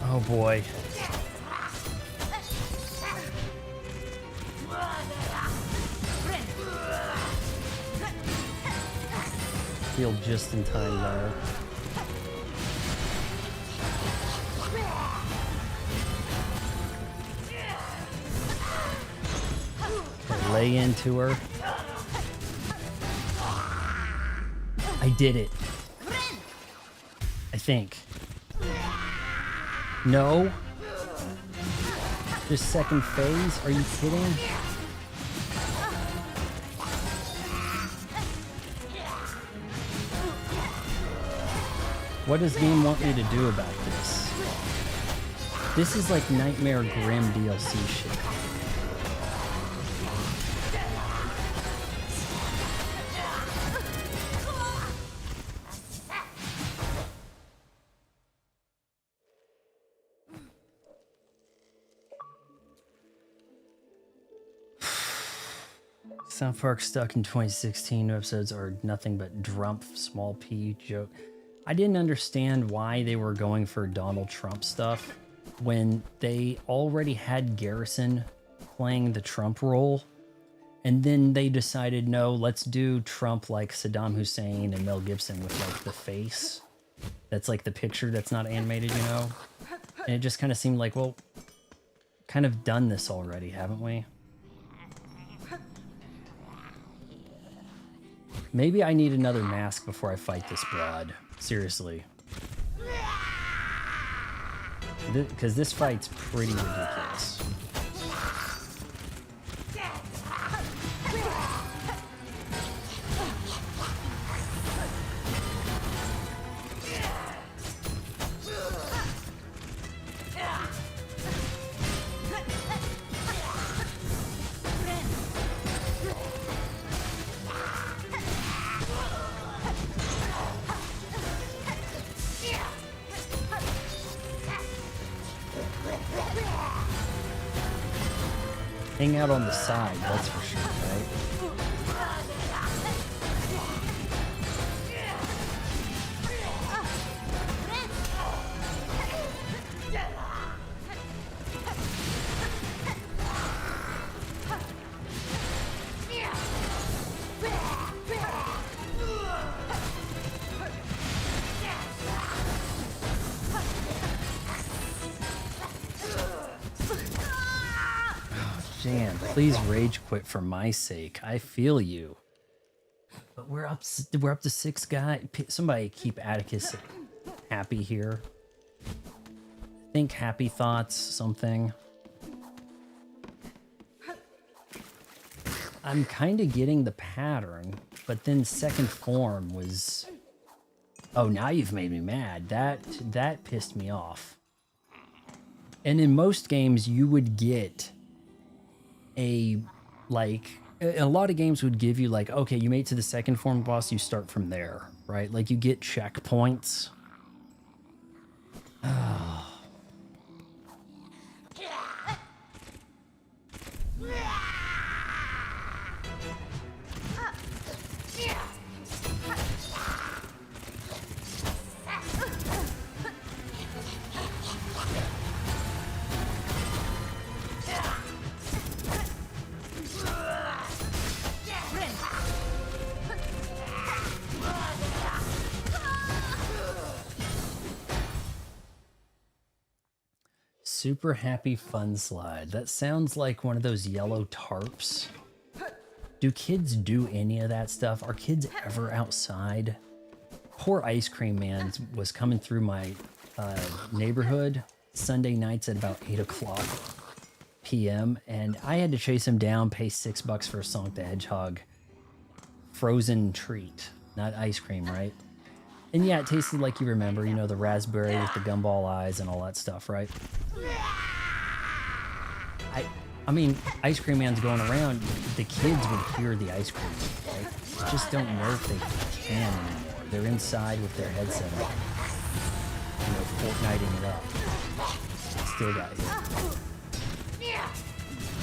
Oh boy. Healed just in time there. Okay, lay into her. I did it. I think. No. Just second phase? Are you kidding? What does game want me to do about this? This is like Nightmare Grim DLC shit. South Park stuck in 2016. New episodes are nothing but Trump, small p joke. I didn't understand why they were going for Donald Trump stuff when they already had Garrison playing the Trump role. And then they decided, no, let's do Trump like Saddam Hussein and Mel Gibson with like the face. That's like the picture that's not animated, you know? And it just kind of seemed like, well, kind of done this already, haven't we? Maybe I need another mask before I fight this broad. Seriously. Because this fight's pretty ridiculous. Hang out on the side, that's for sure, right? Jan, please rage quit for my sake. I feel you. But we're up to 6 guys. Somebody keep Atticus happy here. Think happy thoughts, something. I'm kind of getting the pattern, but then second form was... Oh, now you've made me mad. That pissed me off. And in most games, you would get a lot of games would give you like, okay, you made it to the second form boss, you start from there, right? Like you get checkpoints. Super happy fun slide. That sounds like one of those yellow tarps. Do kids do any of that stuff? Are kids ever outside? Poor Ice Cream Man was coming through my neighborhood Sunday nights at about 8 o'clock p.m. and I had to chase him down, pay $6 for a Sonic the Hedgehog frozen treat, not ice cream, right? And yeah, it tasted like you remember, you know, the raspberry with the gumball eyes and all that stuff, right? I mean, Ice Cream Man's going around, the kids would hear the ice cream, right? I just don't know if they can anymore. They're inside with their headset on, you know, Fortniting it up. Still got hit.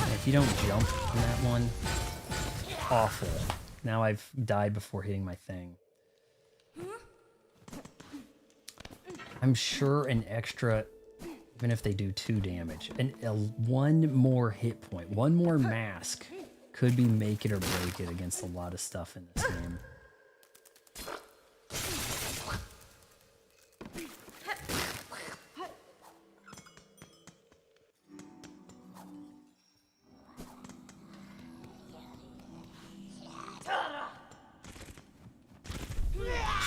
And if you don't jump on that one, awful. Now I've died before hitting my thing. I'm sure an extra, even if they do 2 damage, and one more hit point, one more mask could be make it or break it against a lot of stuff in this game.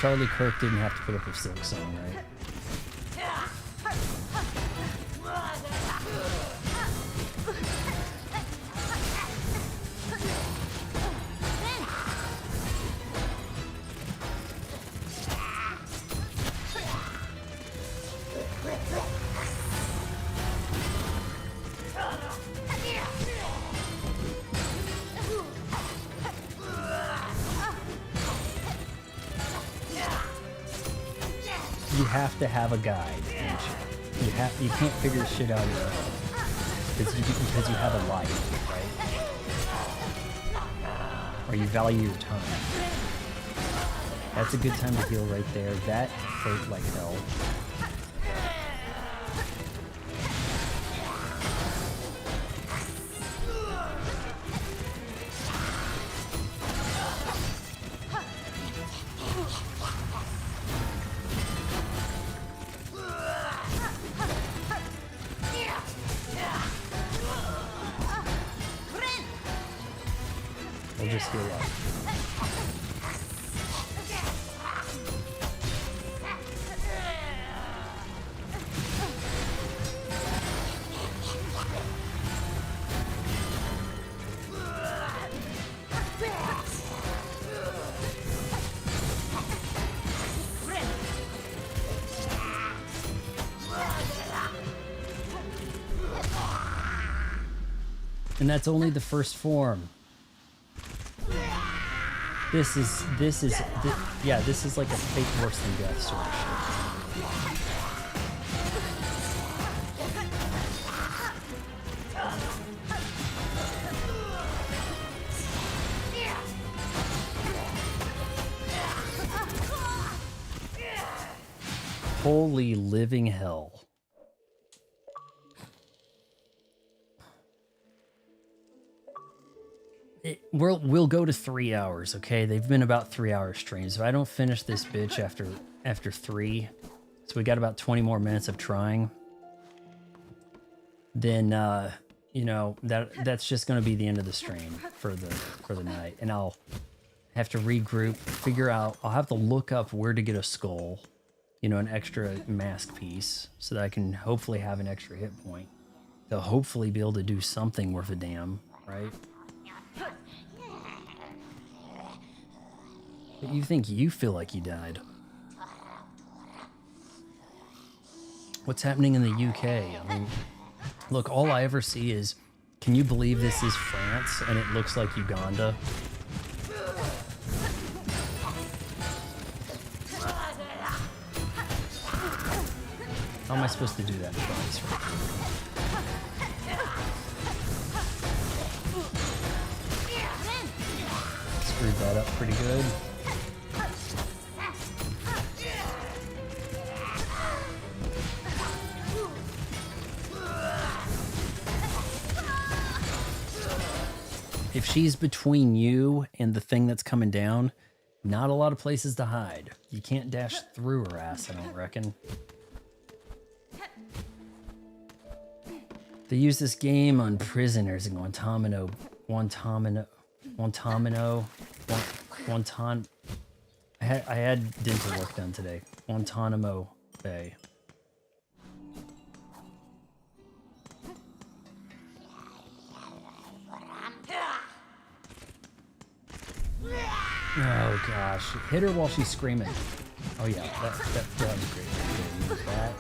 Charlie Kirk didn't have to put up with Silksong, right? You have to have a guide, don't you? You can't figure shit out on your own because you have a life, right? Or you value your time. That's a good time to heal right there. That hurt like hell. We'll just heal up. And that's only the first form. This is like a fate worse than death sort of shit. Holy living hell. We'll go to 3 hours, okay? They've been about 3 hour streams. If I don't finish this bitch after 3, so we got about 20 more minutes of trying, then you know, that's just gonna be the end of the stream for the night. And I'll have to regroup, figure out, I'll have to look up where to get a skull, you know, an extra mask piece, so that I can hopefully have an extra hit point. To hopefully be able to do something worth a damn, right? But you think you feel like you died. What's happening in the UK? I mean, look, all I ever see is, can you believe this is France and it looks like Uganda? How am I supposed to do that twice? Screwed that up pretty good. If she's between you and the thing that's coming down, not a lot of places to hide. You can't dash through her ass, I don't reckon. They use this game on prisoners in Guantanamo. I had dental work done today. Guantanamo Bay. Oh gosh, hit her while she's screaming. Oh yeah, that was great. Use that.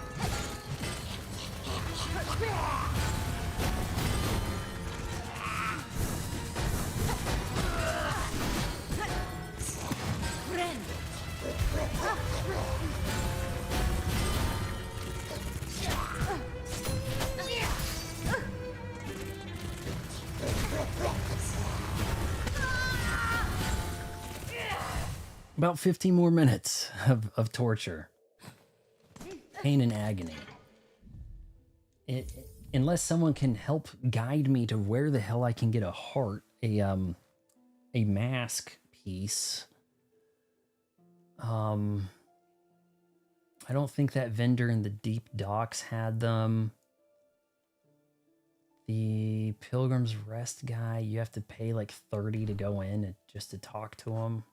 About 15 more minutes of torture. Pain and agony. Unless someone can help guide me to where the hell I can get a heart, a mask piece. I don't think that vendor in the deep docks had them. The Pilgrim's Rest guy, you have to pay like 30 to go in and just to talk to him.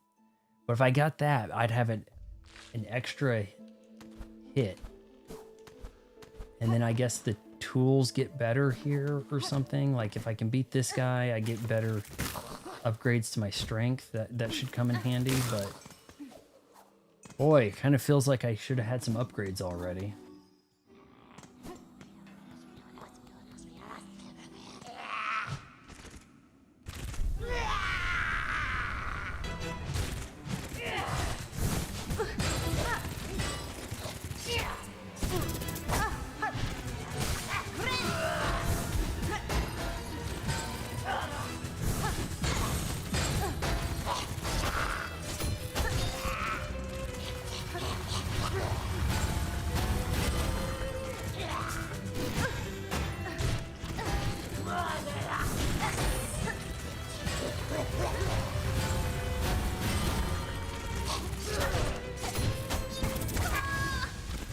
But if I got that, I'd have it an extra hit. And then I guess the tools get better here or something. Like if I can beat this guy, I get better upgrades to my strength. That should come in handy, but boy, it kind of feels like I should have had some upgrades already.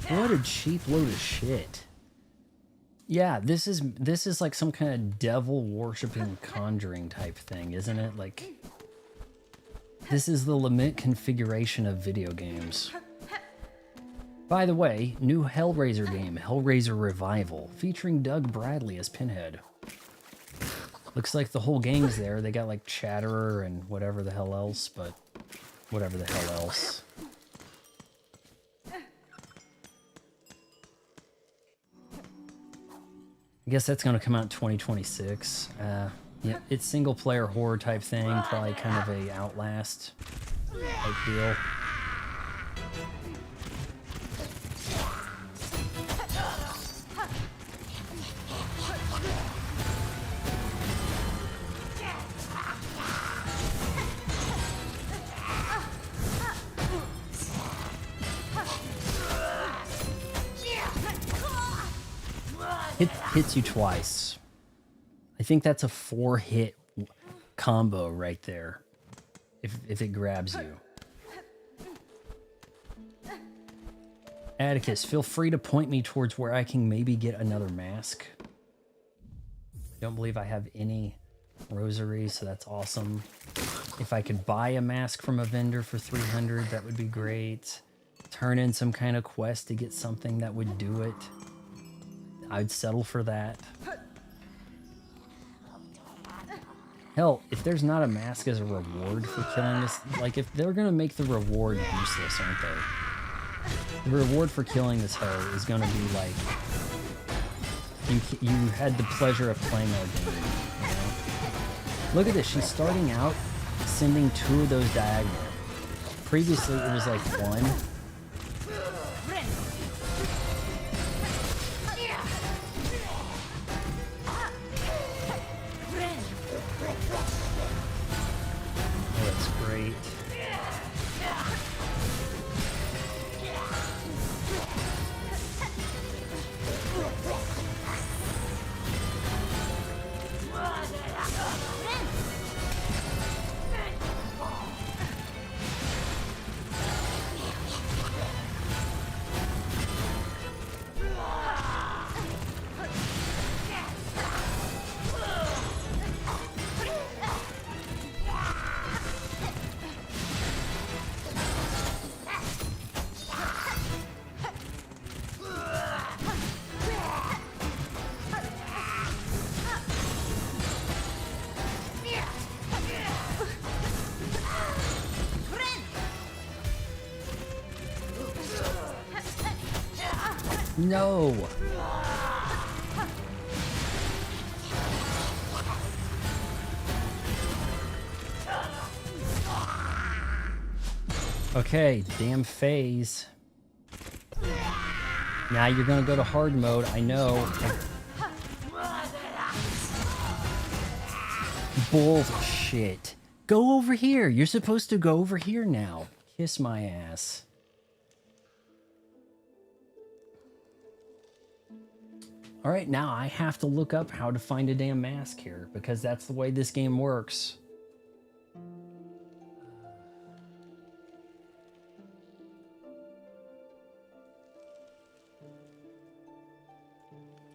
What a cheap load of shit. Yeah, this is like some kind of devil worshipping conjuring type thing, isn't it? Like, this is the Lament configuration of video games. By the way, new Hellraiser game, Hellraiser Revival, featuring Doug Bradley as Pinhead. Looks like the whole gang's there. They got like Chatterer and whatever the hell else, but whatever the hell else. I guess that's going to come out in 2026. Yeah, it's single player horror type thing, probably kind of a Outlast type deal. Hits you twice. I think that's a 4-hit combo right there, if it grabs you. Atticus, feel free to point me towards where I can maybe get another mask. I don't believe I have any rosaries, so that's awesome. If I could buy a mask from a vendor for 300, that would be great. Turn in some kind of quest to get something that would do it. I'd settle for that. Hell, if there's not a mask as a reward for killing this, like if they're gonna make the reward useless, aren't they? The reward for killing this hoe is gonna be like, you had the pleasure of playing our game, you know? Look at this, she's starting out sending 2 of those diagonal. Previously it was like 1. No! Okay, damn phase. Now you're gonna go to hard mode, I know. Bullshit. Go over here. You're supposed to go over here now. Kiss my ass. All right, now I have to look up how to find a damn mask here because that's the way this game works.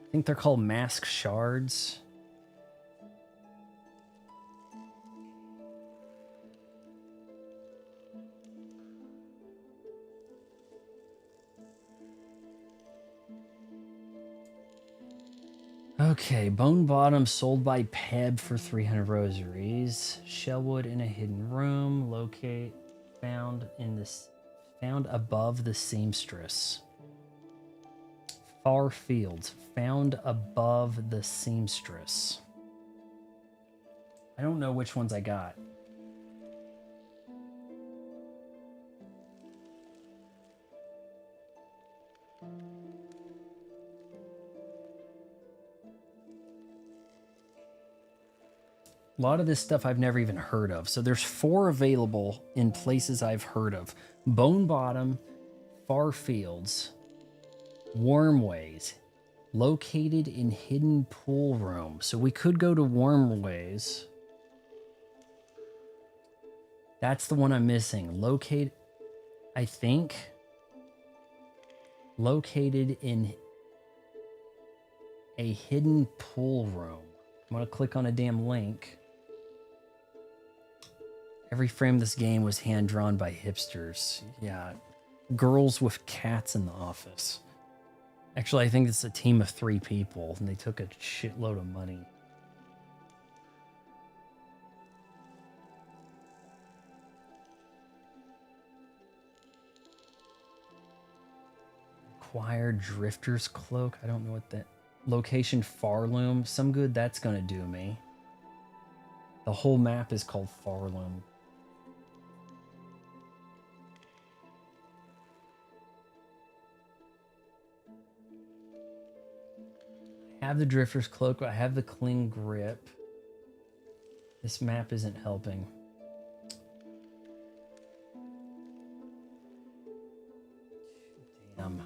I think they're called mask shards. Okay, bone bottom sold by Peb for 300 rosaries. Shellwood in a hidden room. Locate found above the seamstress. Far fields found above the seamstress. I don't know which ones I got. A lot of this stuff I've never even heard of. So there's 4 available in places I've heard of. Bone Bottom, Far Fields, Wormways, located in Hidden Pool Room. So we could go to Wormways. That's the one I'm missing. I think. Located in a hidden pool room. I'm going to click on a damn link. Every frame of this game was hand-drawn by hipsters. Yeah. Girls with cats in the office. Actually, I think it's a team of 3 people, and they took a shitload of money. Acquired Drifter's Cloak. I don't know what that... Location Farloom. Some good that's going to do me. The whole map is called Farloom. I have the Drifter's Cloak. I have the Cling Grip. This map isn't helping. Damn.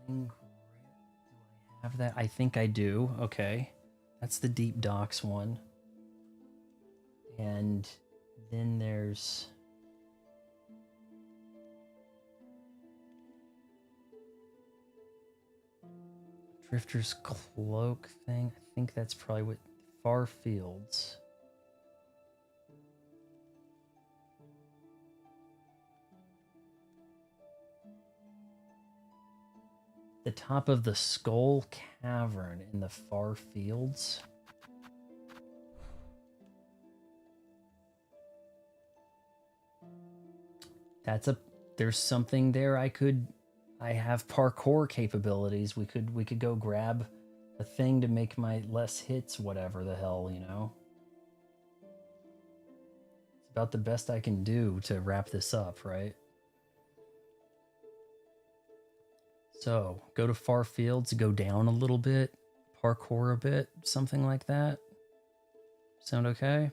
Cling Grip. Do I have that? I think I do. Okay. That's the Deep Docks one. And then there's... Drifter's Cloak thing. I think that's probably what... Far Fields. The top of the Skull Cavern in the Far Fields. There's something there I have parkour capabilities. We could go grab a thing to make my less hits, whatever the hell, you know. It's about the best I can do to wrap this up, right? So, go to Far Fields, go down a little bit, parkour a bit, something like that. Sound okay?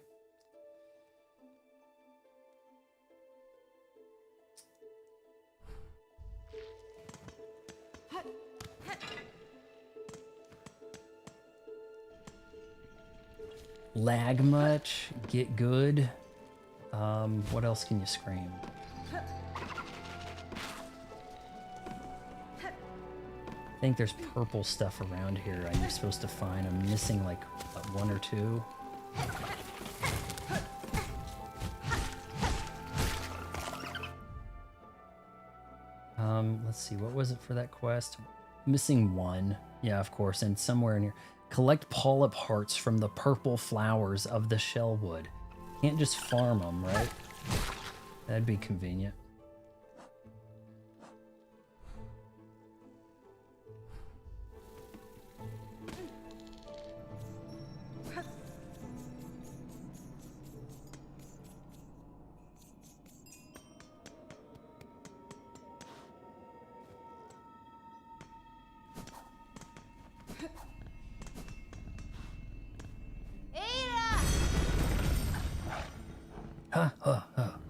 Lag much? Get good? What else can you scream? I think there's purple stuff around here I'm supposed to find. I'm missing like 1 or 2. Let's see, what was it for that quest? Missing 1. Yeah, of course, and somewhere in here. Collect polyp hearts from the purple flowers of the shellwood. Can't just farm them, right? That'd be convenient.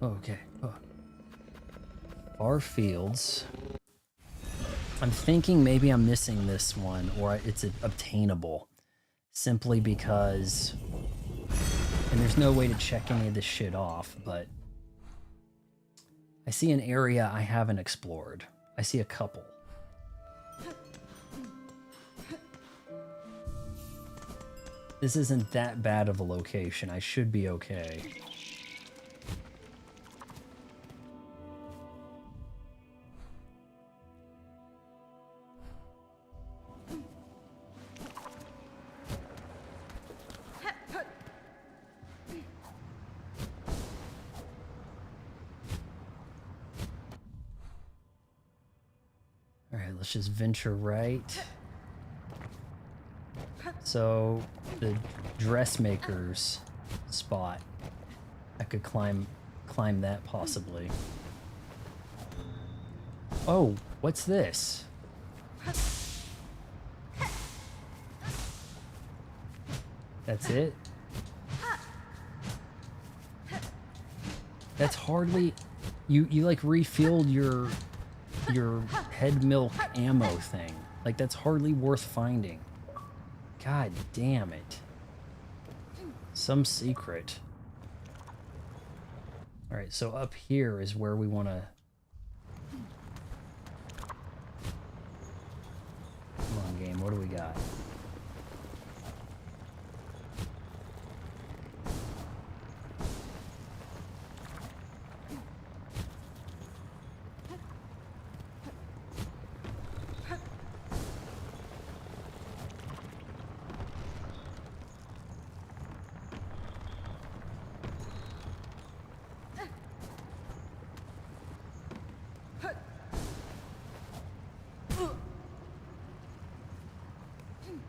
Okay. Far Fields. I'm thinking maybe I'm missing this one, or it's obtainable. Simply because... And there's no way to check any of this shit off, but... I see an area I haven't explored. I see a couple. This isn't that bad of a location. I should be okay. Alright, let's just venture right. So, the dressmaker's spot. I could climb that possibly. Oh, what's this? That's it? That's hardly... You like refilled your head milk ammo thing. Like, that's hardly worth finding. God damn it. Some secret. Alright, so up here is where we want to... Come on, game, what do we got?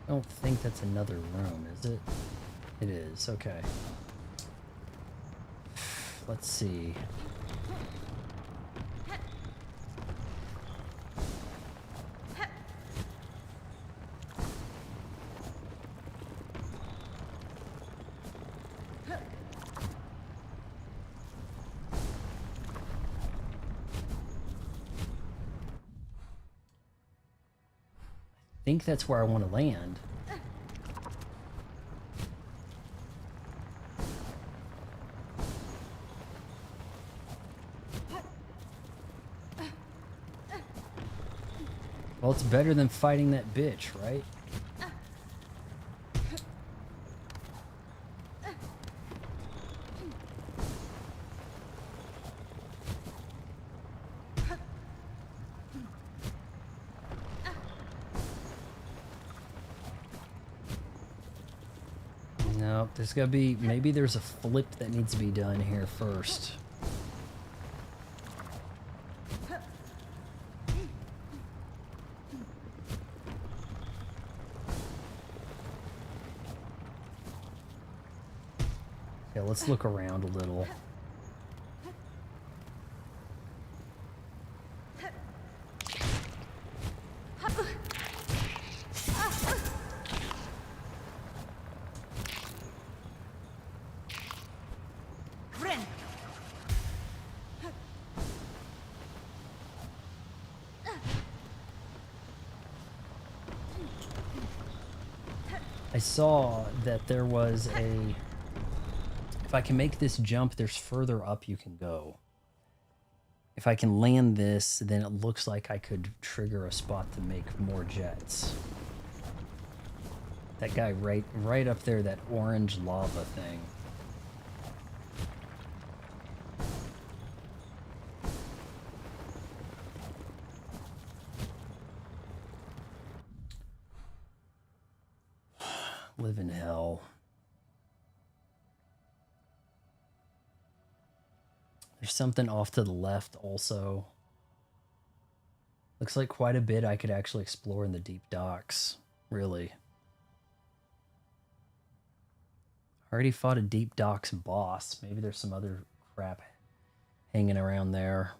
I don't think that's another room, is it? It is, okay. Let's see. I think that's where I want to land. Well, it's better than fighting that bitch, right? No, there's gotta be... Maybe there's a flip that needs to be done here first. Yeah, let's look around a little. I saw that there was a... If I can make this jump, there's further up you can go. If I can land this, then it looks like I could trigger a spot to make more jets. That guy right up there, that orange lava thing. Live in hell. There's something off to the left also. Looks like quite a bit I could actually explore in the deep docks, really. Already fought a deep docks boss. Maybe there's some other crap hanging around there.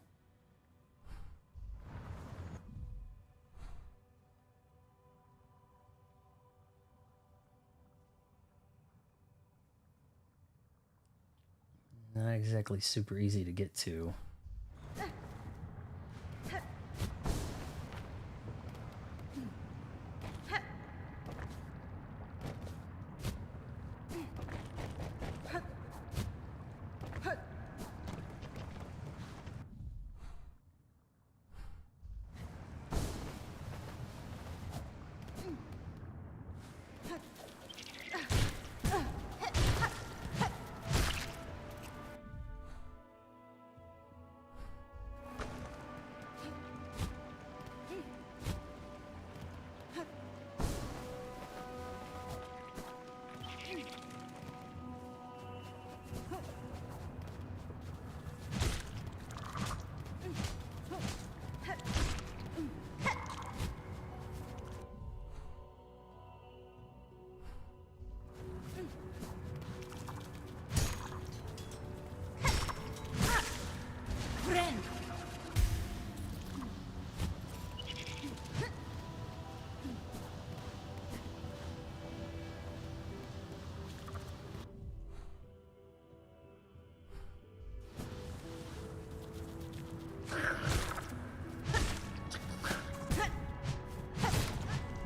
Not exactly super easy to get to.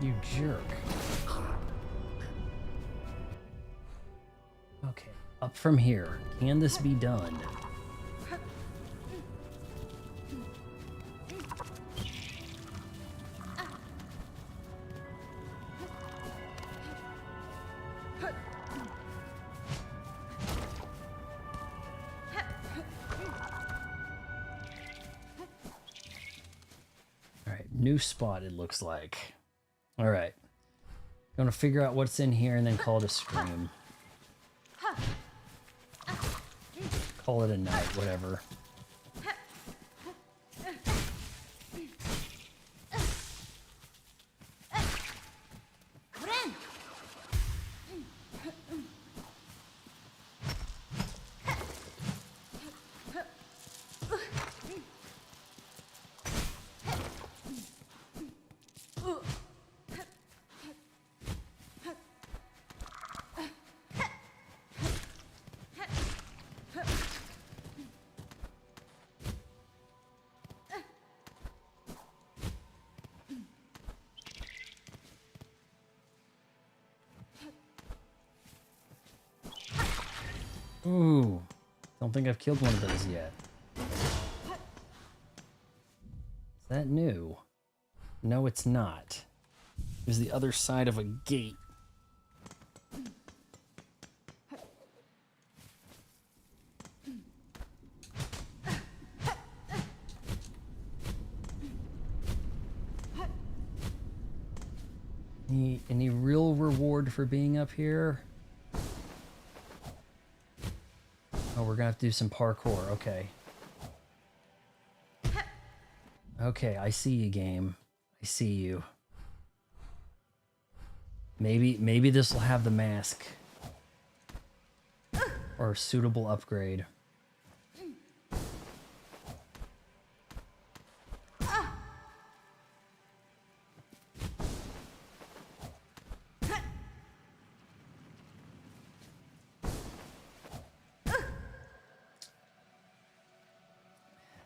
You jerk. Okay, up from here. Can this be done? New spot, it looks like. All right. Gonna figure out what's in here and then call it a stream. Call it a night, whatever. Ooh, don't think I've killed one of those yet. Is that new? No, it's not. There's the other side of a gate. Any real reward for being up here? Oh, we're gonna have to do some parkour. Okay. Okay, I see you, game. I see you. Maybe this will have the mask. Or a suitable upgrade.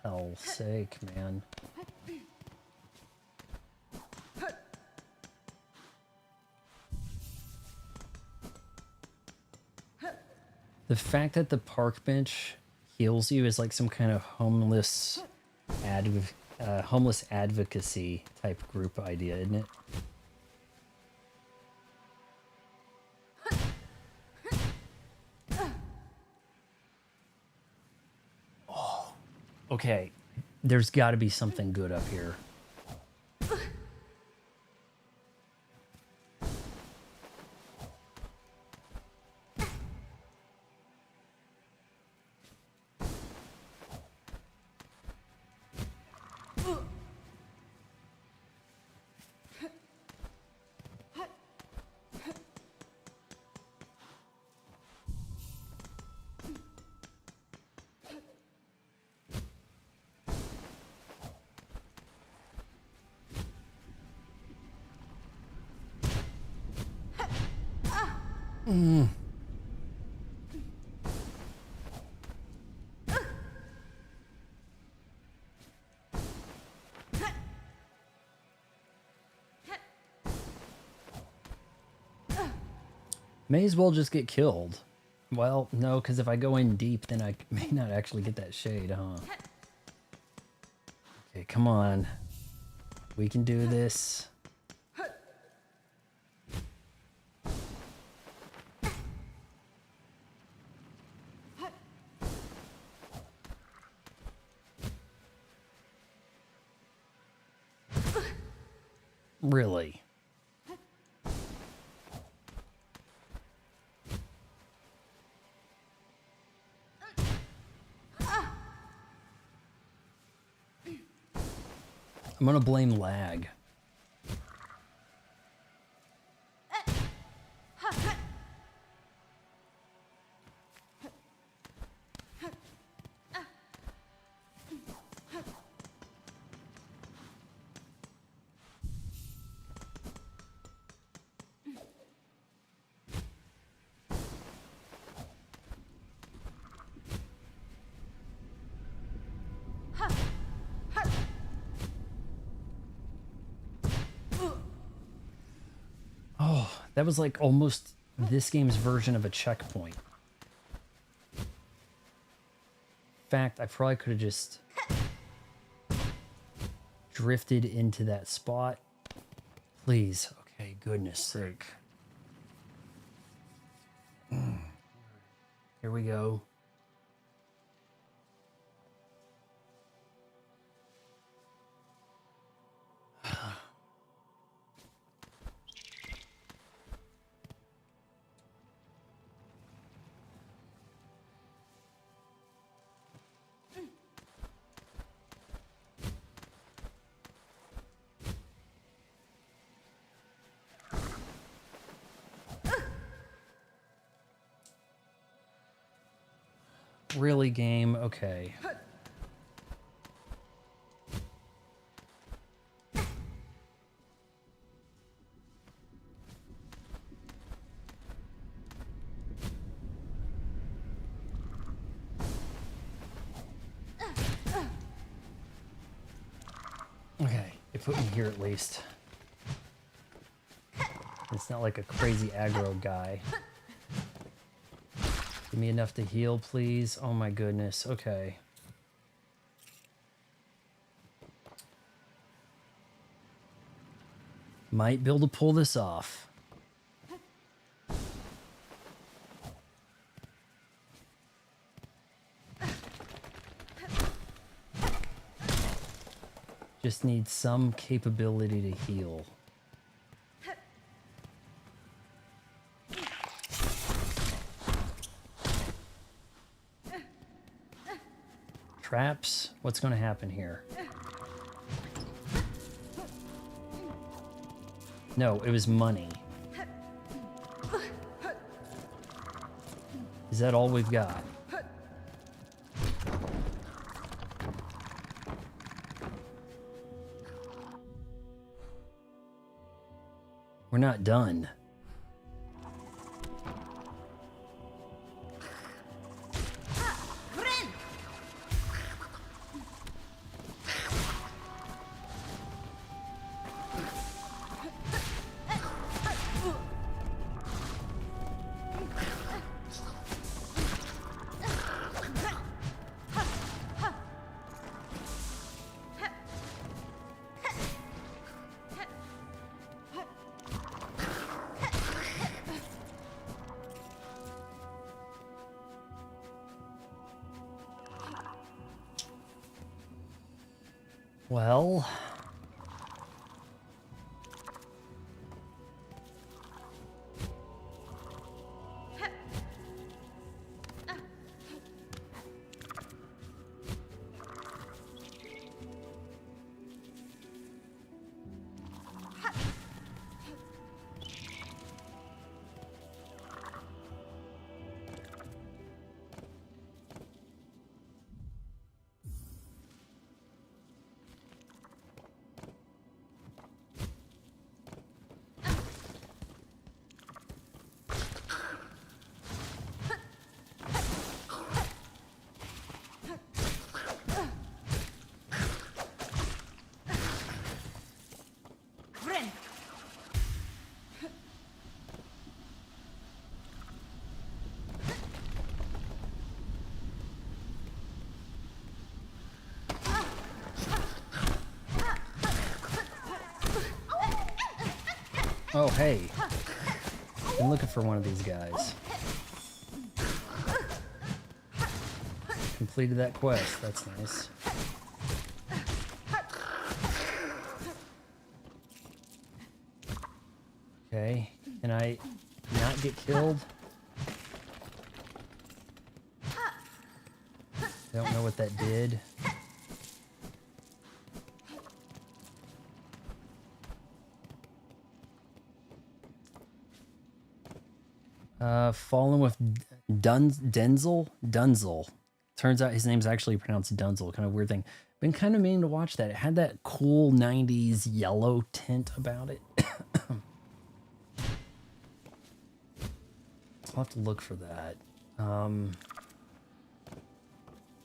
Hell's sake, man. The fact that the park bench heals you is like some kind of homeless advocacy type group idea, isn't it? Oh, okay. There's got to be something good up here. May as well just get killed. Well, no, because if I go in deep, then I may not actually get that shade, huh? Okay, come on. We can do this. Really? I'm gonna blame lag. That was like almost this game's version of a checkpoint. In fact, I probably could have just drifted into that spot. Please. Okay, goodness sake. Here we go. Really, game? Okay. Okay, it put me here at least. It's not like a crazy aggro guy. Give me enough to heal, please. Oh my goodness. Okay. Might be able to pull this off. Just need some capability to heal. Traps? What's going to happen here? No, it was money. Is that all we've got? We're not done. Well, oh hey, I'm looking for one of these guys. Completed that quest, that's nice. Okay, can I not get killed? I don't know what that did. Fallen with Dunzel. Turns out his name's actually pronounced Dunzel. Kind of weird thing. Been kind of meaning to watch that. It had that cool 90s yellow tint about it. I'll have to look for that.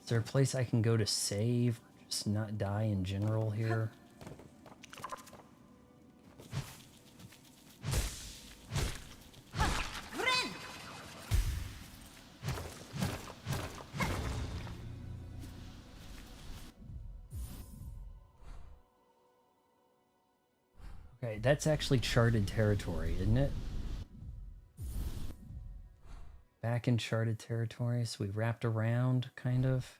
Is there a place I can go to save or just not die in general here? Okay, that's actually charted territory, isn't it? Back in charted territory, so we wrapped around, kind of.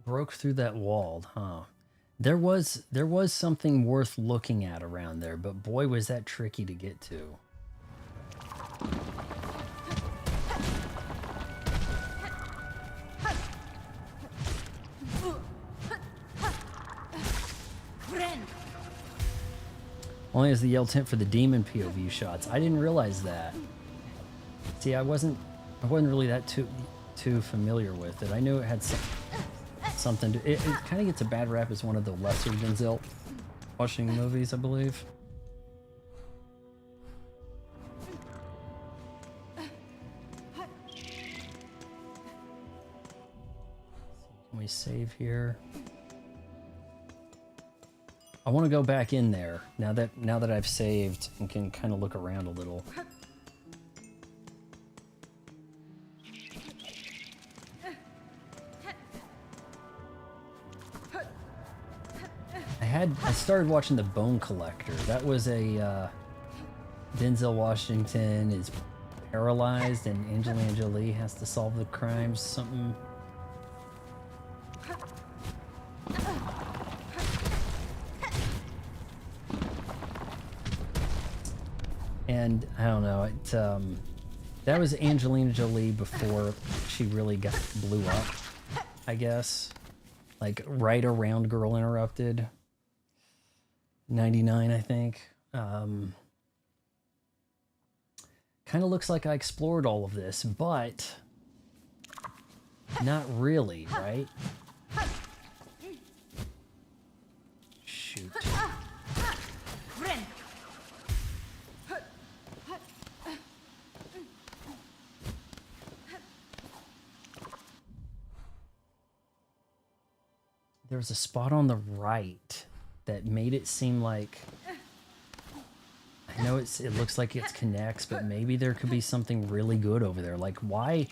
Broke through that wall, huh? There was something worth looking at around there, but boy was that tricky to get to. Only has the yell tint for the demon POV shots. I didn't realize that. See, I wasn't really that too familiar with it. I knew it had something to it kind of gets a bad rap as one of the lesser Denzel Washington movies, I believe. Can we save here? I want to go back in there now that I've saved and can kind of look around a little. I started watching The Bone Collector. That was a Denzel Washington is paralyzed and Angelina Jolie has to solve the crimes. Something. And I don't know. That was Angelina Jolie before she really blew up, I guess. Like right around Girl Interrupted. 99, I think. Kind of looks like I explored all of this, but not really, right? Shoot. There was a spot on the right that made it seem like, I know it looks like it connects, but maybe there could be something really good over there. Like why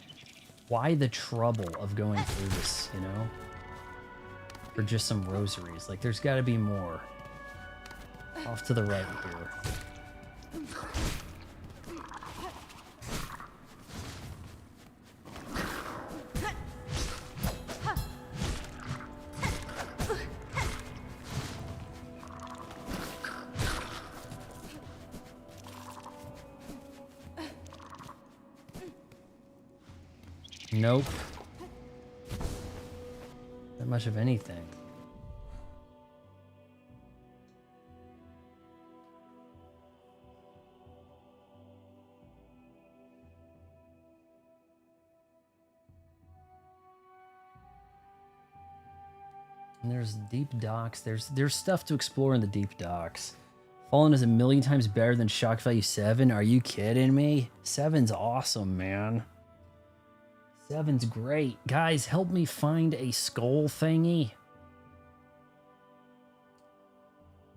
the trouble of going through this, you know? For just some rosaries. Like there's got to be more. Off to the right here. Nope. Not much of anything. And there's deep docks. There's stuff to explore in the deep docks. Fallen is a million times better than Shock Value 7. Are you kidding me? 7's awesome, man. 7's great. Guys, help me find a skull thingy.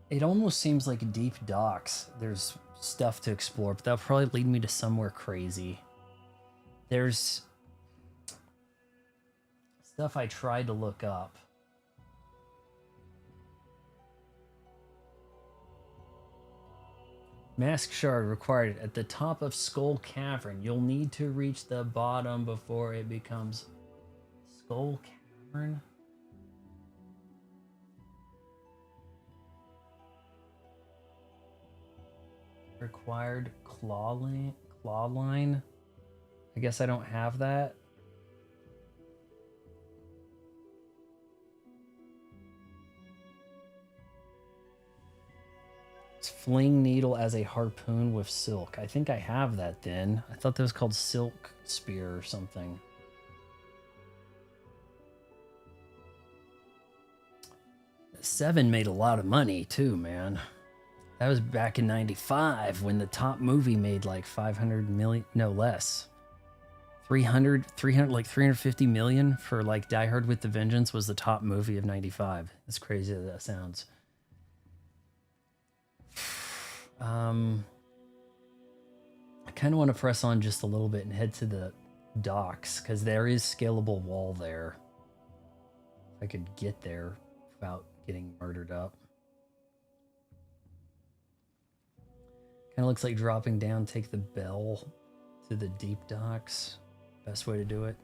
It almost seems like deep docks. There's stuff to explore, but that'll probably lead me to somewhere crazy. There's stuff I tried to look up. Mask shard required at the top of Skull Cavern. You'll need to reach the bottom before it becomes Skull Cavern. Required claw line. I guess I don't have that. Fling needle as a harpoon with silk. I think I have that then. I thought that was called silk spear or something. Seven made a lot of money too, man. That was back in 95 when the top movie made like 500 million, no less. 300, like 350 million for like Die Hard with the Vengeance was the top movie of 95. As crazy as that sounds. I kind of want to press on just a little bit and head to the docks because there is scalable wall there. If I could get there without getting murdered up. Kind of looks like dropping down, take the bell to the deep docks. Best way to do it.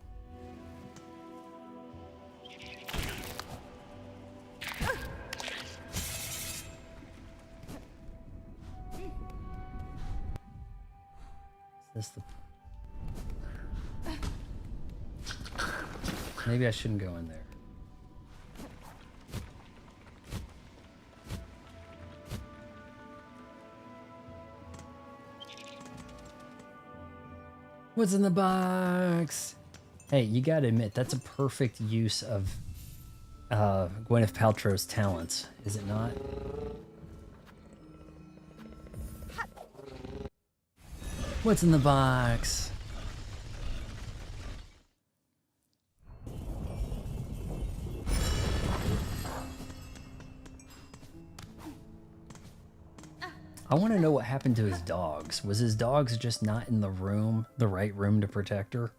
Is this the... Maybe I shouldn't go in there. What's in the box? Hey, you gotta admit, that's a perfect use of Gwyneth Paltrow's talents, is it not? What's in the box? I want to know what happened to his dogs. Was his dogs just not in the room, the right room to protect her?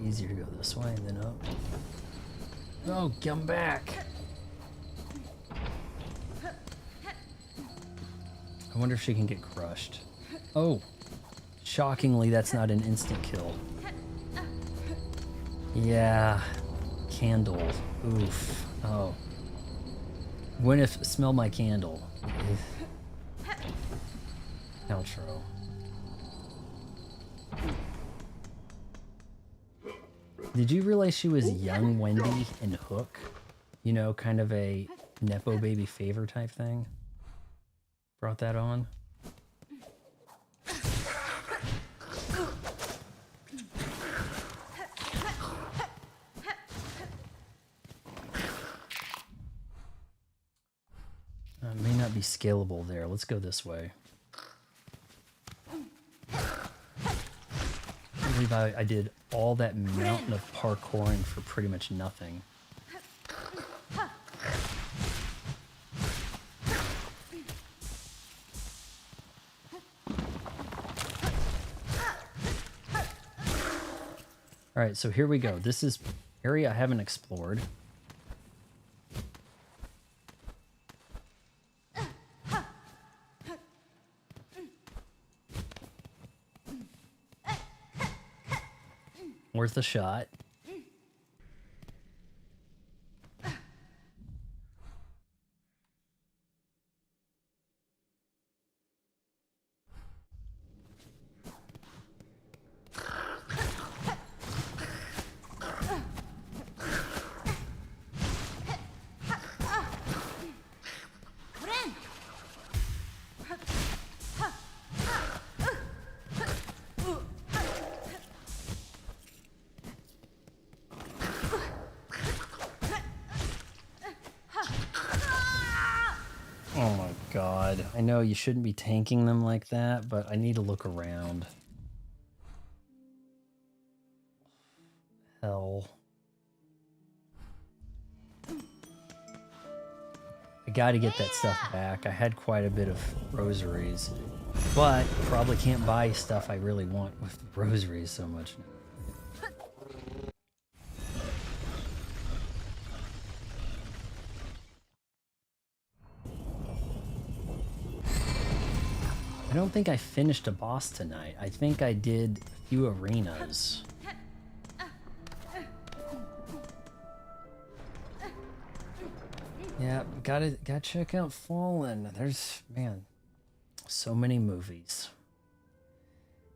Easier to go this way than up. Oh, come back. I wonder if she can get crushed. Oh, shockingly, that's not an instant kill. Yeah, candle. Oof. Oh. Gwyneth, smell my candle. Outro. Did you realize she was young Wendy in Hook? You know, kind of a Nepo baby favor type thing? Brought that on? May not be scalable there. Let's go this way. I believe I did all that mountain of parkouring for pretty much nothing. All right, so here we go. This is area I haven't explored. Worth a shot. Oh my god. I know you shouldn't be tanking them like that, but I need to look around. Hell. I gotta get that stuff back. I had quite a bit of rosaries, but probably can't buy stuff I really want with rosaries so much. I don't think I finished a boss tonight. I think I did a few arenas. Yeah, gotta check out Fallen. There's, man, so many movies.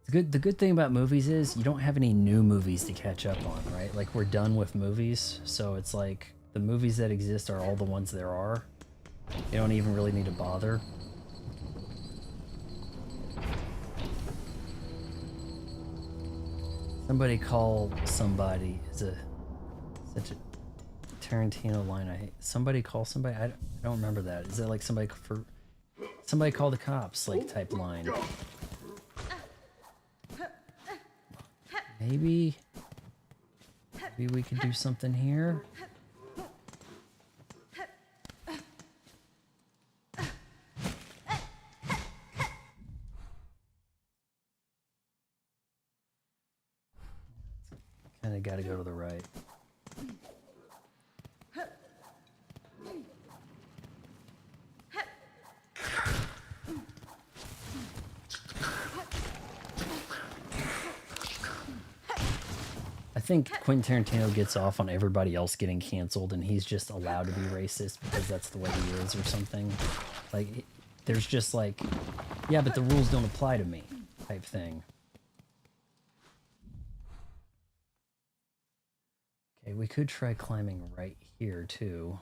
It's The good thing about movies is you don't have any new movies to catch up on, right? Like we're done with movies, so it's like the movies that exist are all the ones there are. You don't even really need to bother. Somebody call somebody is a such a Tarantino line. I hate. Somebody call somebody. I don't remember that. Is that like somebody call the cops like type line? Maybe we could do something here. Kind of got to go to the right. I think Quentin Tarantino gets off on everybody else getting canceled, and he's just allowed to be racist because that's the way he is or something. Like, there's just like, yeah, but the rules don't apply to me type thing. Okay, we could try climbing right here too.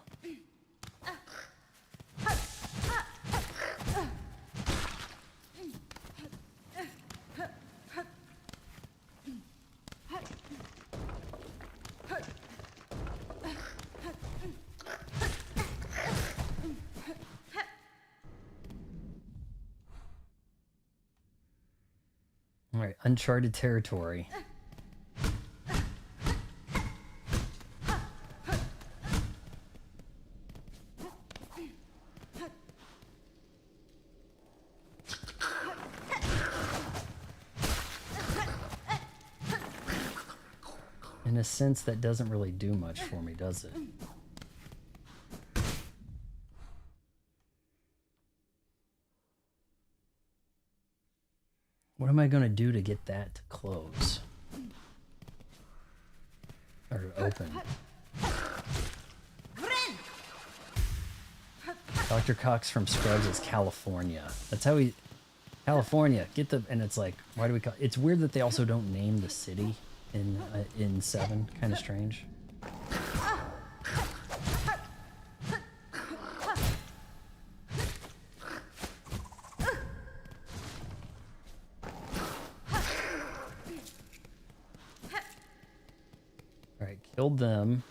All right, uncharted territory. In a sense, that doesn't really do much for me, does it? What am I going to do to get that to close? Or open? Dr. Cox from Scrubs is California. That's how he... California, get the... And it's like, why do we call... It's weird that they also don't name the city in 7. Kind of strange. Alright, killed them.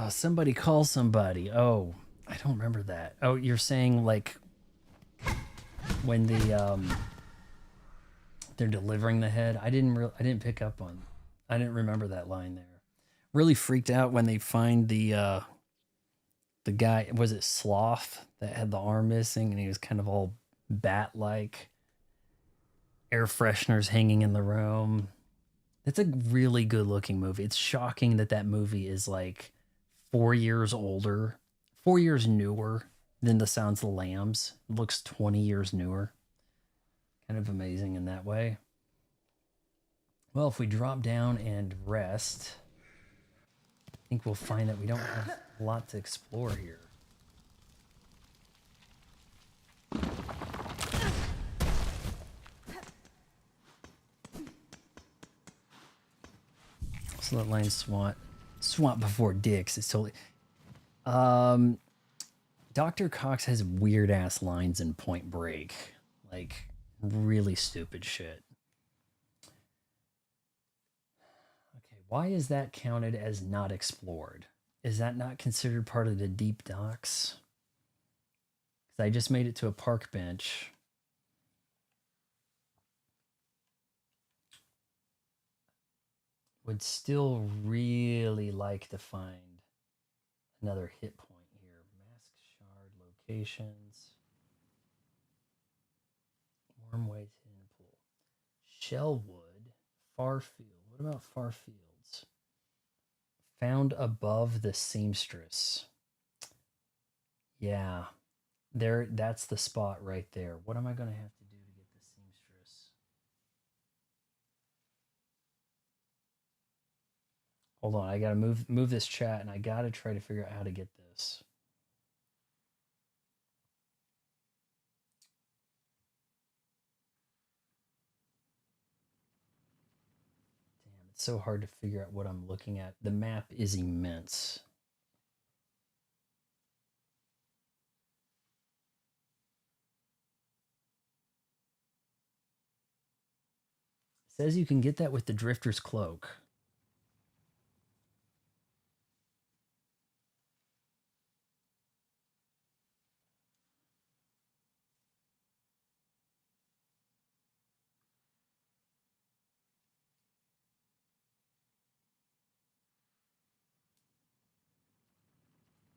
Somebody call somebody. Oh, I don't remember that. Oh, you're saying like when they're delivering the head. I didn't pick up on. I didn't remember that line there. Really freaked out when they find the guy. Was it Sloth that had the arm missing and he was kind of all bat-like. Air fresheners hanging in the room. It's a really good looking movie. It's shocking that movie is like 4 years older, 4 years newer than The Sounds of the Lambs. It looks 20 years newer. Kind of amazing in that way. Well, if we drop down and rest, I think we'll find that we don't have a lot to explore here. So that line swamp before dicks is totally... Dr. Cox has weird ass lines in Point Break. Like, really stupid shit. Okay, why is that counted as not explored? Is that not considered part of the deep docks? Because I just made it to a park bench. Would still really like to find another hit point here. Mask shard locations. Warm ways in the pool. Shellwood. Farfield. What about Farfields? Found above the seamstress. Yeah. That's the spot right there. What am I going to have to do to get the seamstress? Hold on, I gotta move this chat, and I gotta try to figure out how to get this. Damn, it's so hard to figure out what I'm looking at. The map is immense. It says you can get that with the Drifter's Cloak.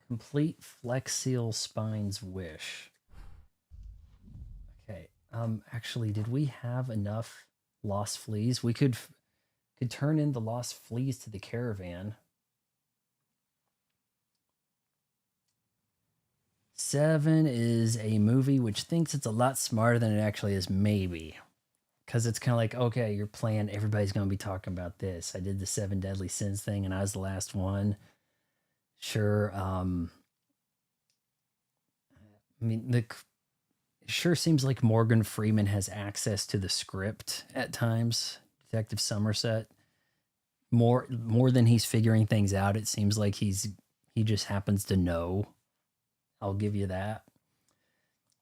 Complete Flex Seal Spine's Wish. Okay. Actually, did we have enough lost fleas? We could turn in the lost fleas to the caravan. 7 is a movie which thinks it's a lot smarter than it actually is, maybe. Because it's kind of like, okay, you're playing, everybody's going to be talking about this. I did the 7 Deadly Sins thing, and I was the last one. Sure. I mean, it sure seems like Morgan Freeman has access to the script at times. Detective Somerset. More than he's figuring things out, it seems like he just happens to know. I'll give you that.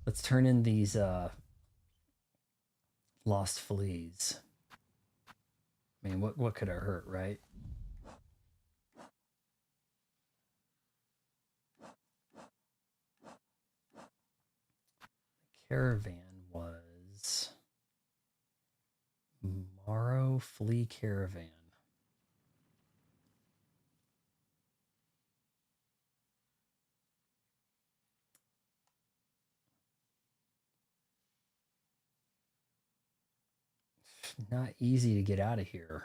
Let's turn in these lost fleas. I mean, what could it hurt, right? The caravan was Morrow Flea Caravan. Not easy to get out of here.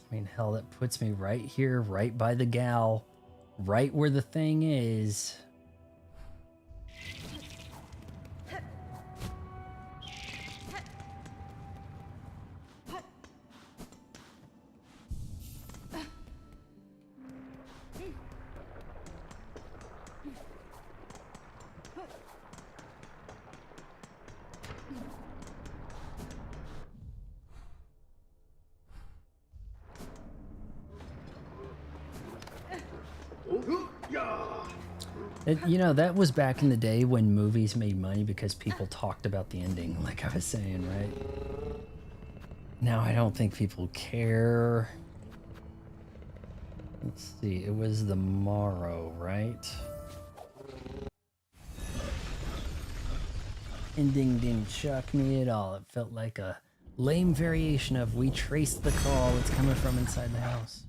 I mean, hell, that puts me right here, right by the gal, right where the thing is. You know, that was back in the day when movies made money because people talked about the ending, like I was saying, right? Now I don't think people care. Let's see, it was the Morrow, right? Ending didn't shock me at all. It felt like a lame variation of "we traced the call, it's coming from inside the house."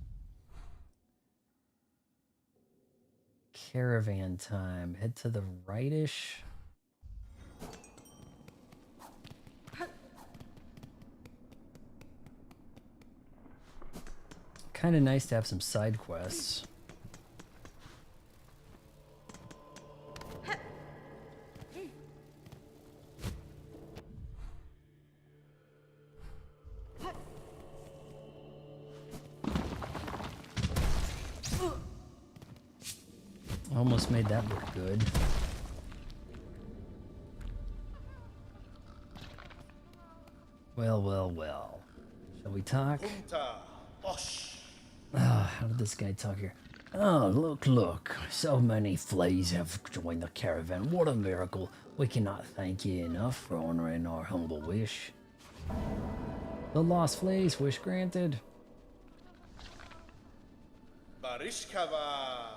Caravan time. Head to the rightish. Kind of nice to have some side quests. Almost made that look good. Well, well, well. Shall we talk? How did this guy talk here? Oh, look. So many fleas have joined the caravan. What a miracle. We cannot thank you enough for honoring our humble wish. The lost fleas, wish granted.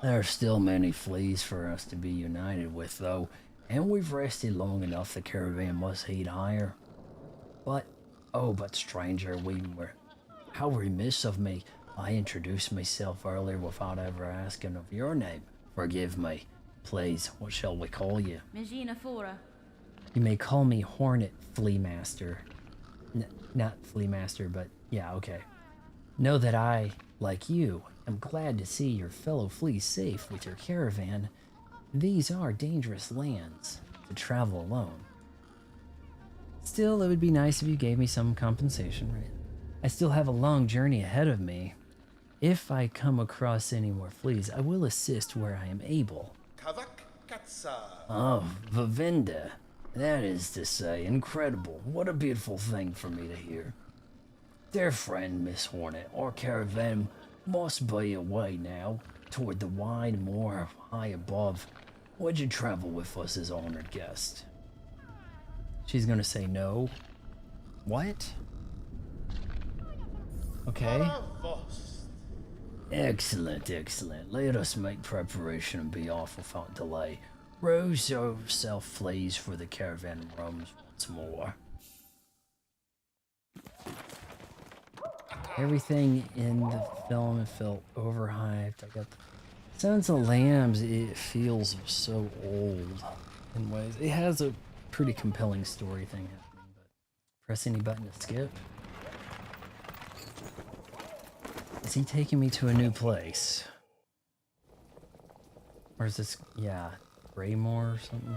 There are still many fleas for us to be united with, though, and we've rested long enough the caravan must head higher. But stranger, how remiss of me. I introduced myself earlier without ever asking of your name. Forgive me. Please, what shall we call you? Magina Fora. You may call me Hornet, Flea Master. Not Flea Master, but yeah, okay. Know that I, like you, am glad to see your fellow fleas safe with your caravan. These are dangerous lands to travel alone. Still, it would be nice if you gave me some compensation, right? I still have a long journey ahead of me. If I come across any more fleas, I will assist where I am able. Oh, Vavinda. That is to say, incredible. What a beautiful thing for me to hear. Dear friend, Miss Hornet, our caravan must be away now, toward the wide moor high above. Would you travel with us as honored guest? She's gonna say no. What? Okay. Excellent, excellent. Let us make preparation and be off without delay. Rose herself flees for the caravan roams once more. Everything in the film felt overhyped. I got the Silence of the Lambs. It feels so old in ways. It has a pretty compelling story thing happening, but press any button to skip. Is he taking me to a new place? Or is this, yeah, Braymore or something?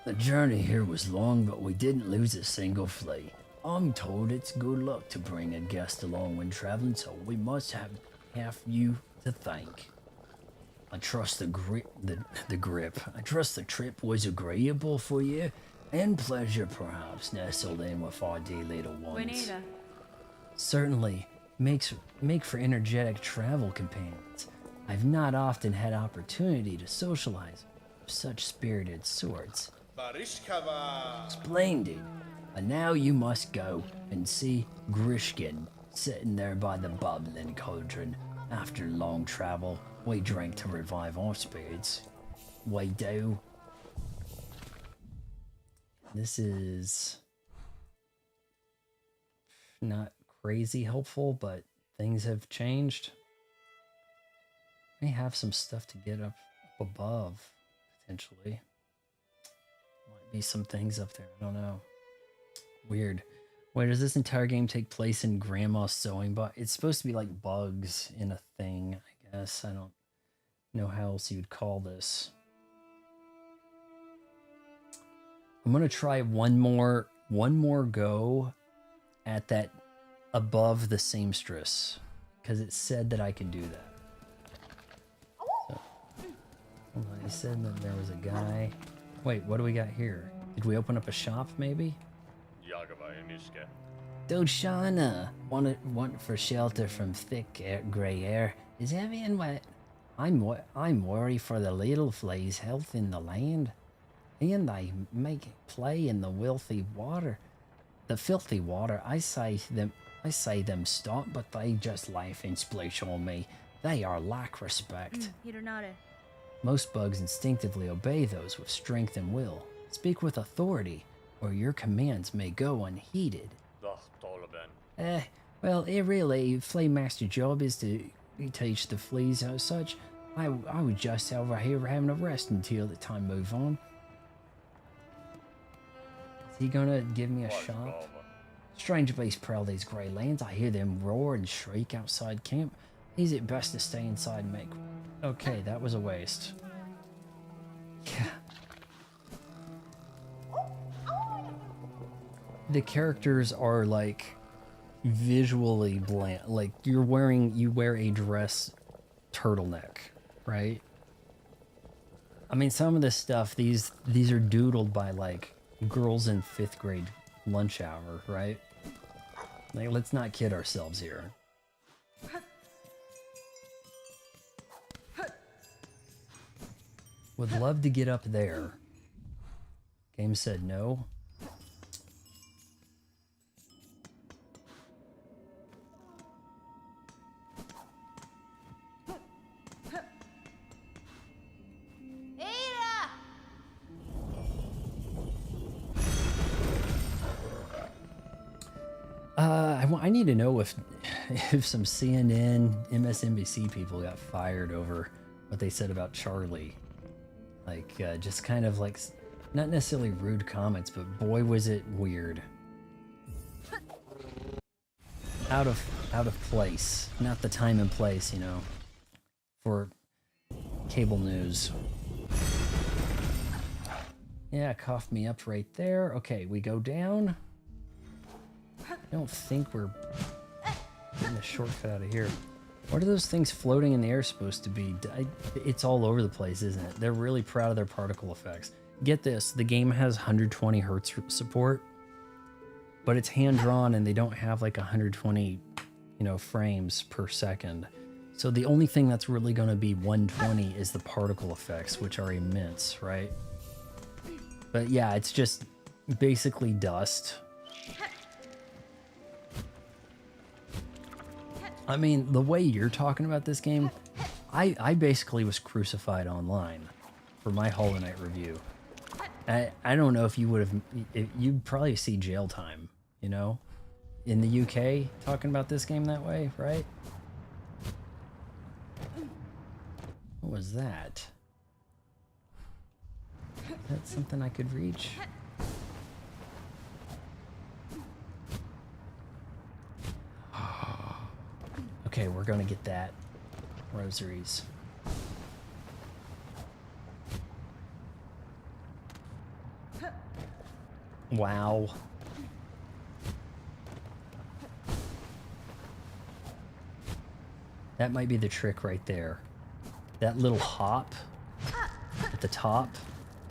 The journey here was long, but we didn't lose a single flea. I'm told it's good luck to bring a guest along when traveling, so we must have you to thank. I trust the grip. I trust the trip was agreeable for you, and pleasure perhaps nestled in with our dear little ones. Certainly make for energetic travel companions. I've not often had opportunity to socialize with such spirited sorts. Splendid. And now you must go and see Grishkin sitting there by the bubbling cauldron. After long travel, we drink to revive our spirits. We do. This is not crazy helpful, but things have changed. May have some stuff to get up above, potentially. Might be some things up there, I don't know. Weird. Wait, does this entire game take place in Grandma's sewing box? It's supposed to be like bugs in a thing, I guess. I don't know how else you would call this. I'm gonna try one more go at that above the seamstress, because it said that I could do that. So, hold on, he said that there was a guy. Wait, what do we got here? Did we open up a shop, maybe? Doshana, want for shelter from thick grey air. Is everyone wet? I'm worried for the little fleas' health in the land. And they make play in the filthy water. I say them stop, but they just laugh and splash on me. They are lack respect. Most bugs instinctively obey those with strength and will. Speak with authority, or your commands may go unheeded. Well, it really, Flea Master's job is to teach the fleas as such. I was just over here having a rest until the time move on. Is he gonna give me a shot? Strange beasts prowl these grey lands. I hear them roar and shriek outside camp. Is it best to stay inside and make... Okay, that was a waste. Yeah. The characters are like visually bland. Like you wear a dress turtleneck, right? I mean, some of this stuff, these are doodled by like girls in 5th grade lunch hour, right? Like, let's not kid ourselves here. Would love to get up there. Game said no. I I need to know if if some CNN, MSNBC people got fired over what they said about Charlie. Like, just kind of like, not necessarily rude comments, but boy was it weird. Out of place. Not the time and place, you know, for cable news. Yeah, coughed me up right there. Okay, we go down. I don't think we're getting a shortcut out of here. What are those things floating in the air supposed to be? It's all over the place, isn't it? They're really proud of their particle effects. Get this, the game has 120 hertz support, but it's hand-drawn and they don't have like 120, you know, frames per second. So the only thing that's really going to be 120 is the particle effects, which are immense, right? But yeah, it's just basically dust. I mean, the way you're talking about this game, I basically was crucified online for my Hollow Knight review. I don't know if you would have, you'd probably see jail time, you know, in the UK talking about this game that way, right? What was that? Is that something I could reach? Okay, we're gonna get that. Rosaries. Wow. That might be the trick right there. That little hop at the top.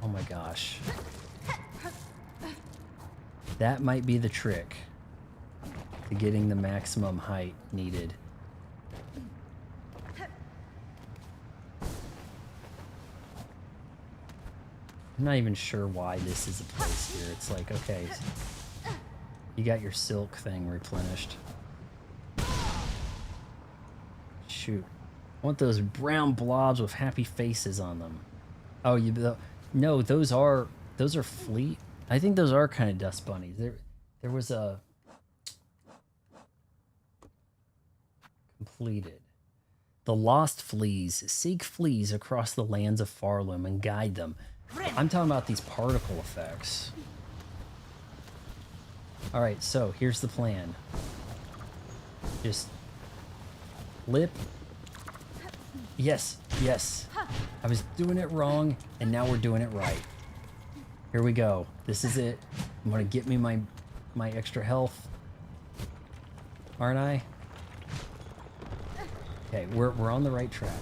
Oh my gosh. That might be the trick to getting the maximum height needed. I'm not even sure why this is a place here. It's like, okay, you got your silk thing replenished. Shoot. I want those brown blobs with happy faces on them. Oh, no, those are fleet. I think those are kind of dust bunnies. There was a completed. The lost fleas. Seek fleas across the lands of Farloom and guide them. I'm talking about these particle effects. Alright, so here's the plan. Just lip. Yes, yes. I was doing it wrong, and now we're doing it right. Here we go. This is it. I'm gonna get me my extra health. Aren't I? Okay, we're on the right track.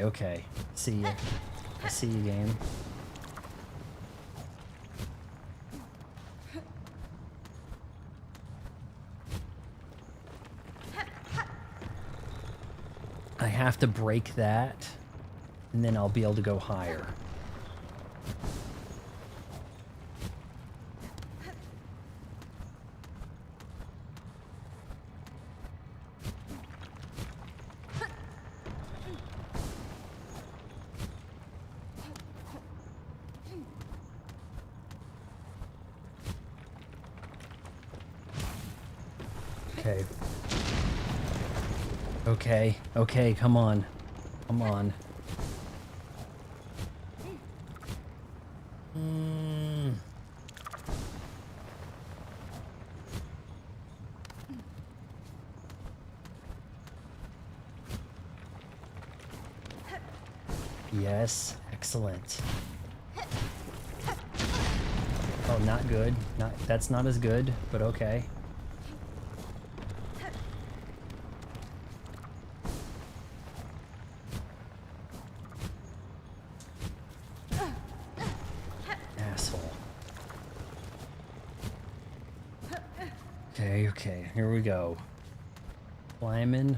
Okay. See you. I see you, game. I have to break that, and then I'll be able to go higher. Okay, come on. Come on. Yes, excellent. Oh, not good. That's not as good, but okay. Okay, here we go. Climbing.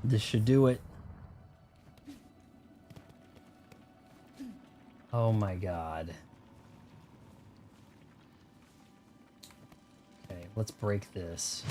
This should do it. Oh my god. Okay, let's break this.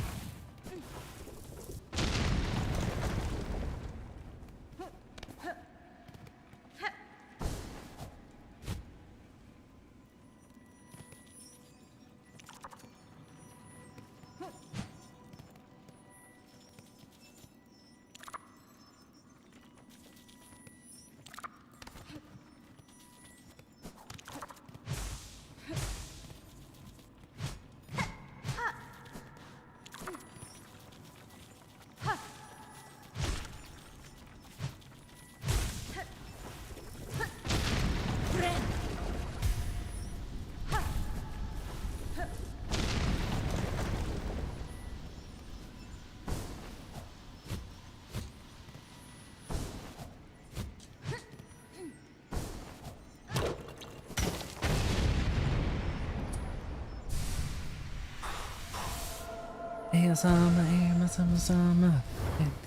Summer,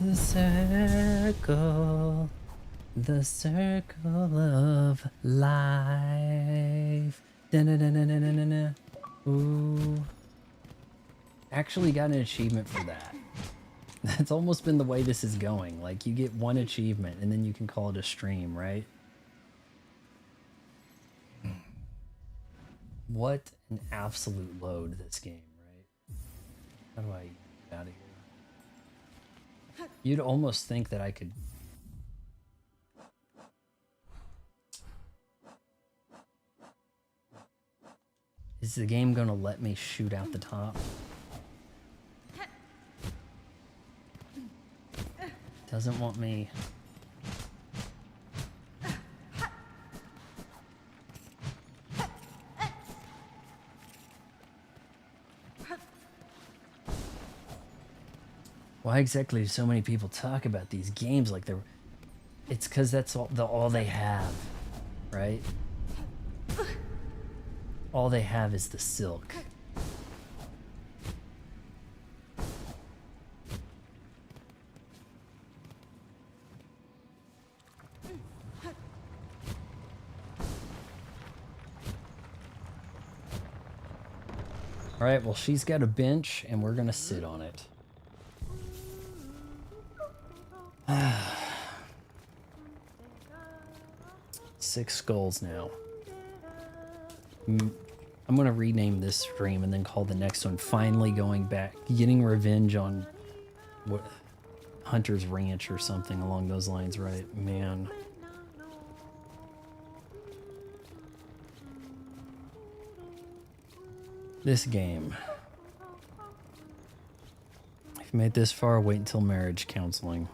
the circle of life. Da-na-na-na-na-na-na. Ooh. Actually got an achievement for that. That's almost been the way this is going. Like, you get one achievement and then you can call it a stream, right? What an absolute load, this game, right? How do I get out of here? You'd almost think that I could... Is the game gonna let me shoot out the top? Doesn't want me... Why exactly do so many people talk about these games like they're... It's because that's all they have, right? All they have is the silk. All right, well, she's got a bench and we're gonna sit on it. 6 skulls now. I'm gonna rename this stream and then call the next one Finally Going Back, Getting Revenge on what, Hunter's Ranch or something along those lines, right? Man. This game. If you made this far, wait until marriage counseling.